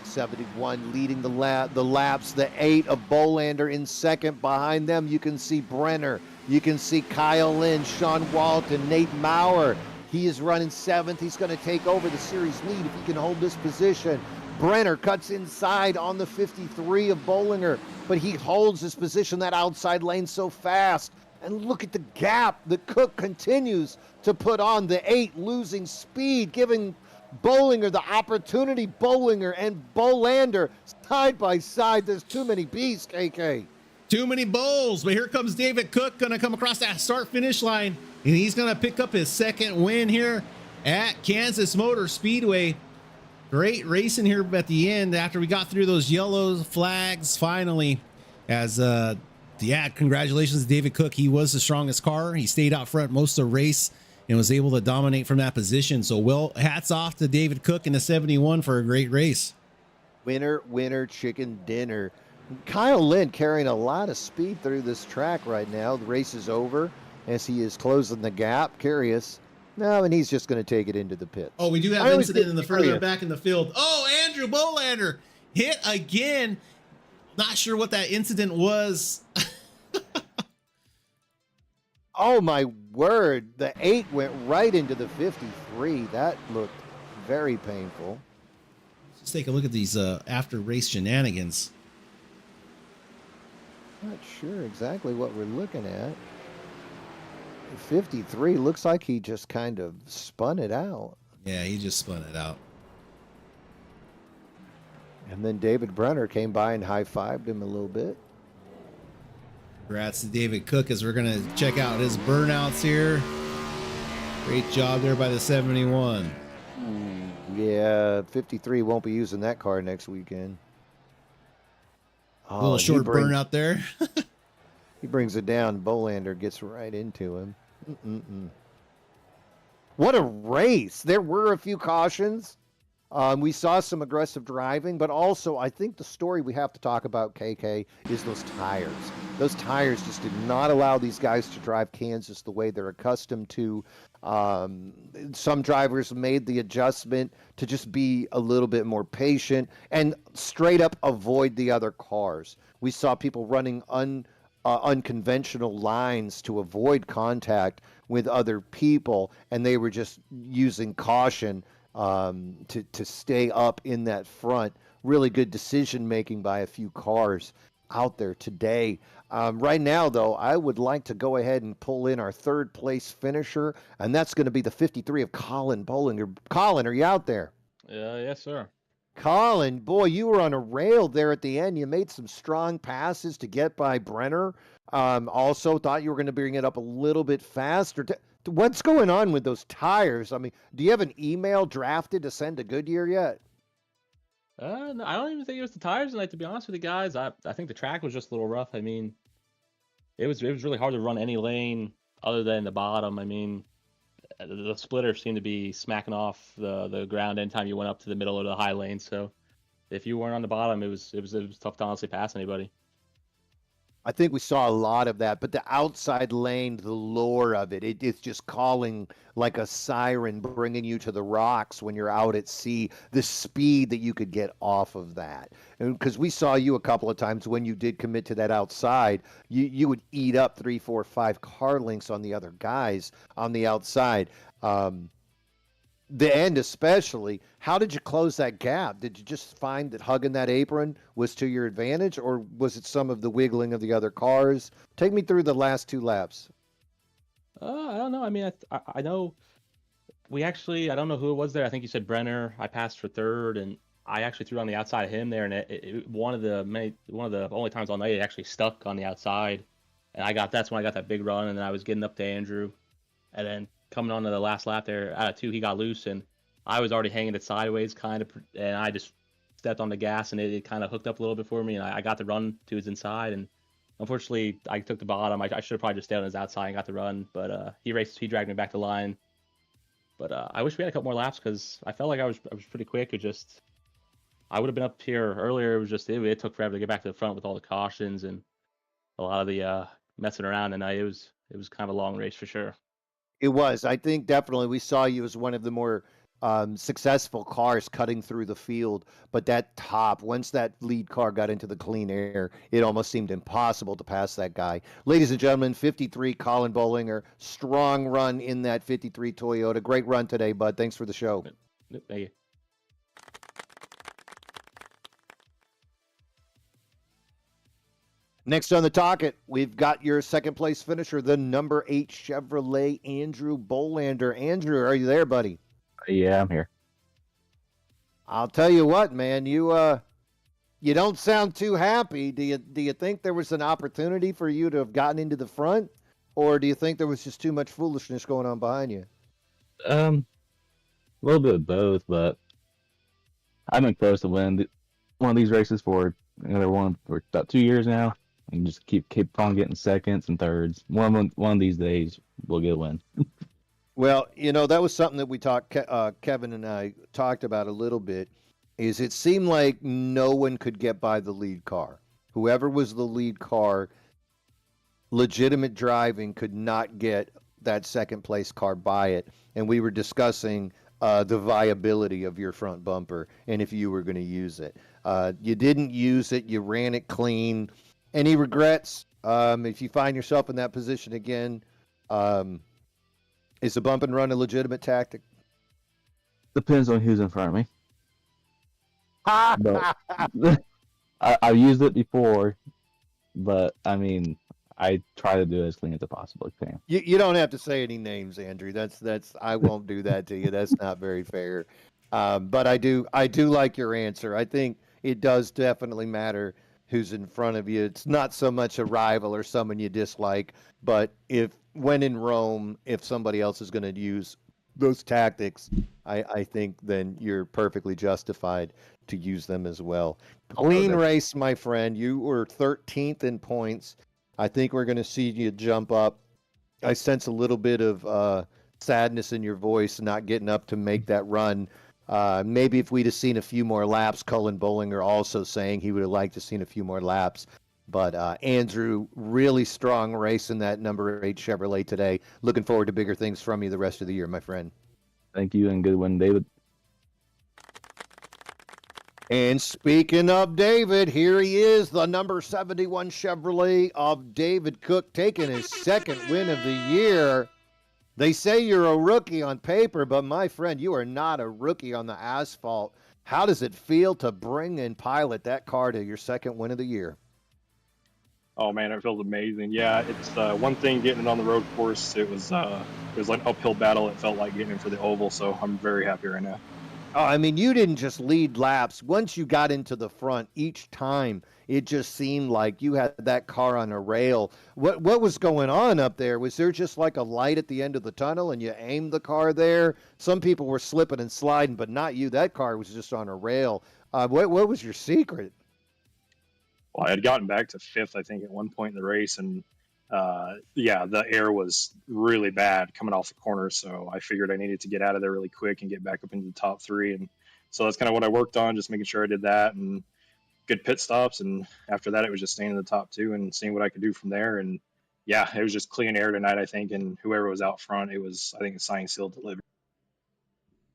71 leading the laps. The 8 of Bolander in second. Behind them, you can see Brenner. You can see Kyle Lynn, Sean Walton, Nate Maurer. He is running 7th. He's going to take over the series lead if he can hold this position. Brenner cuts inside on the 53 of Bollinger, but he holds his position that outside lane so fast. And look at the gap that Cook continues to put on. The 8 losing speed, giving Bollinger the opportunity. Bollinger and Bolander side by side. There's too many beasts, KK. Too many bowls, but here comes David Cook, gonna come across that start-finish line, and he's gonna pick up his 2nd win here at Kansas Motor Speedway. Great racing here at the end after we got through those yellow flags finally. As yeah, congratulations to David Cook. He was the strongest car. He stayed out front most of the race and was able to dominate from that position. So, well, hats off to David Cook in the 71 for a great race. Winner, winner, chicken dinner. Kyle Lynn carrying a lot of speed through this track right now. The race is over as he is closing the gap. Curious. No, and he's just going to take it into the pits. Oh, we do have incident in the further back in the field. Oh, Andrew Bolander hit again. Not sure what that incident was. Oh, my word. The 8 went right into the 53. That looked very painful. Let's take a look at these after race shenanigans. Not sure exactly what we're looking at. 53 looks like he just kind of spun it out. Yeah, he just spun it out. And then David Brenner came by and high-fived him a little bit. Congrats to David Cook as we're going to check out his burnouts here. Great job there by the 71. Yeah, 53 won't be using that car next weekend. A little short burnout there. He brings it down. Bolander gets right into him. What a race. There were a few cautions. We saw some aggressive driving, but also I think the story we have to talk about, KK, is those tires. Those tires just did not allow these guys to drive Kansas the way they're accustomed to. Some drivers made the adjustment to just be a little bit more patient and straight up avoid the other cars. We saw people running unconventional lines to avoid contact with other people, and they were just using caution to stay up in that front. Really good decision making by a few cars out there today. Right now, though, I would like to go ahead and pull in our 3rd place finisher, and that's going to be the 53 of Colin Bollinger. Colin, are you out there? Yes, sir. Colin, boy, you were on a rail there at the end. You made some strong passes to get by Brenner. Also thought you were going to bring it up a little bit faster. What's going on with those tires? I mean, do you have an email drafted to send to Goodyear yet? No, I don't even think it was the tires. And to be honest with you guys, I think the track was just a little rough. I mean, it was really hard to run any lane other than the bottom. I mean, the splitters seemed to be smacking off the ground anytime you went up to the middle of the high lane. So if you weren't on the bottom, it was tough to honestly pass anybody. I think we saw a lot of that, but the outside lane, the lure of it's just calling like a siren, bringing you to the rocks when you're out at sea, the speed that you could get off of that. Because we saw you a couple of times when you did commit to that outside, you would eat up 3, 4, 5 car lengths on the other guys on the outside. The end especially, how did you close that gap? Did you just find that hugging that apron was to your advantage, or was it some of the wiggling of the other cars? Take me through the last 2 laps. I don't know. I mean, I know we actually, I don't know who it was there. I think you said Brenner. I passed for 3rd, and I actually threw on the outside of him there, and one of the only times all night it actually stuck on the outside, and that's when I got that big run, and then I was getting up to Andrew, and then coming on to the last lap there, out of 2, he got loose, and I was already hanging it sideways, kind of, and I just stepped on the gas, and it kind of hooked up a little bit for me, and I got the run to his inside, and unfortunately, I took the bottom. I should have probably just stayed on his outside and got the run, but he dragged me back to line. But I wish we had a couple more laps because I felt like I was pretty quick. I would have been up here earlier. It was just it took forever to get back to the front with all the cautions and a lot of the messing around, and it was kind of a long race for sure. It was. I think definitely we saw you as one of the more successful cars cutting through the field, but that top, once that lead car got into the clean air, it almost seemed impossible to pass that guy. Ladies and gentlemen, 53 Colin Bollinger, strong run in that 53 Toyota. Great run today, bud. Thanks for the show. Thank you. Next on the docket, we've got your second place finisher, the number 8 Chevrolet, Andrew Bolander. Andrew, are you there, buddy? Yeah, I'm here. I'll tell you what, man, you don't sound too happy. Do you think there was an opportunity for you to have gotten into the front, or do you think there was just too much foolishness going on behind you? A little bit of both, but I've been close to win one of these races for another one for about 2 years now, and just keep on getting seconds and thirds. One of these days we'll get a win. Well, that was something that we talked, Kevin and I talked about a little bit, is it seemed like no one could get by the lead car. Whoever was the lead car, legitimate driving could not get that second place car by it. And we were discussing the viability of your front bumper and if you were going to use it. You didn't use it. You ran it clean. Any regrets? If you find yourself in that position again, is the bump and run a legitimate tactic? Depends on who's in front of me. But I've used it before, but I mean, I try to do it as clean as I possibly can. You don't have to say any names, Andrew. That's I won't do that to you. That's not very fair. But I do like your answer. I think it does definitely matter who's in front of you. It's not so much a rival or someone you dislike, but when in Rome, if somebody else is going to use those tactics, I think then you're perfectly justified to use them as well. Clean race, my friend. You were 13th in points. I think we're going to see you jump up. I sense a little bit of sadness in your voice, not getting up to make that run. Maybe if we'd have seen a few more laps, Colin Bollinger also saying he would have liked to have seen a few more laps. But Andrew, really strong race in that number 8 Chevrolet today. Looking forward to bigger things from you the rest of the year, my friend. Thank you, and good win, David. And speaking of David, here he is, the number 71 Chevrolet of David Cook, taking his second win of the year. They say you're a rookie on paper, but my friend, you are not a rookie on the asphalt. How does it feel to bring and pilot that car to your second win of the year? Oh man, it feels amazing. Yeah, it's one thing getting it on the road course. It was like an uphill battle. It felt like getting it for the oval, so I'm very happy right now. Oh, I mean, you didn't just lead laps. Once you got into the front, each time it just seemed like you had that car on a rail. What was going on up there? Was there just like a light at the end of the tunnel and you aimed the car there? Some people were slipping and sliding, but not you. That car was just on a rail. What was your secret? Well, I had gotten back to 5th, I think, at one point in the race, and yeah, the air was really bad coming off the corner, so I figured I needed to get out of there really quick and get back up into the top 3, and so that's kind of what I worked on, just making sure I did that, and good pit stops, and after that, it was just staying in the top 2 and seeing what I could do from there, and yeah, it was just clean air tonight, I think, and whoever was out front, it was, I think, a signed, sealed, delivered.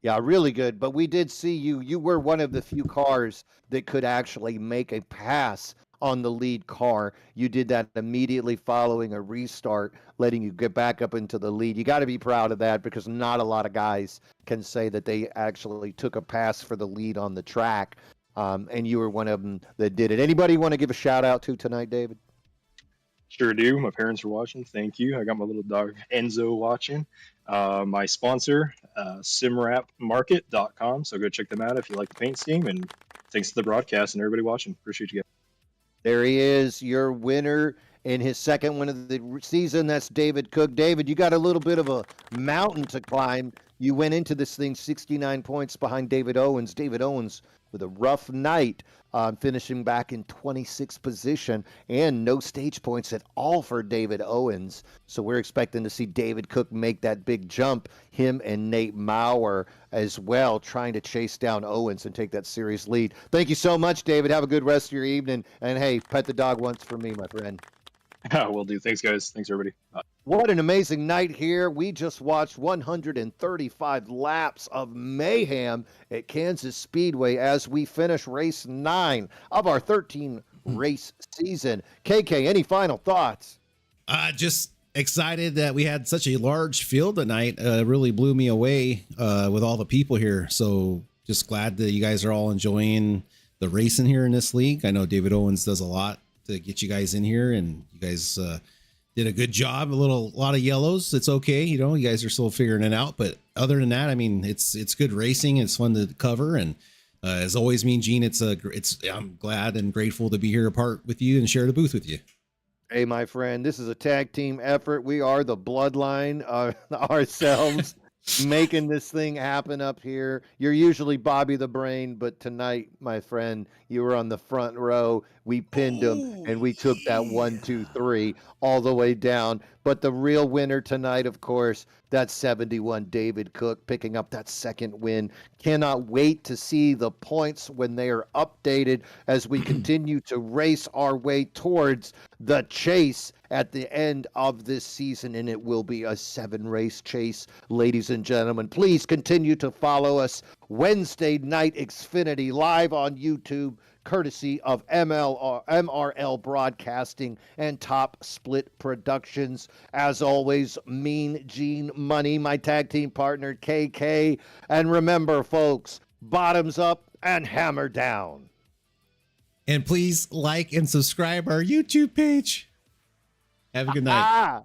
Yeah, really good. But we did see you were one of the few cars that could actually make a pass on the lead car. You did that immediately following a restart, letting you get back up into the lead. You got to be proud of that because not a lot of guys can say that they actually took a pass for the lead on the track. And you were one of them that did it. Anybody want to give a shout out to tonight, David? Sure do. My parents are watching. Thank you. I got my little dog Enzo watching. My sponsor, simwrapmarket.com. So go check them out if you like the paint scheme. And thanks to the broadcast and everybody watching. Appreciate you guys. There he is, your winner in his second win of the season. That's David Cook. David, you got a little bit of a mountain to climb. You went into this thing 69 points behind David Owens. David Owens with a rough night, finishing back in 26th position, and no stage points at all for David Owens. So we're expecting to see David Cook make that big jump, him and Nate Maurer as well, trying to chase down Owens and take that series lead. Thank you so much, David. Have a good rest of your evening. And hey, pet the dog once for me, my friend. Will do. Thanks, guys. Thanks, everybody. Bye. What an amazing night here. We just watched 135 laps of mayhem at Kansas Speedway as we finish race 9 of our 13 race season. KK, any final thoughts? Just excited that we had such a large field tonight. Really blew me away with all the people here. So just glad that you guys are all enjoying the racing here in this league. I know David Owens does a lot to get you guys in here, and you guys did a good job. A lot of yellows. It's okay. You know, you guys are still figuring it out. But other than that, I mean, it's good racing. It's fun to cover. And as always, Mean Gene, I'm glad and grateful to be here apart with you and share the booth with you. Hey, my friend, this is a tag team effort. We are the bloodline ourselves, making this thing happen up here. You're usually Bobby the Brain, but tonight, my friend, you were on the front row. We pinned him, and we took that 1, 2, 3 all the way down. But the real winner tonight, of course, that's 71 David Cook picking up that second win. Cannot wait to see the points when they are updated as we continue to race our way towards the chase at the end of this season, and it will be a 7-race chase, ladies and gentlemen. Please continue to follow us Wednesday night Xfinity live on YouTube, courtesy of MRL Broadcasting and Top Split Productions. As always, Mean Gene Money, my tag team partner, KK. And remember, folks, bottoms up and hammer down. And please like and subscribe our YouTube page. Have a good night.